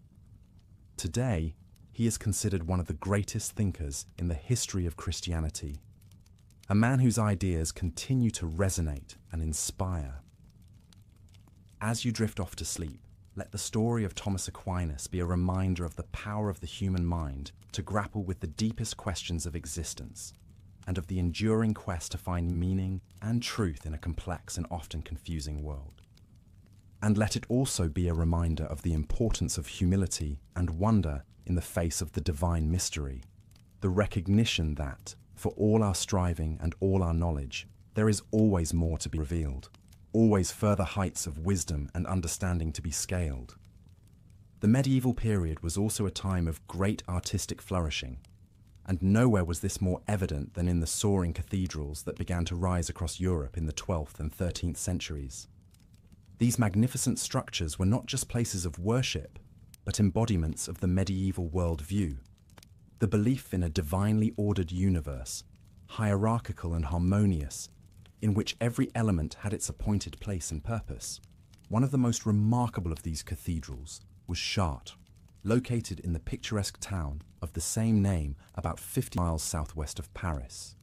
Today, he is considered one of the greatest thinkers in the history of Christianity, a man whose ideas continue to resonate and inspire. As you drift off to sleep, let the story of Thomas Aquinas be a reminder of the power of the human mind to grapple with the deepest questions of existence, and of the enduring quest to find meaning and truth in a complex and often confusing world. And let it also be a reminder of the importance of humility and wonder in the face of the divine mystery, the recognition that, for all our striving and all our knowledge, there is always more to be revealed, always further heights of wisdom and understanding to be scaled. The medieval period was also a time of great artistic flourishing, and nowhere was this more evident than in the soaring cathedrals that began to rise across Europe in the 12th and 13th centuries. These magnificent structures were not just places of worship, but embodiments of the medieval worldview, the belief in a divinely ordered universe, hierarchical and harmonious, in which every element had its appointed place and purpose. One of the most remarkable of these cathedrals was Chartres, located in the picturesque town of the same name about 50 miles southwest of Paris.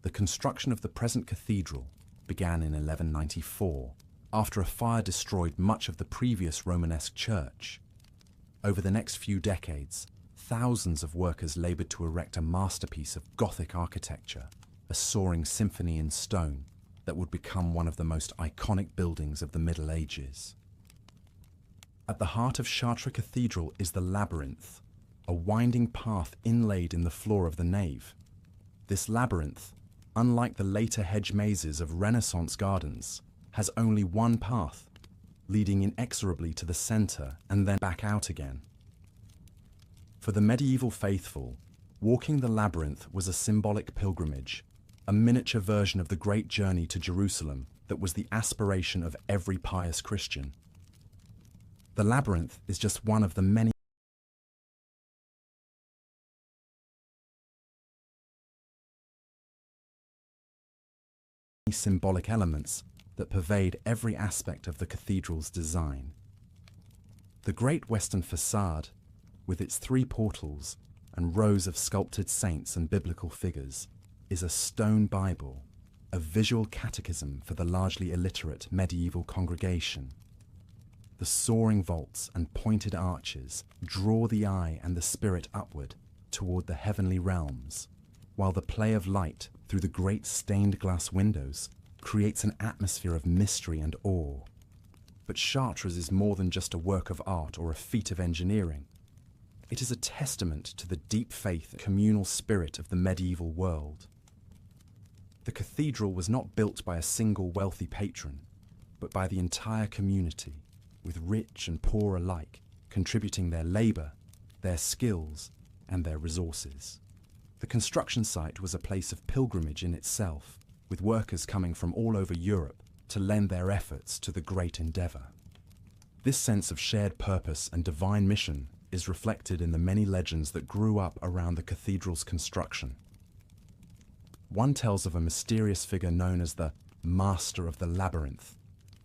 The construction of the present cathedral began in 1194, after a fire destroyed much of the previous Romanesque church. Over the next few decades, thousands of workers labored to erect a masterpiece of Gothic architecture, a soaring symphony in stone that would become one of the most iconic buildings of the Middle Ages. At the heart of Chartres Cathedral is the labyrinth, a winding path inlaid in the floor of the nave. This labyrinth, unlike the later hedge mazes of Renaissance gardens, has only one path, leading inexorably to the center and then back out again. For the medieval faithful, walking the labyrinth was a symbolic pilgrimage, a miniature version of the great journey to Jerusalem that was the aspiration of every pious Christian. The labyrinth is just one of the many symbolic elements that pervade every aspect of the cathedral's design. The great western facade, with its 3 portals and rows of sculpted saints and biblical figures, is a stone Bible, a visual catechism for the largely illiterate medieval congregation. The soaring vaults and pointed arches draw the eye and the spirit upward toward the heavenly realms, while the play of light through the great stained glass windows creates an atmosphere of mystery and awe. But Chartres is more than just a work of art or a feat of engineering. It is a testament to the deep faith and communal spirit of the medieval world. The cathedral was not built by a single wealthy patron, but by the entire community, with rich and poor alike contributing their labor, their skills, and their resources. The construction site was a place of pilgrimage in itself, with workers coming from all over Europe to lend their efforts to the great endeavor. This sense of shared purpose and divine mission is reflected in the many legends that grew up around the cathedral's construction. One tells of a mysterious figure known as the Master of the Labyrinth,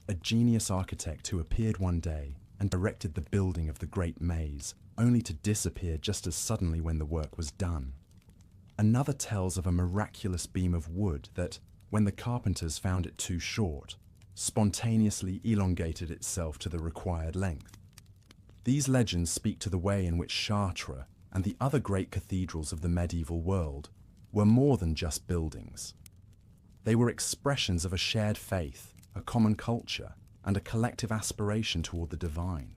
a genius architect who appeared one day and directed the building of the great maze, only to disappear just as suddenly when the work was done. Another tells of a miraculous beam of wood that, when the carpenters found it too short, spontaneously elongated itself to the required length. These legends speak to the way in which Chartres and the other great cathedrals of the medieval world were more than just buildings. They were expressions of a shared faith, a common culture, and a collective aspiration toward the divine.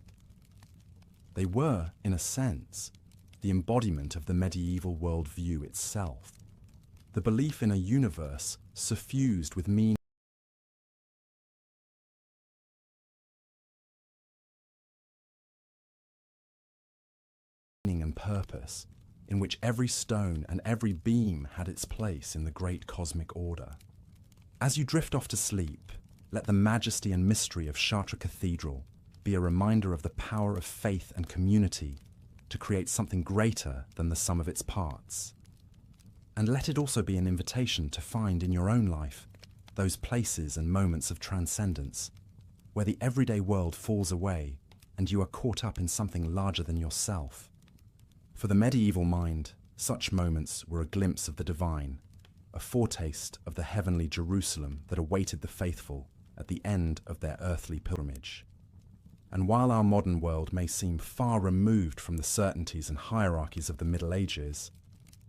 They were, in a sense, the embodiment of the medieval worldview itself, the belief in a universe suffused with meaning and purpose, in which every stone and every beam had its place in the great cosmic order. As you drift off to sleep, let the majesty and mystery of Chartres Cathedral be a reminder of the power of faith and community to create something greater than the sum of its parts. And let it also be an invitation to find in your own life those places and moments of transcendence where the everyday world falls away and you are caught up in something larger than yourself. For the medieval mind, such moments were a glimpse of the divine, a foretaste of the heavenly Jerusalem that awaited the faithful at the end of their earthly pilgrimage. And while our modern world may seem far removed from the certainties and hierarchies of the Middle Ages,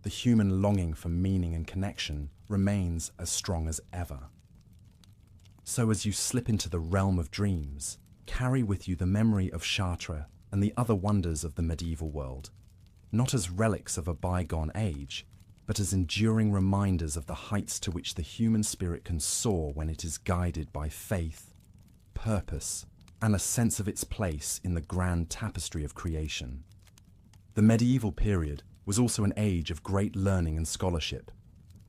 the human longing for meaning and connection remains as strong as ever. So as you slip into the realm of dreams, carry with you the memory of Chartres and the other wonders of the medieval world, not as relics of a bygone age, but as enduring reminders of the heights to which the human spirit can soar when it is guided by faith, purpose, and a sense of its place in the grand tapestry of creation. The medieval period was also an age of great learning and scholarship,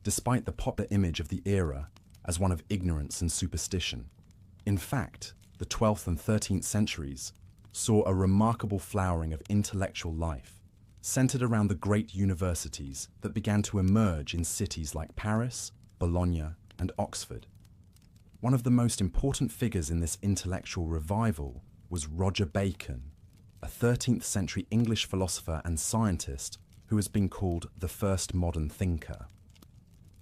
despite the popular image of the era as one of ignorance and superstition. In fact, the 12th and 13th centuries saw a remarkable flowering of intellectual life, centered around the great universities that began to emerge in cities like Paris, Bologna, and Oxford. One of the most important figures in this intellectual revival was Roger Bacon, a 13th century English philosopher and scientist who has been called the first modern thinker.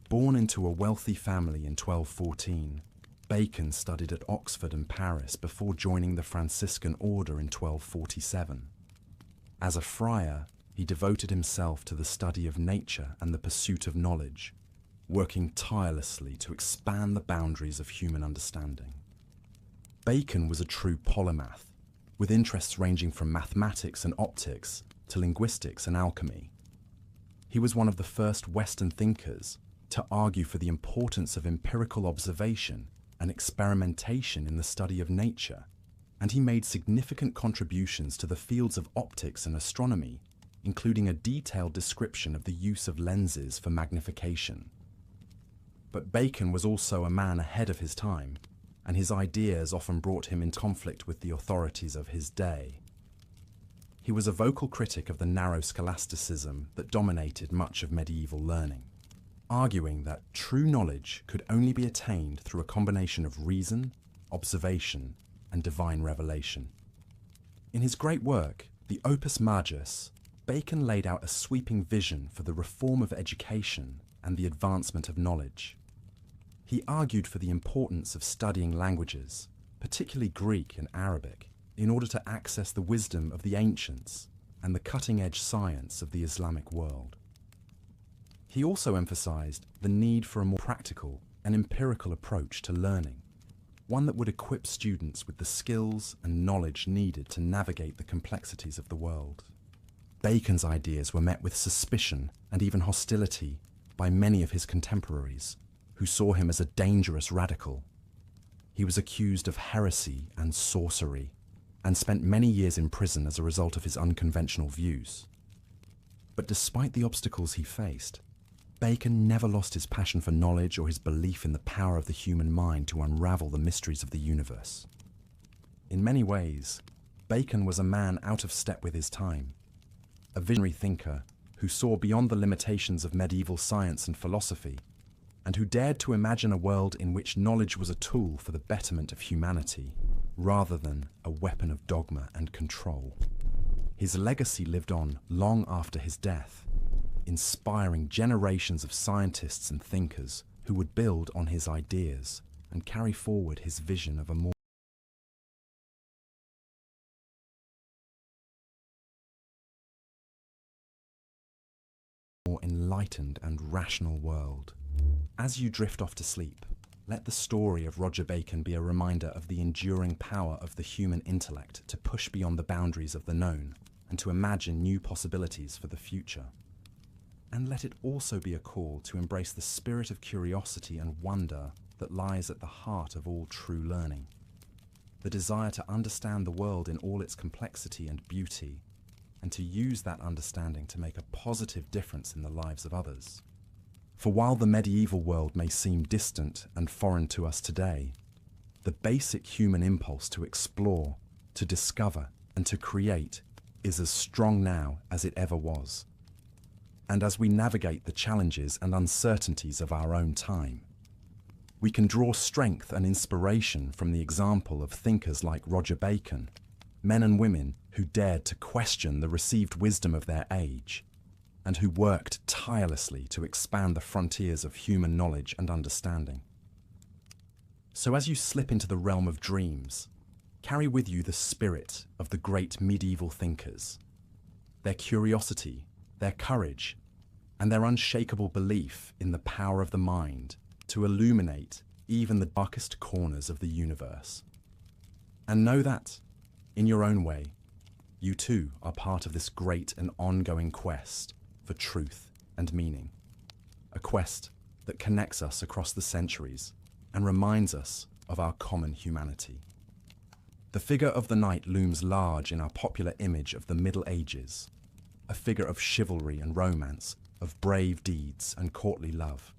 Born into a wealthy family in 1214, Bacon studied at Oxford and Paris before joining the Franciscan order in 1247. As a friar, he devoted himself to the study of nature and the pursuit of knowledge, working tirelessly to expand the boundaries of human understanding. Bacon was a true polymath, with interests ranging from mathematics and optics to linguistics and alchemy. He was one of the first Western thinkers to argue for the importance of empirical observation and experimentation in the study of nature, and he made significant contributions to the fields of optics and astronomy, including a detailed description of the use of lenses for magnification. But Bacon was also a man ahead of his time, and his ideas often brought him in conflict with the authorities of his day. He was a vocal critic of the narrow scholasticism that dominated much of medieval learning, arguing that true knowledge could only be attained through a combination of reason, observation, and divine revelation. In his great work, the Opus Majus, Bacon laid out a sweeping vision for the reform of education and the advancement of knowledge. He argued for the importance of studying languages, particularly Greek and Arabic, in order to access the wisdom of the ancients and the cutting-edge science of the Islamic world. He also emphasized the need for a more practical and empirical approach to learning, one that would equip students with the skills and knowledge needed to navigate the complexities of the world. Bacon's ideas were met with suspicion and even hostility by many of his contemporaries, who saw him as a dangerous radical. He was accused of heresy and sorcery, and spent many years in prison as a result of his unconventional views. But despite the obstacles he faced, Bacon never lost his passion for knowledge or his belief in the power of the human mind to unravel the mysteries of the universe. In many ways, Bacon was a man out of step with his time, a visionary thinker who saw beyond the limitations of medieval science and philosophy, and who dared to imagine a world in which knowledge was a tool for the betterment of humanity, rather than a weapon of dogma and control. His legacy lived on long after his death, inspiring generations of scientists and thinkers who would build on his ideas and carry forward his vision of a more enlightened and rational world. As you drift off to sleep, let the story of Roger Bacon be a reminder of the enduring power of the human intellect to push beyond the boundaries of the known and to imagine new possibilities for the future. And let it also be a call to embrace the spirit of curiosity and wonder that lies at the heart of all true learning. The desire to understand the world in all its complexity and beauty, and to use that understanding to make a positive difference in the lives of others. For while the medieval world may seem distant and foreign to us today, the basic human impulse to explore, to discover, and to create is as strong now as it ever was. And as we navigate the challenges and uncertainties of our own time, we can draw strength and inspiration from the example of thinkers like Roger Bacon, men and women who dared to question the received wisdom of their age, and who worked tirelessly to expand the frontiers of human knowledge and understanding. So as you slip into the realm of dreams, carry with you the spirit of the great medieval thinkers, their curiosity, their courage, and their unshakable belief in the power of the mind to illuminate even the darkest corners of the universe. And know that, in your own way, you too are part of this great and ongoing quest for truth and meaning. A quest that connects us across the centuries and reminds us of our common humanity. The figure of the knight looms large in our popular image of the Middle Ages, a figure of chivalry and romance, of brave deeds and courtly love.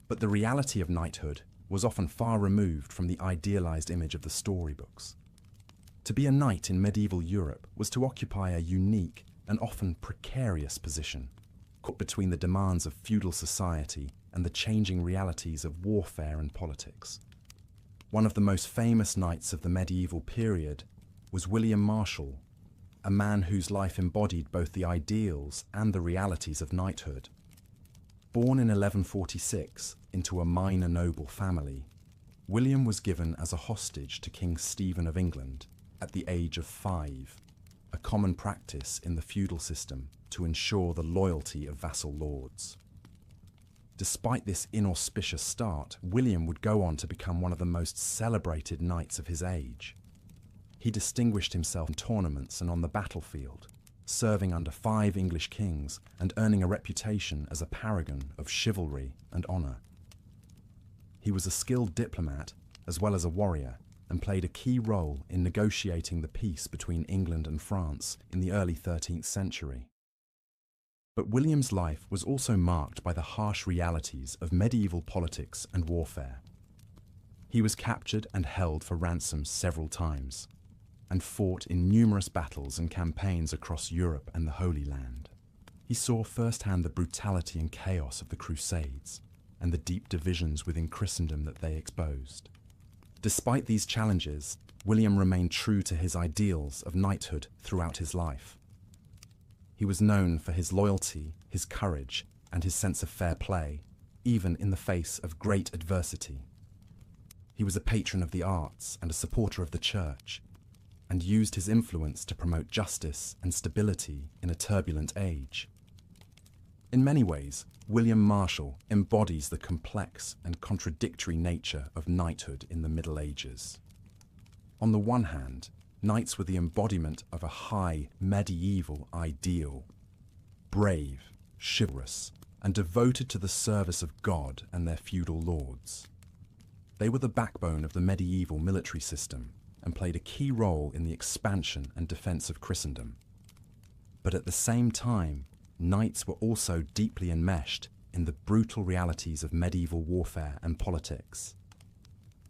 But the reality of knighthood was often far removed from the idealized image of the storybooks. To be a knight in medieval Europe was to occupy a unique and often precarious position, caught between the demands of feudal society and the changing realities of warfare and politics. One of the most famous knights of the medieval period was William Marshal, a man whose life embodied both the ideals and the realities of knighthood. Born in 1146 into a minor noble family, William was given as a hostage to King Stephen of England at the age of 5, a common practice in the feudal system to ensure the loyalty of vassal lords. Despite this inauspicious start, William would go on to become one of the most celebrated knights of his age. He distinguished himself in tournaments and on the battlefield, serving under 5 English kings and earning a reputation as a paragon of chivalry and honour. He was a skilled diplomat as well as a warrior and played a key role in negotiating the peace between England and France in the early 13th century. But William's life was also marked by the harsh realities of medieval politics and warfare. He was captured and held for ransom several times, and fought in numerous battles and campaigns across Europe and the Holy Land. He saw firsthand the brutality and chaos of the Crusades, and the deep divisions within Christendom that they exposed. Despite these challenges, William remained true to his ideals of knighthood throughout his life. He was known for his loyalty, his courage, and his sense of fair play, even in the face of great adversity. He was a patron of the arts and a supporter of the church, and used his influence to promote justice and stability in a turbulent age. In many ways, William Marshal embodies the complex and contradictory nature of knighthood in the Middle Ages. On the one hand, knights were the embodiment of a high medieval ideal, brave, chivalrous, and devoted to the service of God and their feudal lords. They were the backbone of the medieval military system, and played a key role in the expansion and defense of Christendom. But at the same time, knights were also deeply enmeshed in the brutal realities of medieval warfare and politics.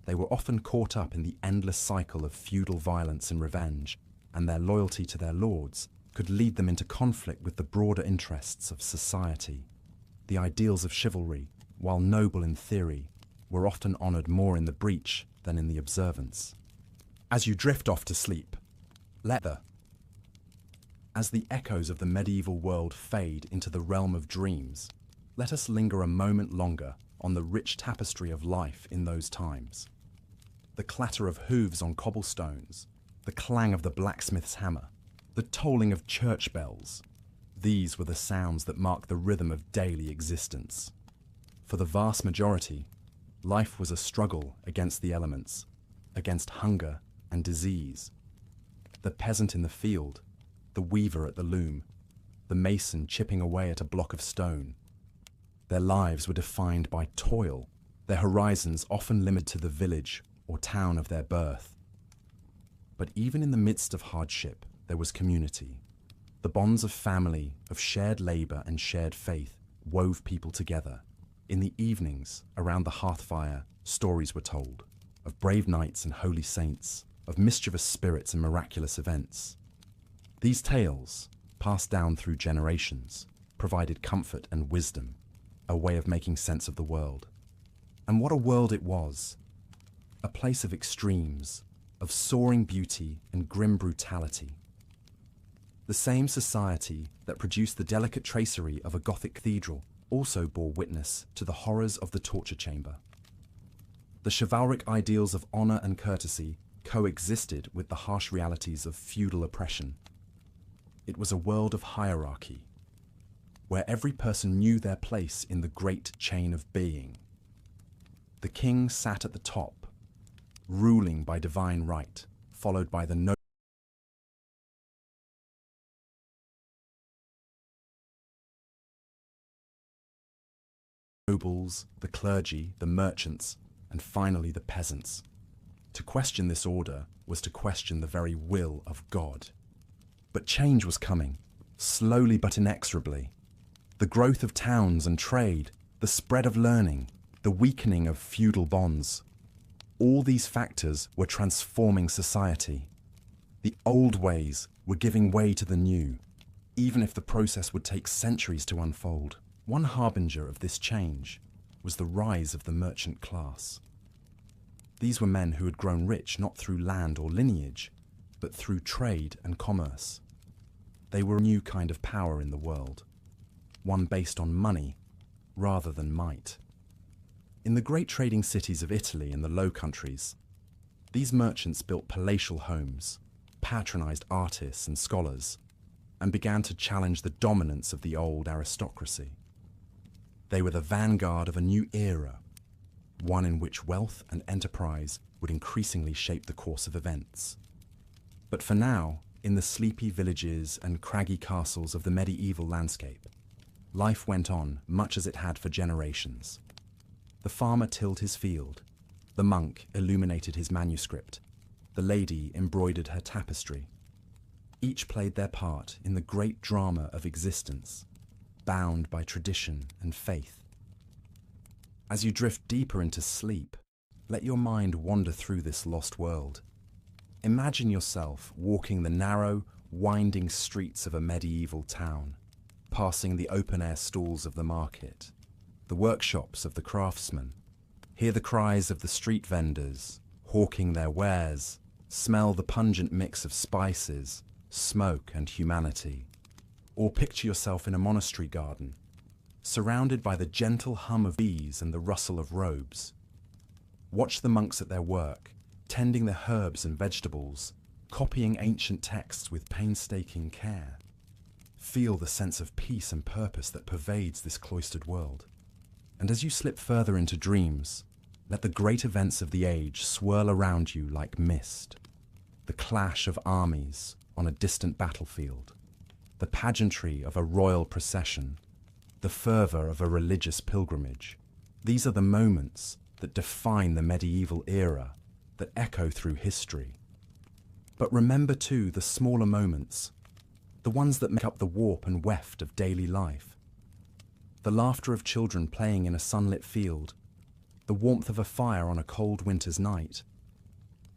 They were often caught up in the endless cycle of feudal violence and revenge, and their loyalty to their lords could lead them into conflict with the broader interests of society. The ideals of chivalry, while noble in theory, were often honoured more in the breach than in the observance. As you drift off to sleep, as the echoes of the medieval world fade into the realm of dreams, let us linger a moment longer on the rich tapestry of life in those times. The clatter of hooves on cobblestones, the clang of the blacksmith's hammer, the tolling of church bells, these were the sounds that mark the rhythm of daily existence. For the vast majority, life was a struggle against the elements, against hunger and disease. The peasant in the field, the weaver at the loom, the mason chipping away at a block of stone. Their lives were defined by toil, their horizons often limited to the village or town of their birth. But even in the midst of hardship, there was community. The bonds of family, of shared labour and shared faith wove people together. In the evenings, around the hearth fire, stories were told of brave knights and holy saints, of mischievous spirits and miraculous events. These tales, passed down through generations, provided comfort and wisdom, a way of making sense of the world. And what a world it was! A place of extremes, of soaring beauty and grim brutality. The same society that produced the delicate tracery of a Gothic cathedral also bore witness to the horrors of the torture chamber. The chivalric ideals of honor and courtesy coexisted with the harsh realities of feudal oppression. It was a world of hierarchy, where every person knew their place in the great chain of being. The king sat at the top, ruling by divine right, followed by the nobles, the clergy, the merchants, and finally the peasants. To question this order was to question the very will of God. But change was coming, slowly but inexorably. The growth of towns and trade, the spread of learning, the weakening of feudal bonds. All these factors were transforming society. The old ways were giving way to the new, even if the process would take centuries to unfold. One harbinger of this change was the rise of the merchant class. These were men who had grown rich not through land or lineage, but through trade and commerce. They were a new kind of power in the world, one based on money rather than might. In the great trading cities of Italy and the Low Countries, these merchants built palatial homes, patronized artists and scholars, and began to challenge the dominance of the old aristocracy. They were the vanguard of a new era, one in which wealth and enterprise would increasingly shape the course of events. But for now, in the sleepy villages and craggy castles of the medieval landscape, life went on much as it had for generations. The farmer tilled his field, the monk illuminated his manuscript, the lady embroidered her tapestry. Each played their part in the great drama of existence, bound by tradition and faith. As you drift deeper into sleep, let your mind wander through this lost world. Imagine yourself walking the narrow, winding streets of a medieval town, passing the open-air stalls of the market, the workshops of the craftsmen. Hear the cries of the street vendors, hawking their wares, smell the pungent mix of spices, smoke and humanity. Or picture yourself in a monastery garden, surrounded by the gentle hum of bees and the rustle of robes. Watch the monks at their work, tending their herbs and vegetables, copying ancient texts with painstaking care. Feel the sense of peace and purpose that pervades this cloistered world. And as you slip further into dreams, let the great events of the age swirl around you like mist. The clash of armies on a distant battlefield, the pageantry of a royal procession, the fervor of a religious pilgrimage. These are the moments that define the medieval era, that echo through history. But remember too the smaller moments, the ones that make up the warp and weft of daily life. The laughter of children playing in a sunlit field, the warmth of a fire on a cold winter's night,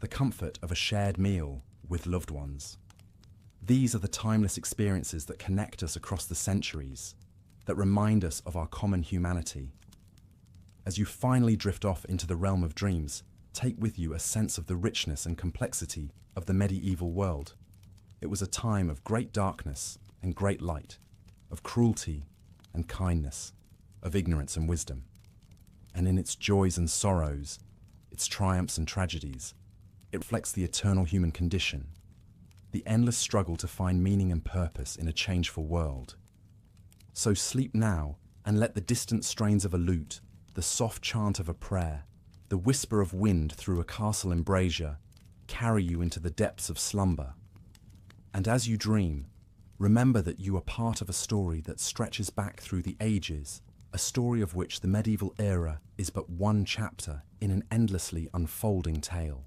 the comfort of a shared meal with loved ones. These are the timeless experiences that connect us across the centuries, that remind us of our common humanity. As you finally drift off into the realm of dreams, take with you a sense of the richness and complexity of the medieval world. It was a time of great darkness and great light, of cruelty and kindness, of ignorance and wisdom. And in its joys and sorrows, its triumphs and tragedies, it reflects the eternal human condition, the endless struggle to find meaning and purpose in a changeful world. So sleep now and let the distant strains of a lute, the soft chant of a prayer, the whisper of wind through a castle embrasure carry you into the depths of slumber. And as you dream, remember that you are part of a story that stretches back through the ages, a story of which the medieval era is but one chapter in an endlessly unfolding tale.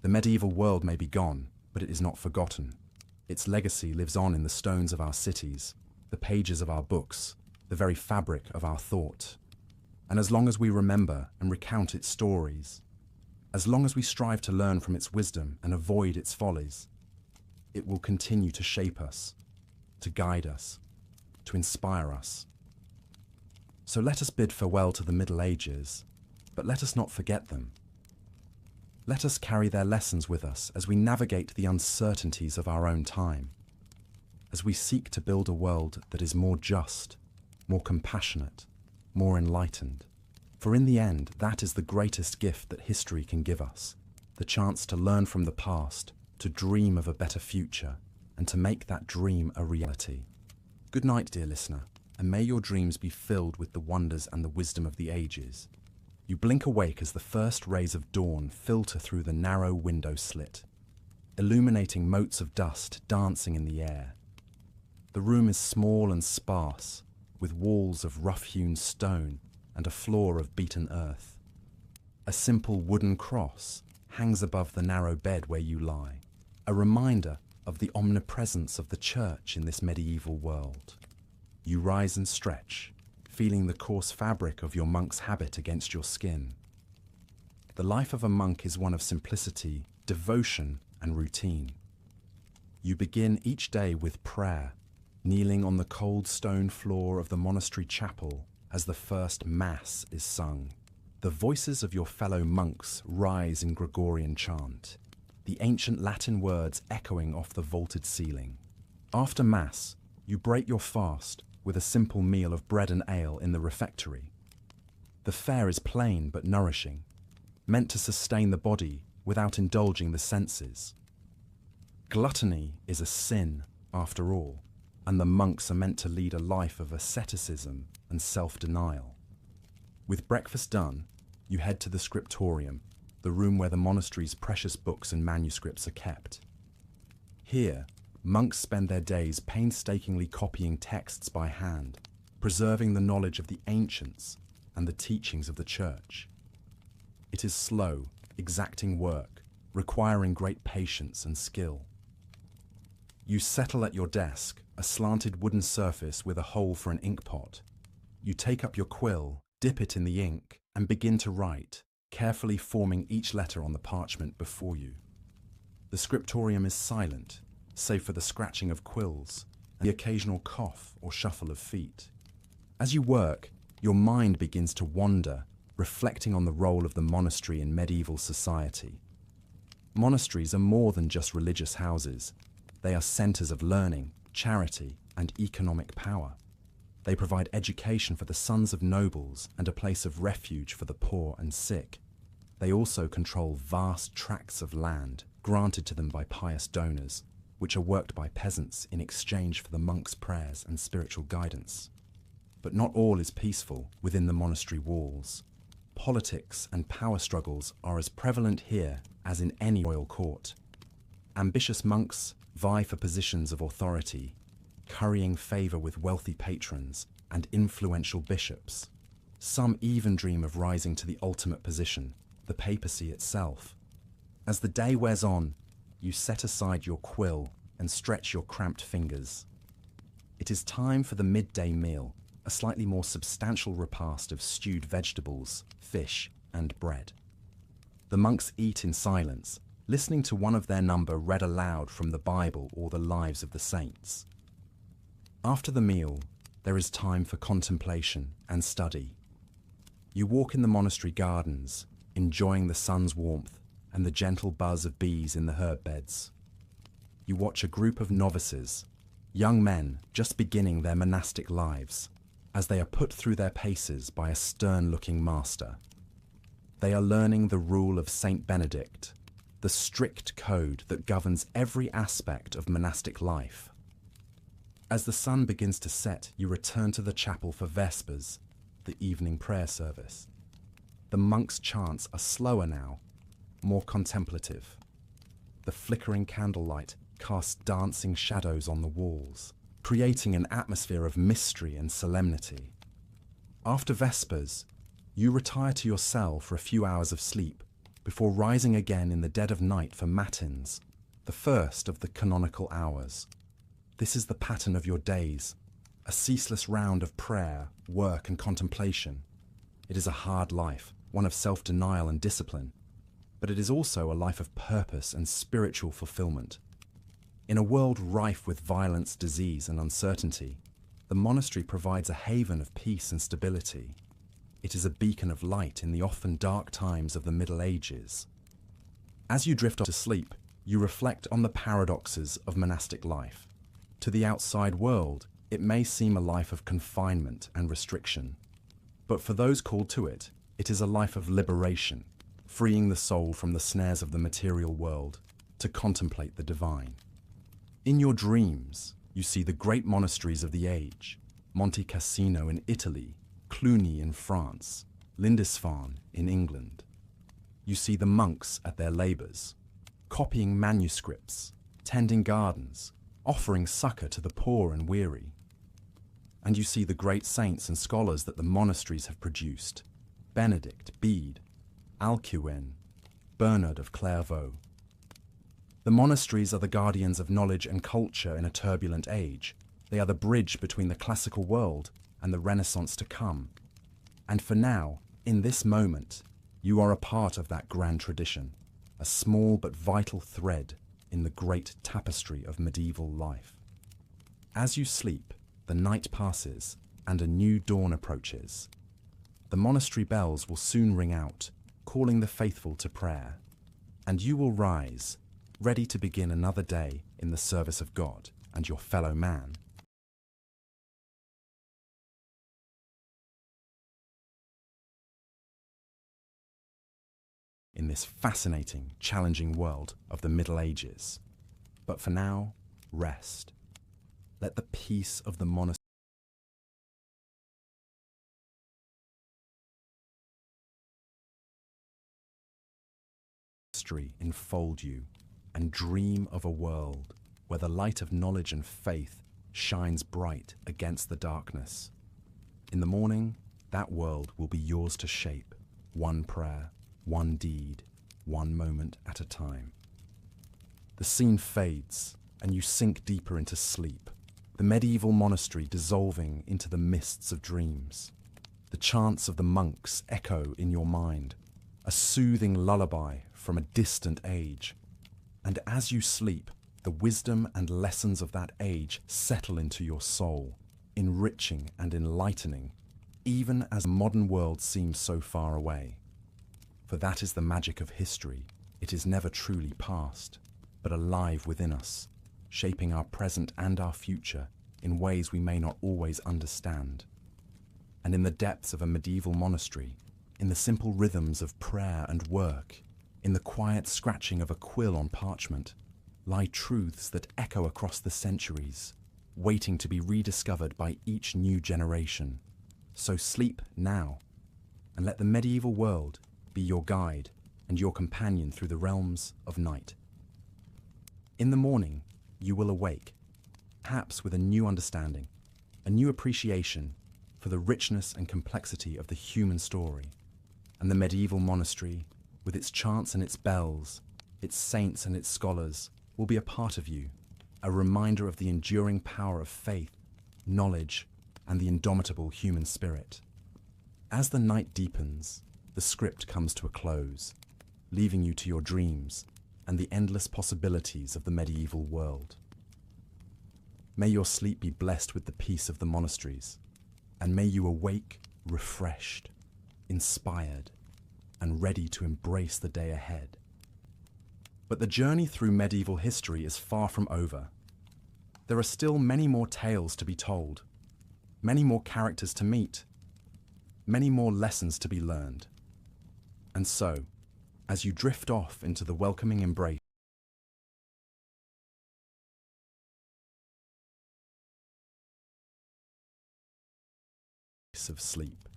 The medieval world may be gone, but it is not forgotten. Its legacy lives on in the stones of our cities, the pages of our books, the very fabric of our thought. And as long as we remember and recount its stories, as long as we strive to learn from its wisdom and avoid its follies, it will continue to shape us, to guide us, to inspire us. So let us bid farewell to the Middle Ages, but let us not forget them. Let us carry their lessons with us as we navigate the uncertainties of our own time, as we seek to build a world that is more just, more compassionate, more enlightened. For in the end, that is the greatest gift that history can give us, the chance to learn from the past, to dream of a better future, and to make that dream a reality. Good night, dear listener, and may your dreams be filled with the wonders and the wisdom of the ages. You blink awake as the first rays of dawn filter through the narrow window slit, illuminating motes of dust dancing in the air. The room is small and sparse, with walls of rough-hewn stone and a floor of beaten earth. A simple wooden cross hangs above the narrow bed where you lie, a reminder of the omnipresence of the church in this medieval world. You rise and stretch, feeling the coarse fabric of your monk's habit against your skin. The life of a monk is one of simplicity, devotion, and routine. You begin each day with prayer, kneeling on the cold stone floor of the monastery chapel as the first Mass is sung. The voices of your fellow monks rise in Gregorian chant, the ancient Latin words echoing off the vaulted ceiling. After Mass, you break your fast with a simple meal of bread and ale in the refectory. The fare is plain but nourishing, meant to sustain the body without indulging the senses. Gluttony is a sin, after all, and the monks are meant to lead a life of asceticism and self-denial. With breakfast done, you head to the scriptorium, the room where the monastery's precious books and manuscripts are kept. Here, monks spend their days painstakingly copying texts by hand, preserving the knowledge of the ancients and the teachings of the church. It is slow, exacting work, requiring great patience and skill. You settle at your desk, a slanted wooden surface with a hole for an ink pot. You take up your quill, dip it in the ink, and begin to write, carefully forming each letter on the parchment before you. The scriptorium is silent, save for the scratching of quills and the occasional cough or shuffle of feet. As you work, your mind begins to wander, reflecting on the role of the monastery in medieval society. Monasteries are more than just religious houses. They are centers of learning, charity, and economic power. They provide education for the sons of nobles and a place of refuge for the poor and sick. They also control vast tracts of land granted to them by pious donors, which are worked by peasants in exchange for the monks' prayers and spiritual guidance. But not all is peaceful within the monastery walls. Politics and power struggles are as prevalent here as in any royal court. Ambitious monks vie for positions of authority, currying favor with wealthy patrons and influential bishops. Some even dream of rising to the ultimate position, the papacy itself. As the day wears on, you set aside your quill and stretch your cramped fingers. It is time for the midday meal, a slightly more substantial repast of stewed vegetables, fish, and bread. The monks eat in silence, listening to one of their number read aloud from the Bible or the lives of the saints. After the meal, there is time for contemplation and study. You walk in the monastery gardens, enjoying the sun's warmth and the gentle buzz of bees in the herb beds. You watch a group of novices, young men just beginning their monastic lives, as they are put through their paces by a stern-looking master. They are learning the rule of Saint Benedict, the strict code that governs every aspect of monastic life. As the sun begins to set, you return to the chapel for Vespers, the evening prayer service. The monks' chants are slower now, more contemplative. The flickering candlelight casts dancing shadows on the walls, creating an atmosphere of mystery and solemnity. After Vespers, you retire to your cell for a few hours of sleep before rising again in the dead of night for matins, the first of the canonical hours. This is the pattern of your days, a ceaseless round of prayer, work, and contemplation. It is a hard life, one of self-denial and discipline, but it is also a life of purpose and spiritual fulfillment. In a world rife with violence, disease, and uncertainty, the monastery provides a haven of peace and stability. It is a beacon of light in the often dark times of the Middle Ages. As you drift off to sleep, you reflect on the paradoxes of monastic life. To the outside world, it may seem a life of confinement and restriction. But for those called to it, it is a life of liberation, freeing the soul from the snares of the material world to contemplate the divine. In your dreams, you see the great monasteries of the age, Monte Cassino in Italy, Cluny in France, Lindisfarne in England. You see the monks at their labours, copying manuscripts, tending gardens, offering succour to the poor and weary. And you see the great saints and scholars that the monasteries have produced, Benedict, Bede, Alcuin, Bernard of Clairvaux. The monasteries are the guardians of knowledge and culture in a turbulent age. They are the bridge between the classical world and the Renaissance to come. And for now, in this moment, you are a part of that grand tradition, a small but vital thread in the great tapestry of medieval life. As you sleep, the night passes and a new dawn approaches. The monastery bells will soon ring out, calling the faithful to prayer, and you will rise, ready to begin another day in the service of God and your fellow man. In this fascinating, challenging world of the Middle Ages. But for now, rest. Let the peace of the monastery enfold you, and dream of a world where the light of knowledge and faith shines bright against the darkness. In the morning, that world will be yours to shape, one prayer, one deed, one moment at a time. The scene fades, and you sink deeper into sleep, the medieval monastery dissolving into the mists of dreams. The chants of the monks echo in your mind, a soothing lullaby from a distant age. And as you sleep, the wisdom and lessons of that age settle into your soul, enriching and enlightening, even as the modern world seems so far away. For that is the magic of history. It is never truly past, but alive within us, shaping our present and our future in ways we may not always understand. And in the depths of a medieval monastery, in the simple rhythms of prayer and work, in the quiet scratching of a quill on parchment, lie truths that echo across the centuries, waiting to be rediscovered by each new generation. So sleep now, and let the medieval world be your guide and your companion through the realms of night. In the morning, you will awake, perhaps with a new understanding, a new appreciation for the richness and complexity of the human story. And the medieval monastery, with its chants and its bells, its saints and its scholars, will be a part of you, a reminder of the enduring power of faith, knowledge, and the indomitable human spirit. As the night deepens, the script comes to a close, leaving you to your dreams and the endless possibilities of the medieval world. May your sleep be blessed with the peace of the monasteries, and may you awake refreshed, inspired, and ready to embrace the day ahead. But the journey through medieval history is far from over. There are still many more tales to be told, many more characters to meet, many more lessons to be learned. And so, as you drift off into the welcoming embrace of sleep,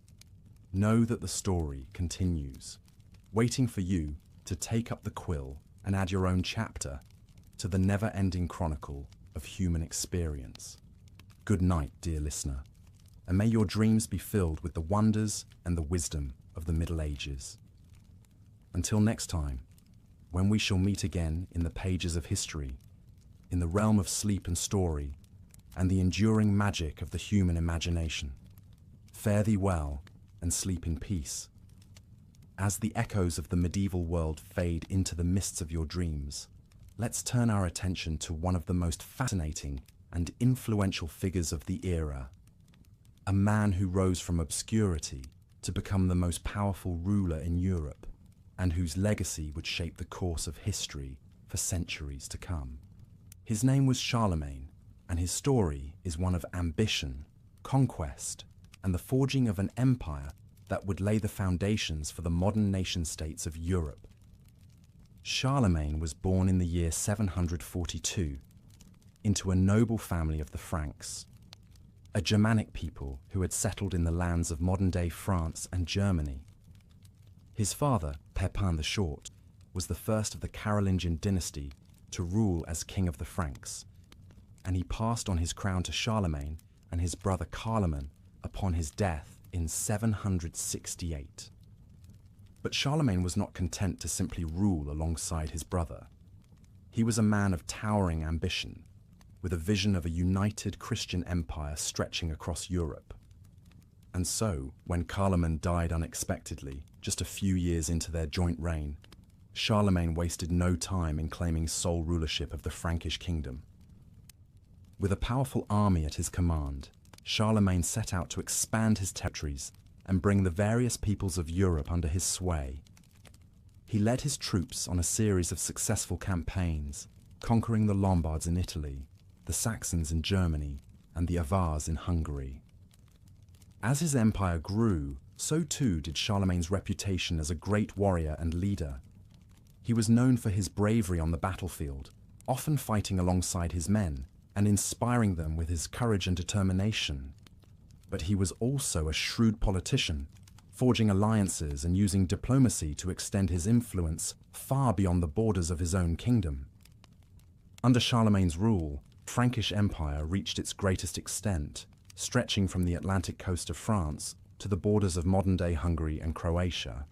know that the story continues, waiting for you to take up the quill and add your own chapter to the never-ending chronicle of human experience. Good night, dear listener, and may your dreams be filled with the wonders and the wisdom of the Middle Ages. Until next time, when we shall meet again in the pages of history, in the realm of sleep and story, and the enduring magic of the human imagination, fare thee well and sleep in peace. As the echoes of the medieval world fade into the mists of your dreams, let's turn our attention to one of the most fascinating and influential figures of the era, a man who rose from obscurity to become the most powerful ruler in Europe. and whose legacy would shape the course of history for centuries to come. His name was Charlemagne, and his story is one of ambition, conquest, and the forging of an empire that would lay the foundations for the modern nation-states of Europe. Charlemagne was born in the year 742 into a noble family of the Franks, a Germanic people who had settled in the lands of modern-day France and Germany. His father, Pepin the Short, was the first of the Carolingian dynasty to rule as king of the Franks, and he passed on his crown to Charlemagne and his brother Carloman upon his death in 768. But Charlemagne was not content to simply rule alongside his brother. He was a man of towering ambition, with a vision of a united Christian empire stretching across Europe. And so, when Carloman died unexpectedly, just a few years into their joint reign, Charlemagne wasted no time in claiming sole rulership of the Frankish kingdom. With a powerful army at his command, Charlemagne set out to expand his territories and bring the various peoples of Europe under his sway. He led his troops on a series of successful campaigns, conquering the Lombards in Italy, the Saxons in Germany, and the Avars in Hungary. As his empire grew, so too did Charlemagne's reputation as a great warrior and leader. He was known for his bravery on the battlefield, often fighting alongside his men and inspiring them with his courage and determination. But he was also a shrewd politician, forging alliances and using diplomacy to extend his influence far beyond the borders of his own kingdom. Under Charlemagne's rule, Frankish Empire reached its greatest extent, stretching from the Atlantic coast of France to the borders of modern-day Hungary and Croatia.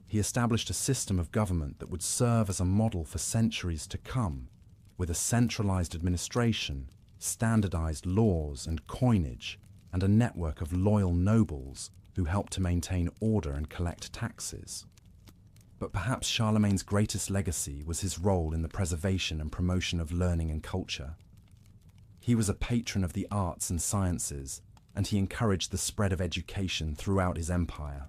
He established a system of government that would serve as a model for centuries to come, with a centralized administration, standardized laws and coinage, and a network of loyal nobles who helped to maintain order and collect taxes. But perhaps Charlemagne's greatest legacy was his role in the preservation and promotion of learning and culture. He was a patron of the arts and sciences, and he encouraged the spread of education throughout his empire.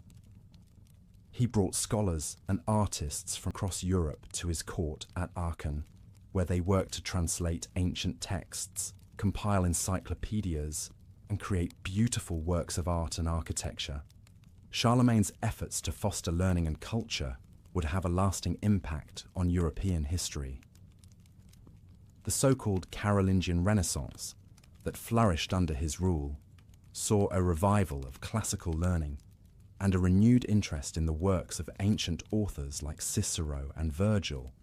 He brought scholars and artists from across Europe to his court at Aachen, where they worked to translate ancient texts, compile encyclopedias, and create beautiful works of art and architecture. Charlemagne's efforts to foster learning and culture would have a lasting impact on European history. The so-called Carolingian Renaissance that flourished under his rule saw a revival of classical learning and a renewed interest in the works of ancient authors like Cicero and Virgil.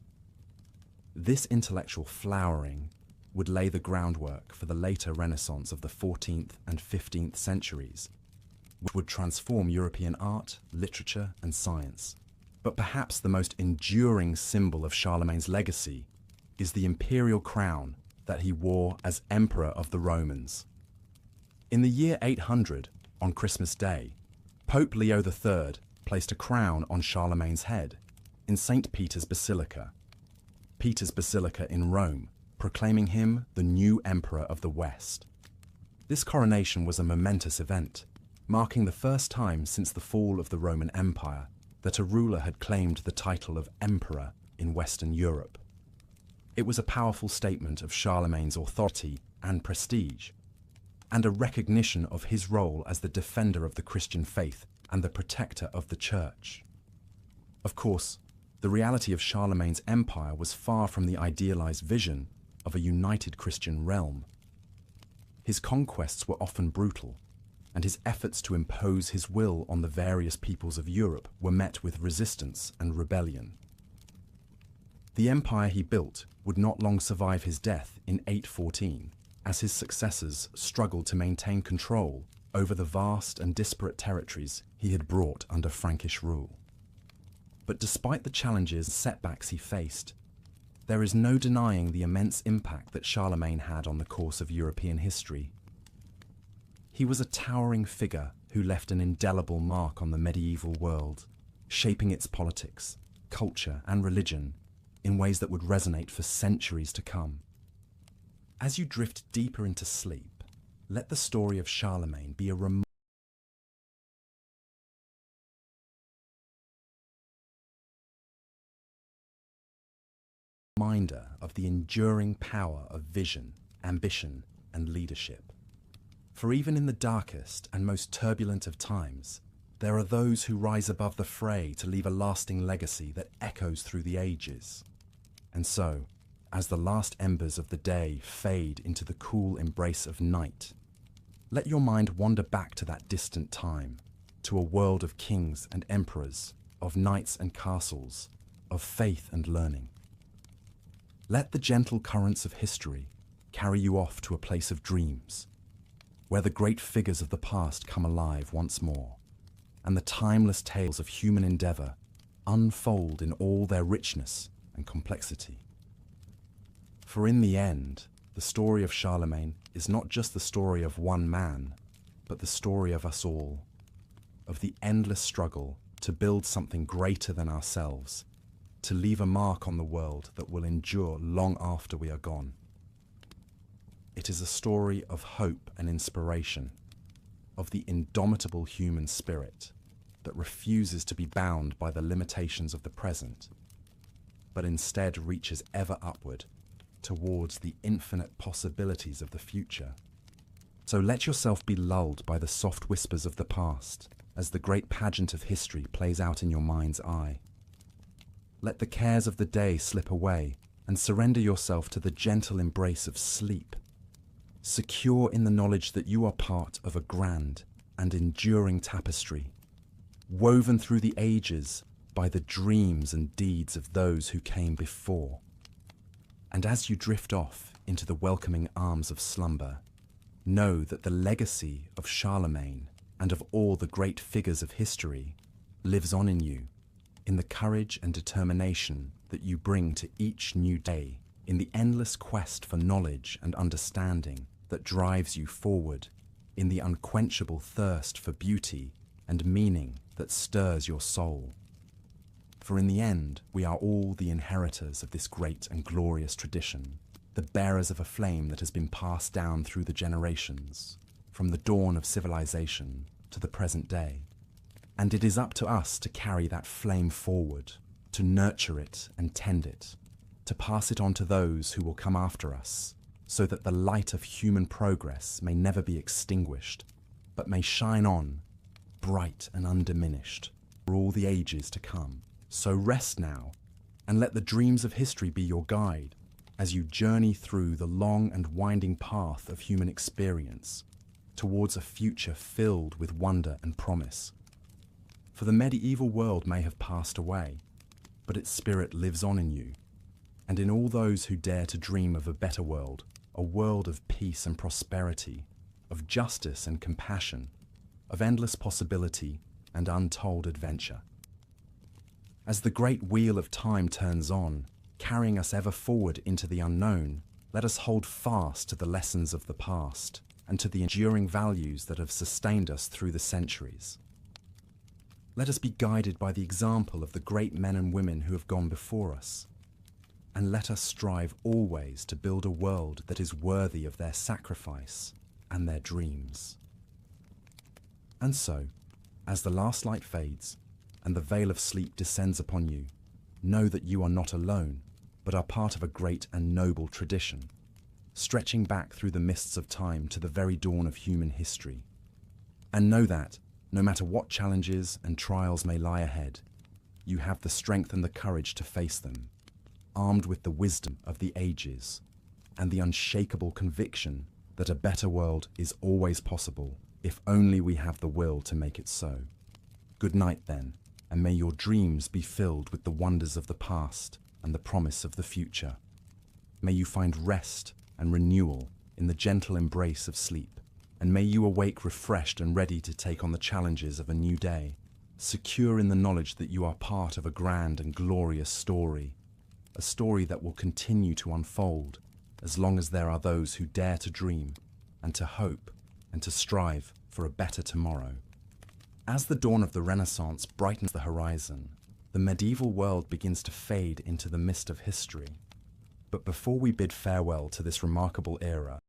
This intellectual flowering would lay the groundwork for the later Renaissance of the 14th and 15th centuries, which would transform European art, literature, and science. But perhaps the most enduring symbol of Charlemagne's legacy is the imperial crown that he wore as Emperor of the Romans. In the year 800, on Christmas Day, Pope Leo III placed a crown on Charlemagne's head in St. Peter's Basilica in Rome, proclaiming him the new Emperor of the West. This coronation was a momentous event, marking the first time since the fall of the Roman Empire that a ruler had claimed the title of Emperor in Western Europe. It was a powerful statement of Charlemagne's authority and prestige, and a recognition of his role as the defender of the Christian faith and the protector of the Church. Of course, the reality of Charlemagne's empire was far from the idealized vision of a united Christian realm. His conquests were often brutal, and his efforts to impose his will on the various peoples of Europe were met with resistance and rebellion. The empire he built would not long survive his death in 814, as his successors struggled to maintain control over the vast and disparate territories he had brought under Frankish rule. But despite the challenges and setbacks he faced, there is no denying the immense impact that Charlemagne had on the course of European history. He was a towering figure who left an indelible mark on the medieval world, shaping its politics, culture, and religion in ways that would resonate for centuries to come. As you drift deeper into sleep, let the story of Charlemagne be a reminder Reminder of the enduring power of vision, ambition, and leadership. For even in the darkest and most turbulent of times, there are those who rise above the fray to leave a lasting legacy that echoes through the ages. And so, as the last embers of the day fade into the cool embrace of night, let your mind wander back to that distant time, to a world of kings and emperors, of knights and castles, of faith and learning. Let the gentle currents of history carry you off to a place of dreams, where the great figures of the past come alive once more, and the timeless tales of human endeavor unfold in all their richness and complexity. For in the end, the story of Charlemagne is not just the story of one man, but the story of us all, of the endless struggle to build something greater than ourselves, to leave a mark on the world that will endure long after we are gone. It is a story of hope and inspiration, of the indomitable human spirit that refuses to be bound by the limitations of the present, but instead reaches ever upward towards the infinite possibilities of the future. So let yourself be lulled by the soft whispers of the past as the great pageant of history plays out in your mind's eye. Let the cares of the day slip away and surrender yourself to the gentle embrace of sleep, secure in the knowledge that you are part of a grand and enduring tapestry, woven through the ages by the dreams and deeds of those who came before. And as you drift off into the welcoming arms of slumber, know that the legacy of Charlemagne and of all the great figures of history lives on in you, in the courage and determination that you bring to each new day, in the endless quest for knowledge and understanding that drives you forward, in the unquenchable thirst for beauty and meaning that stirs your soul. For in the end, we are all the inheritors of this great and glorious tradition, the bearers of a flame that has been passed down through the generations, from the dawn of civilization to the present day. And it is up to us to carry that flame forward, to nurture it and tend it, to pass it on to those who will come after us, so that the light of human progress may never be extinguished, but may shine on, bright and undiminished, for all the ages to come. So rest now, and let the dreams of history be your guide as you journey through the long and winding path of human experience towards a future filled with wonder and promise. For the medieval world may have passed away, but its spirit lives on in you, and in all those who dare to dream of a better world, a world of peace and prosperity, of justice and compassion, of endless possibility and untold adventure. As the great wheel of time turns on, carrying us ever forward into the unknown, let us hold fast to the lessons of the past and to the enduring values that have sustained us through the centuries. Let us be guided by the example of the great men and women who have gone before us, and let us strive always to build a world that is worthy of their sacrifice and their dreams. And so, as the last light fades, and the veil of sleep descends upon you, know that you are not alone, but are part of a great and noble tradition, stretching back through the mists of time to the very dawn of human history. And know that, no matter what challenges and trials may lie ahead, you have the strength and the courage to face them, armed with the wisdom of the ages and the unshakable conviction that a better world is always possible if only we have the will to make it so. Good night, then, and may your dreams be filled with the wonders of the past and the promise of the future. May you find rest and renewal in the gentle embrace of sleep, and may you awake refreshed and ready to take on the challenges of a new day, secure in the knowledge that you are part of a grand and glorious story, a story that will continue to unfold as long as there are those who dare to dream and to hope and to strive for a better tomorrow. As the dawn of the Renaissance brightens the horizon, the medieval world begins to fade into the mist of history. But before we bid farewell to this remarkable era,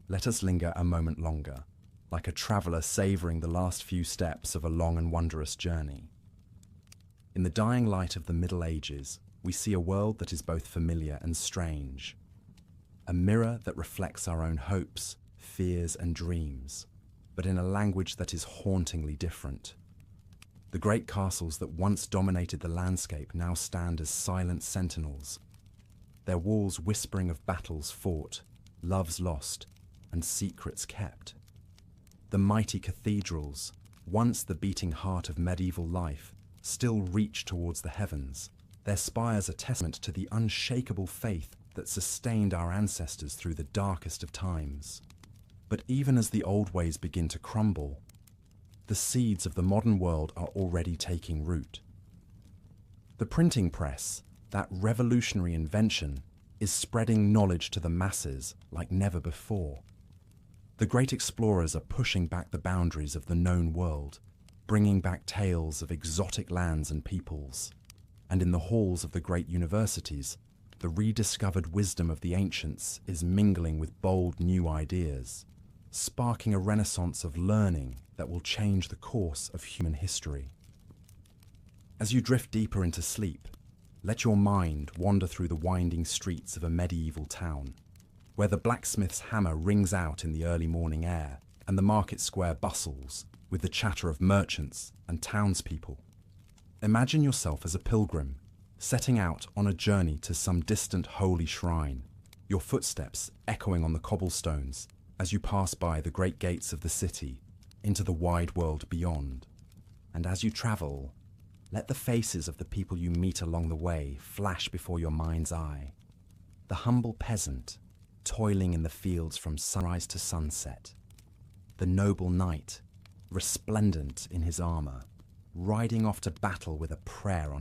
let us linger a moment longer, like a traveller savouring the last few steps of a long and wondrous journey. In the dying light of the Middle Ages, we see a world that is both familiar and strange, a mirror that reflects our own hopes, fears and dreams, but in a language that is hauntingly different. The great castles that once dominated the landscape now stand as silent sentinels, their walls whispering of battles fought, loves lost, and secrets kept. The mighty cathedrals, once the beating heart of medieval life, still reach towards the heavens, their spires a testament to the unshakable faith that sustained our ancestors through the darkest of times. But even as the old ways begin to crumble, the seeds of the modern world are already taking root. The printing press, that revolutionary invention, is spreading knowledge to the masses like never before. The great explorers are pushing back the boundaries of the known world, bringing back tales of exotic lands and peoples. And in the halls of the great universities, the rediscovered wisdom of the ancients is mingling with bold new ideas, sparking a renaissance of learning that will change the course of human history. As you drift deeper into sleep, let your mind wander through the winding streets of a medieval town, where the blacksmith's hammer rings out in the early morning air and the market square bustles with the chatter of merchants and townspeople. Imagine yourself as a pilgrim, setting out on a journey to some distant holy shrine, your footsteps echoing on the cobblestones as you pass by the great gates of the city into the wide world beyond. And as you travel, let the faces of the people you meet along the way flash before your mind's eye. The humble peasant, toiling in the fields from sunrise to sunset. The noble knight, resplendent in his armour, riding off to battle with a prayer on